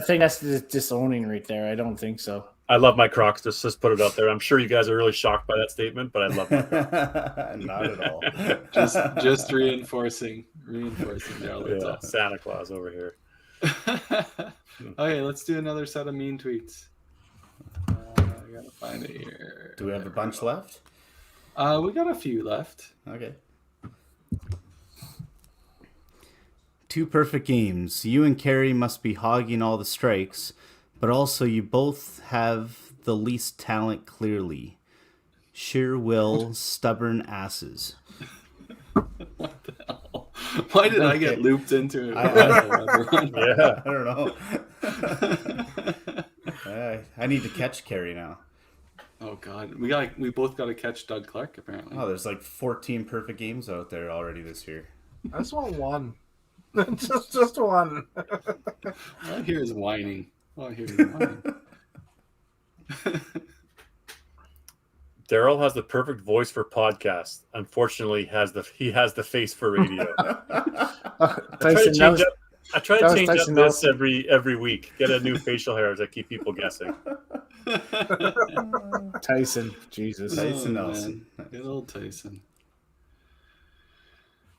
think that's disowning right there. I don't think so. I love my Crocs. Just put it out there. I'm sure you guys are really shocked by that statement, but I love my Crocs. Not at all. just reinforcing there. Yeah, Santa Claus over here. Okay, let's do another set of mean tweets. I gotta find it here. Do we have a bunch left? We got a few left. Okay. 2 perfect games. You and Carrie must be hogging all the strikes, but also you both have the least talent clearly. Sheer will, stubborn asses. What the hell? Why did I get looped into it? I don't know. I need to catch Carrie now. Oh God, we both got to catch Doug Clark apparently. Oh, there's like 14 perfect games out there already this year. I just want one. just one. All I hear is whining. Daryl has the perfect voice for podcasts. Unfortunately, he has the face for radio. I try That to was change up Tyson this Nelson. every week. Get a new facial hair to keep people guessing. Tyson, Jesus. Tyson Oh, Nelson. man. Good old Tyson.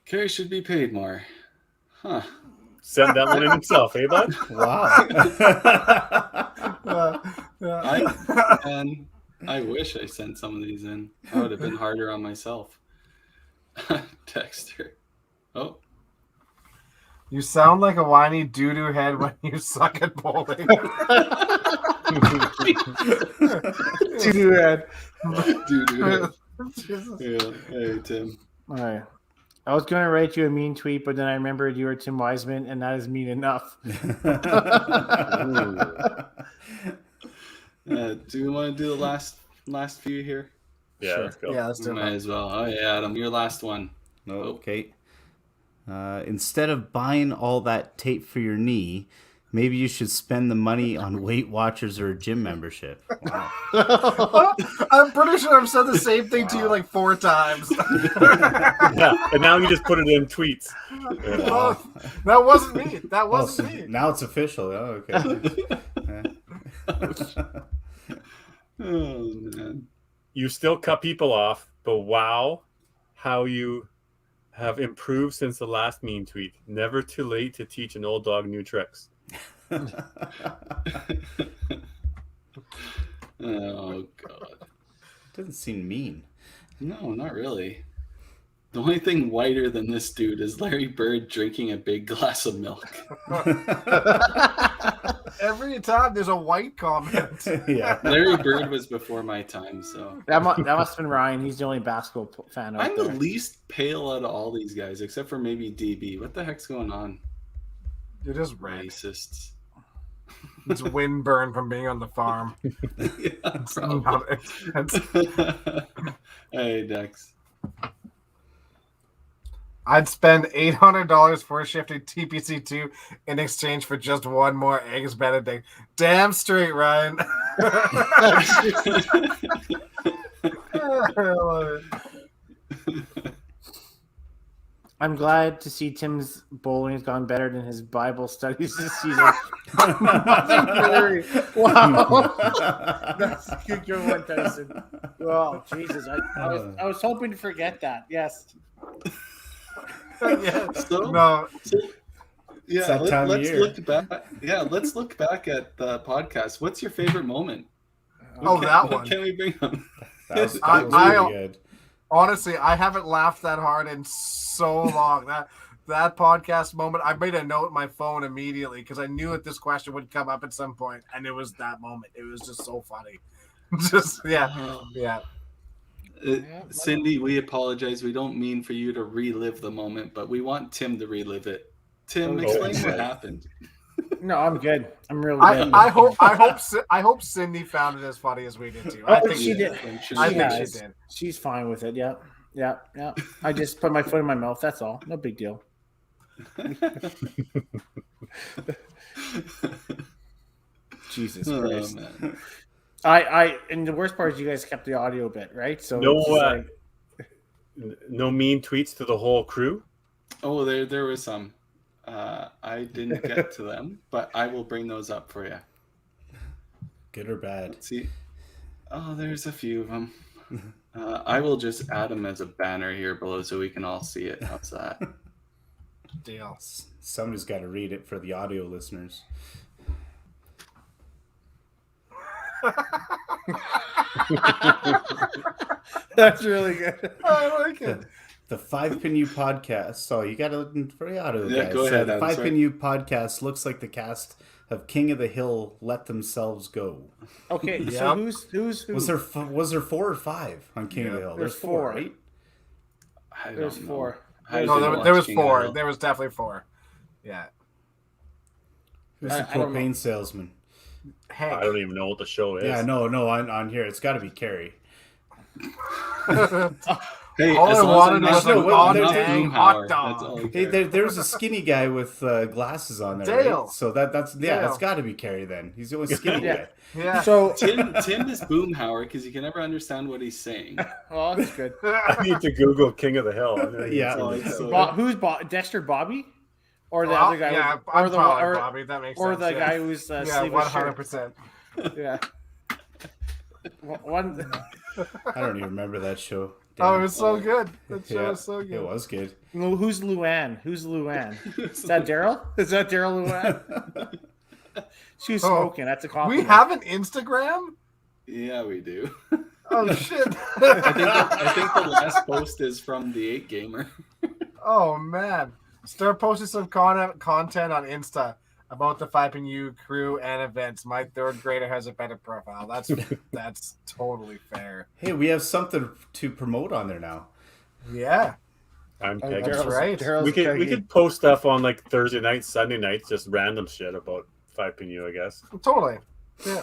Carey should be paid more. Huh. Send that one in himself, eh, bud? Wow. And I wish I sent some of these in. I would have been harder on myself. Dexter. Oh. You sound like a whiny doo-doo head when you suck at bowling. Doo-doo head. Dude. Jesus. Yeah. Hey, Tim. All right. I was going to write you a mean tweet, but then I remembered you were Tim Wiseman, and that is mean enough. Do you want to do the last few here? Yeah, let's go. Yeah, let's do Might it. as well. Oh yeah, Adam, your last one. No, okay. Instead of buying all that tape for your knee, maybe you should spend the money on Weight Watchers or a gym membership. Wow. I'm pretty sure I've said the same thing to you like 4 times. Yeah, and now you just put it in tweets. Oh, that wasn't me. That Oh, wasn't so me. now it's official. Oh, okay. Oh man. You still cut people off, but wow, how you have improved since the last mean tweet. Never too late to teach an old dog new tricks. Oh god. Doesn't seem mean. No, not really. The only thing whiter than this dude is Larry Bird drinking a big glass of milk. Every time there's a white comment. Yeah. Larry Bird was before my time, so That must have been Ryan. He's the only basketball fan out I'm there. the least pale out of all these guys, except for maybe DB. What the heck's going on? You're just red. Racists. It's windburn from being on the farm. Yeah, It's probably. not- it's- Hey, Dex. I'd spend $800 for shifting TPC2 in exchange for just one more Eggs Benedict. Damn straight, Ryan. I love it. I'm glad to see Tim's bowling has gone better than his Bible studies this season. Wow. That's a good one, Tyson. Well, Jesus. I was hoping to forget that. Yes. Yeah. So, No, yeah, that time of let's year. look back. Yeah, let's look back at the podcast. What's your favorite moment? Oh, that one. Can we bring up? That was I- really good. honestly, I haven't laughed that hard in so long. That podcast moment, I made a note in my phone immediately because I knew that this question would come up at some point, and it was that moment. It was just so funny. Just yeah. Cindy, we apologize. We don't mean for you to relive the moment, but we want Tim to relive it. Tim, explain what happened. No, I'm good. I'm real good. I hope Cindy found it as funny as we did too. I think she did. I'm sure I she think did. she did. She's fine with it. Yeah. I just put my foot in my mouth. That's all. No big deal. Jesus Oh, Christ. man. I and the worst part is you guys kept the audio bit, right? So No, it's just like, No mean tweets to the whole crew. Oh, there was some. I didn't get to them, but I will bring those up for you. Good or bad? Let's see. Oh, there's a few of them. I will just add them as a banner here below so we can all see it. How's that? Deal. Somebody's got to read it for the audio listeners. that's really good. I like it. The 5 Pin U podcast. So you got to listen for the audio Yeah, guys. go ahead, The Adam, 5 sorry. Pin U podcast looks like the cast of King of the Hill let themselves go. Okay, so Yep. who's who? Was there 4 or 5 on King of the Hill? There's 4, 4. right? I don't There's know. 4. I No, didn't there watch was King of the 4. Hill. There was definitely 4. Yeah. Who's I the don't know. propane salesman? Hey. I don't even know what the show is. Yeah, no, on here it's got to be Carrie. Hey, All as I long wanted as was I'm a not goddamn Boomhauer, hot dog. that's all I Hey, care. there was a skinny guy with glasses on there. Dale. Right? So that's Dale. that's got to be Carrie then. He's the only skinny Yeah. guy. Yeah. So Tim is Boomhauer because you can never understand what he's saying. oh, that's good. I need to Google King of the Hill. Yeah. So it's so- Who's Dexter Bobby? or the Well, other guy, yeah, or I'm the following or, Bobby. That makes or sense. the yeah. guy who's Yeah, sleeveless shirt. 100%. Yeah. One. I don't even remember that show. Oh, Damn. it was so good. That show Yeah, was so it good. was good. Who's Luann? Who's Luann? Is that Daryl? Is that Daryl Luann? She was smoking. That's a We compliment. have an Instagram? Yeah, we do. Oh, shit. I think the last post is from the 8 Gamer. Oh, man. Start posting some content on Insta about the 5PNU crew and events. My third grader has a better profile. That's totally fair. Hey, we have something to promote on there now. Yeah, I'm Oh, Peggy. that's right. Daryl's We Peggy. could post stuff on like Thursday nights, Sunday nights, just random shit about 5PNU, I guess. totally. Yeah.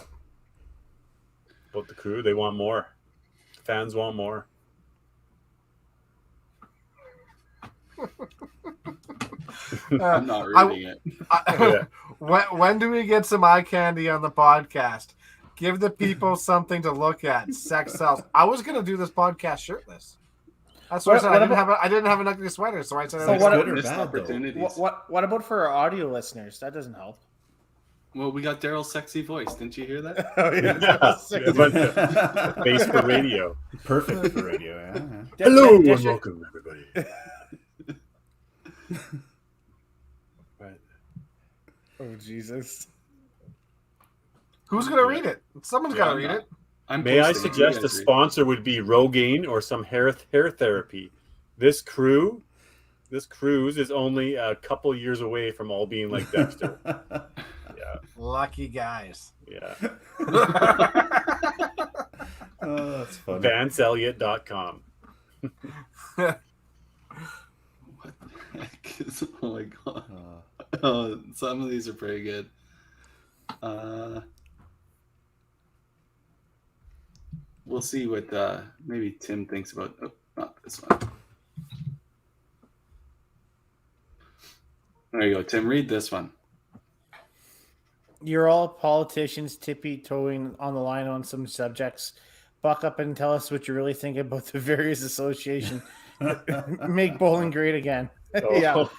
About the crew. They want more. Fans want more. I'm not reading it. Yeah. When do we get some eye candy on the podcast? Give the people something to look at. Sex sells. I was gonna do this podcast shirtless. That's what I said. I didn't have an ugly sweater, so I said. So I what- Good or Missed bad, though? opportunities. What about for our audio listeners? That doesn't help. Well, we got Daryl's sexy voice. Didn't you hear that? Oh, Yeah, but base for radio. Perfect for radio. Yeah. Hello and welcome, everybody. Right. Oh Jesus! Who's gonna read it? Someone's Yeah, gotta I'm read not. it. I'm May I posting it. You suggest a guys read it. sponsor would be Rogaine or some hair therapy? This cruise is only a couple years away from all being like Dexter. Yeah, Lucky guys. yeah. Oh, that's funny. VanceElliott.com. What the heck is? Oh my god. Uh, Oh, some of these are pretty good. We'll see what maybe Tim thinks about. Oh, not this one. There you go, Tim. Read this one. You're all politicians tippy-toeing on the line on some subjects. Buck up and tell us what you really think about the various association. Make bowling great again. Oh.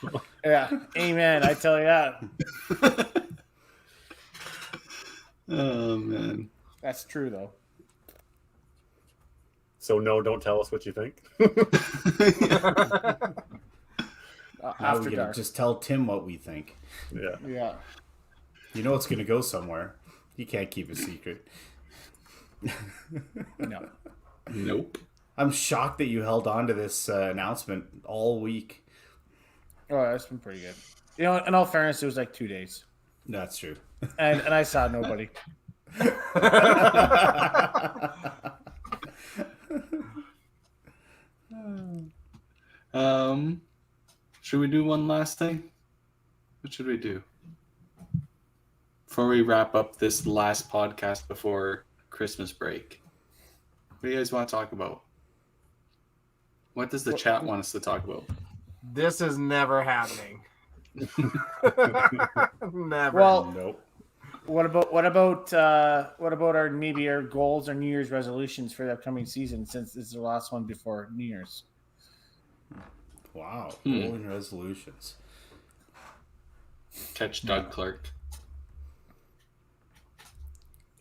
Yeah. Amen. I tell you that. Oh man. That's true, though. So no, don't tell us what you think. How are After we gonna dark. just tell Tim what we think? Yeah. Yeah. You know it's gonna go somewhere. He can't keep a secret. No. Nope. I'm shocked that you held on to this announcement all week. Oh, that's been pretty good. You know, in all fairness, it was like 2 days, That's true. and I saw nobody. Should we do one last thing? What should we do before we wrap up this last podcast before Christmas break? What do you guys want to talk about? What does the chat want us to talk about? This is never happening. Never. Well, Nope. what about our maybe our goals or New Year's resolutions for the upcoming season, since this is the last one before New Year's? Wow. Rolling resolutions. Catch Doug Clark.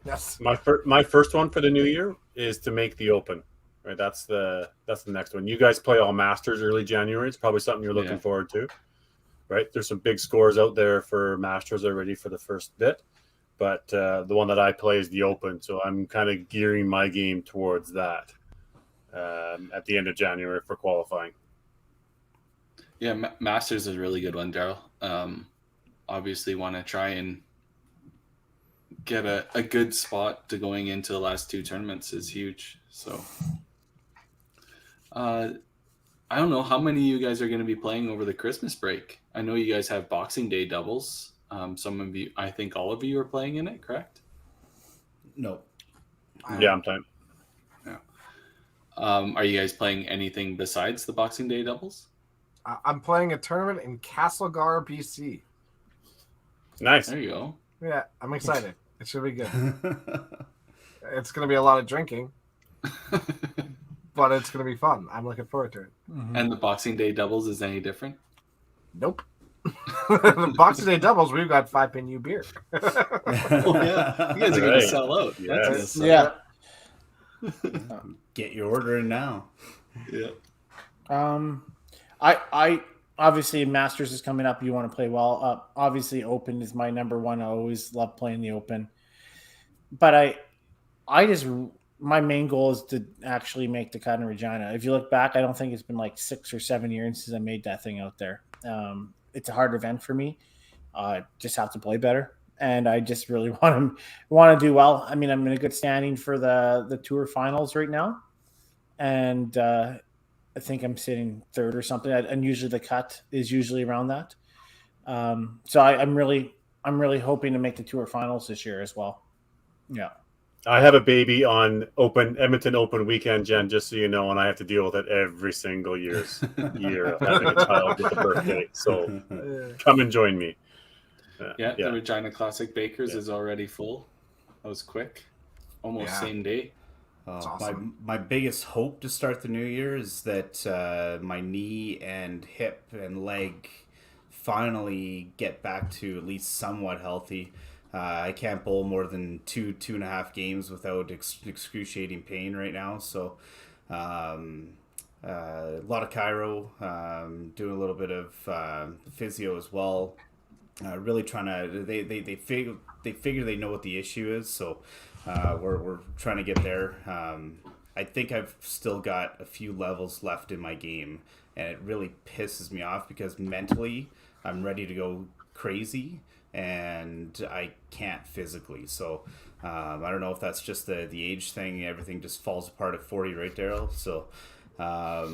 yes. My first one for the new year is to make the Open. Right, that's the next one. You guys play all Masters early January. It's probably something you're looking forward to. Right, there's some big scores out there for Masters already for the first bit, but the one that I play is the Open, so I'm kind of gearing my game towards that at the end of January for qualifying. Yeah, Masters is a really good one, Daryl. Obviously, want to try and get a good spot to going into the last 2 tournaments is huge. So, I don't know how many of you guys are going to be playing over the Christmas break. I know you guys have Boxing Day doubles. Some of you, I think all of you are playing in it, correct? Nope. Yeah, I'm playing. Are you guys playing anything besides the Boxing Day doubles? I'm playing a tournament in Castlegar, BC. Nice. There you go. Yeah, I'm excited. It should be good. It's going to be a lot of drinking, but it's going to be fun. I'm looking forward to it. And the Boxing Day doubles is any different? Nope. The Boxing Day doubles, we've got 5-pin U beer. Oh yeah, you guys are gonna Right. sell out. Yes. That's gonna Yeah. Get your order in now. sell. Yeah. I obviously Masters is coming up. You want to play well. Obviously, Open is my number one. I always love playing the Open, but I just my main goal is to actually make the cut in Regina. If you look back, I don't think it's been like 6 or 7 years since I made that thing out there. It's a hard event for me. Just have to play better, and I just really want to do well. I mean, I'm in a good standing for the tour finals right now, and I think I'm sitting third or something. And usually the cut is usually around that. So I'm really hoping to make the tour finals this year as well. Yeah. I have a baby on Edmonton Open weekend, Jen, just so you know, and I have to deal with it every single year of having a child with a birthday. So come and join me. Yeah, the Regina Classic Bakers Yeah. is already full. That was quick. Almost Yeah. same day. That's awesome. My biggest hope to start the new year is that my knee and hip and leg finally get back to at least somewhat healthy. I can't bowl more than 2.5 games without excruciating pain right now. So a lot of chiro, doing a little bit of physio as well. Really trying to they figure they know what the issue is, so we're trying to get there. I think I've still got a few levels left in my game, and it really pisses me off because mentally I'm ready to go crazy and I can't physically. So I don't know if that's just the age thing. Everything just falls apart at 40, right, Daryl? So I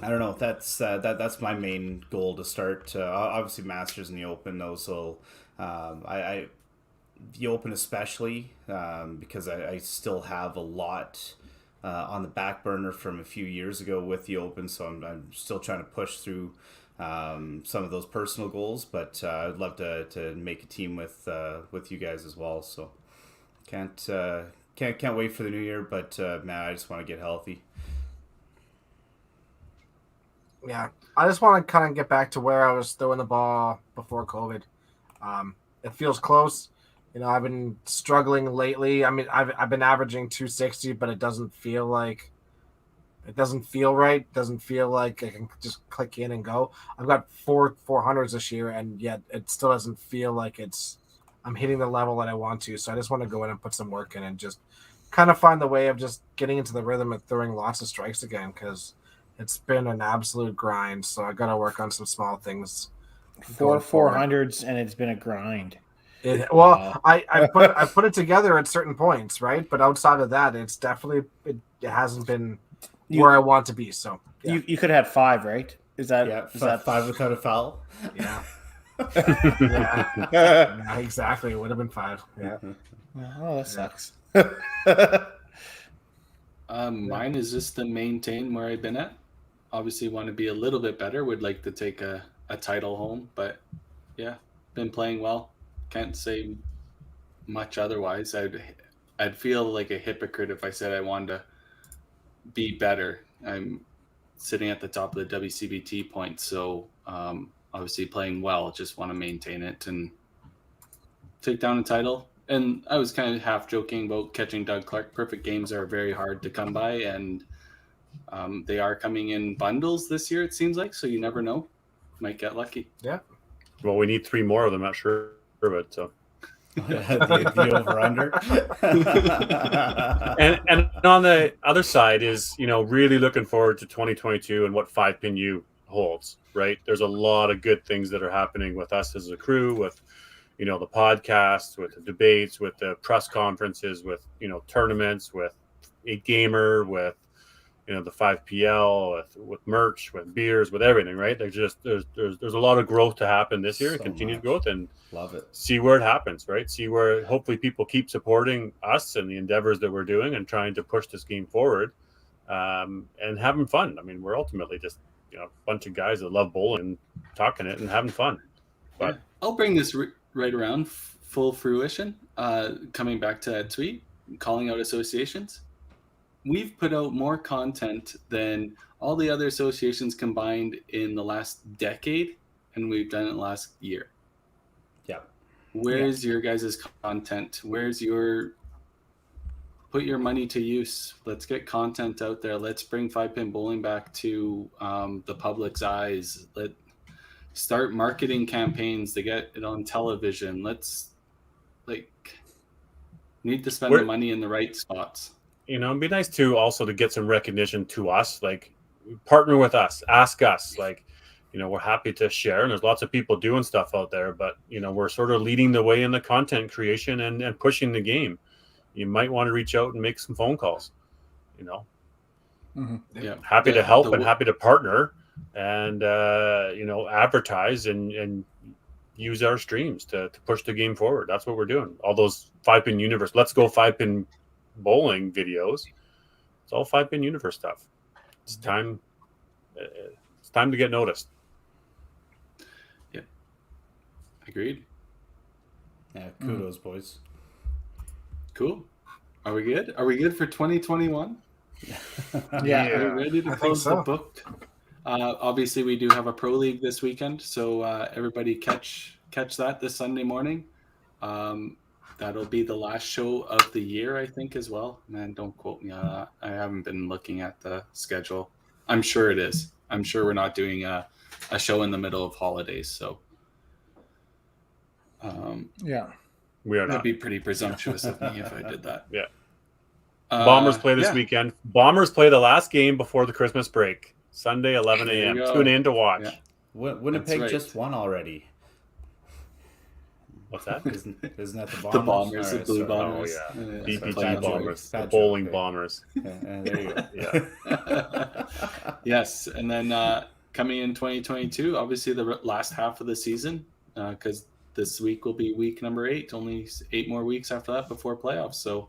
don't know if that's my main goal to start. Obviously, Masters and the Open, those will the Open especially because I still have a lot on the back burner from a few years ago with the Open, so I'm still trying to push through some of those personal goals. But I'd love to make a team with you guys as well. So can't wait for the new year. But man, I just want to get healthy. Yeah, I just want to kind of get back to where I was throwing the ball before COVID. It feels close. You know, I've been struggling lately. I mean, I've been averaging 260, but it doesn't feel right. It doesn't feel like I can just click in and go. I've got 400s this year, and yet it still doesn't feel like I'm hitting the level that I want to. So I just want to go in and put some work in and just kind of find the way of just getting into the rhythm and throwing lots of strikes again, because it's been an absolute grind. So I got to work on some small things. 400s, and it's been a grind. I put it together at certain points, right? But outside of that, it's definitely it hasn't been where I want to be. So yeah. You could have had 5, right? Is that Is that 5 without a foul? Yeah. Yeah, exactly. It would have been 5. Yeah. Oh, that sucks. Mine is just to maintain where I've been at. Obviously, want to be a little bit better. Would like to take a title home, but yeah, been playing well. Can't say much otherwise. I'd feel like a hypocrite if I said I wanted to be better. I'm sitting at the top of the WCBT points, so obviously playing well. Just want to maintain it and take down a title. And I was kind of half joking about catching Doug Clark. Perfect games are very hard to come by, and they are coming in bundles this year, it seems like. So you never know. Might get lucky. Yeah. Well, we need 3 more of them, not sure, but so. the over under. And on the other side is, really looking forward to 2022 and what 5-Pin U holds, right? There's a lot of good things that are happening with us as a crew, with, the podcasts, with the debates, with the press conferences, with, tournaments, with 8Gamer, with, the 5PL, with merch, with beers, with everything, right? There's a lot of growth to happen this year, continued growth, and love it. See where it happens, right? See where hopefully people keep supporting us and the endeavors that we're doing and trying to push this game forward, and having fun. I mean, we're ultimately just a bunch of guys that love bowling and talking it and having fun. But I'll bring this right around full fruition. Coming back to that tweet, calling out associations. We've put out more content than all the other associations combined in the last decade, and we've done it last year. Yeah. Where's your guys' content? Where's your put your money to use? Let's get content out there. Let's bring 5-pin bowling back to the public's eyes. Let start marketing campaigns to get it on television. Let's need to spend the money in the right spots. You know, it'd be nice too also to get some recognition to us, like partner with us, ask us, like, you know, we're happy to share, and there's lots of people doing stuff out there, but you know, we're sort of leading the way in the content creation and pushing the game. You might want to reach out and make some phone calls, you know. Yeah, happy to help and happy to partner and you know, advertise and use our streams to push the game forward. That's what we're doing. All those 5-pin universe, let's go 5-pin bowling videos, it's all 5-pin universe stuff. It's time to get noticed. Yeah, agreed. Yeah, kudos, boys. Cool. Are we good for 2021? Yeah. Are we ready to close the book? Obviously, we do have a pro league this weekend, so everybody catch that this Sunday morning. That'll be the last show of the year, I think, as well. Man, don't quote me on that. I haven't been looking at the schedule. I'm sure it is. I'm sure we're not doing a show in the middle of holidays, so Yeah. We are that'd not. be pretty presumptuous of me if I did that. Yeah. Bombers play this weekend. Bombers play the last game before the Christmas break, Sunday 11 There you a.m. go. Tune in to watch. Yeah. Winnipeg right. just won already. What's that? Isn't that the Bombers? The Bombers, the Alright, Blue sorry. Bombers. Oh, yeah. Sorry. BPG Bad joke. Bombers, the Bad bowling joke. Bombers. There you go. Yeah. Yes, and then coming in 2022, obviously the last half of the season, because this week will be week number 8. Only 8 more weeks after that before playoffs. So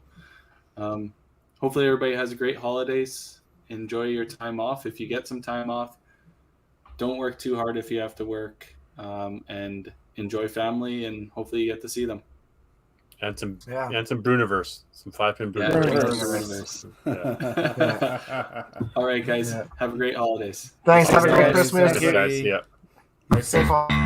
hopefully everybody has a great holidays. Enjoy your time off if you get some time off. Don't work too hard if you have to work, and enjoy family, and hopefully you get to see them. And some Bruniverse, some 5-pin Yeah, Bruniverse. All right, guys, have a great holidays. Thanks. Have a great Guys, Christmas. thank you. Guys, yeah. Stay safe.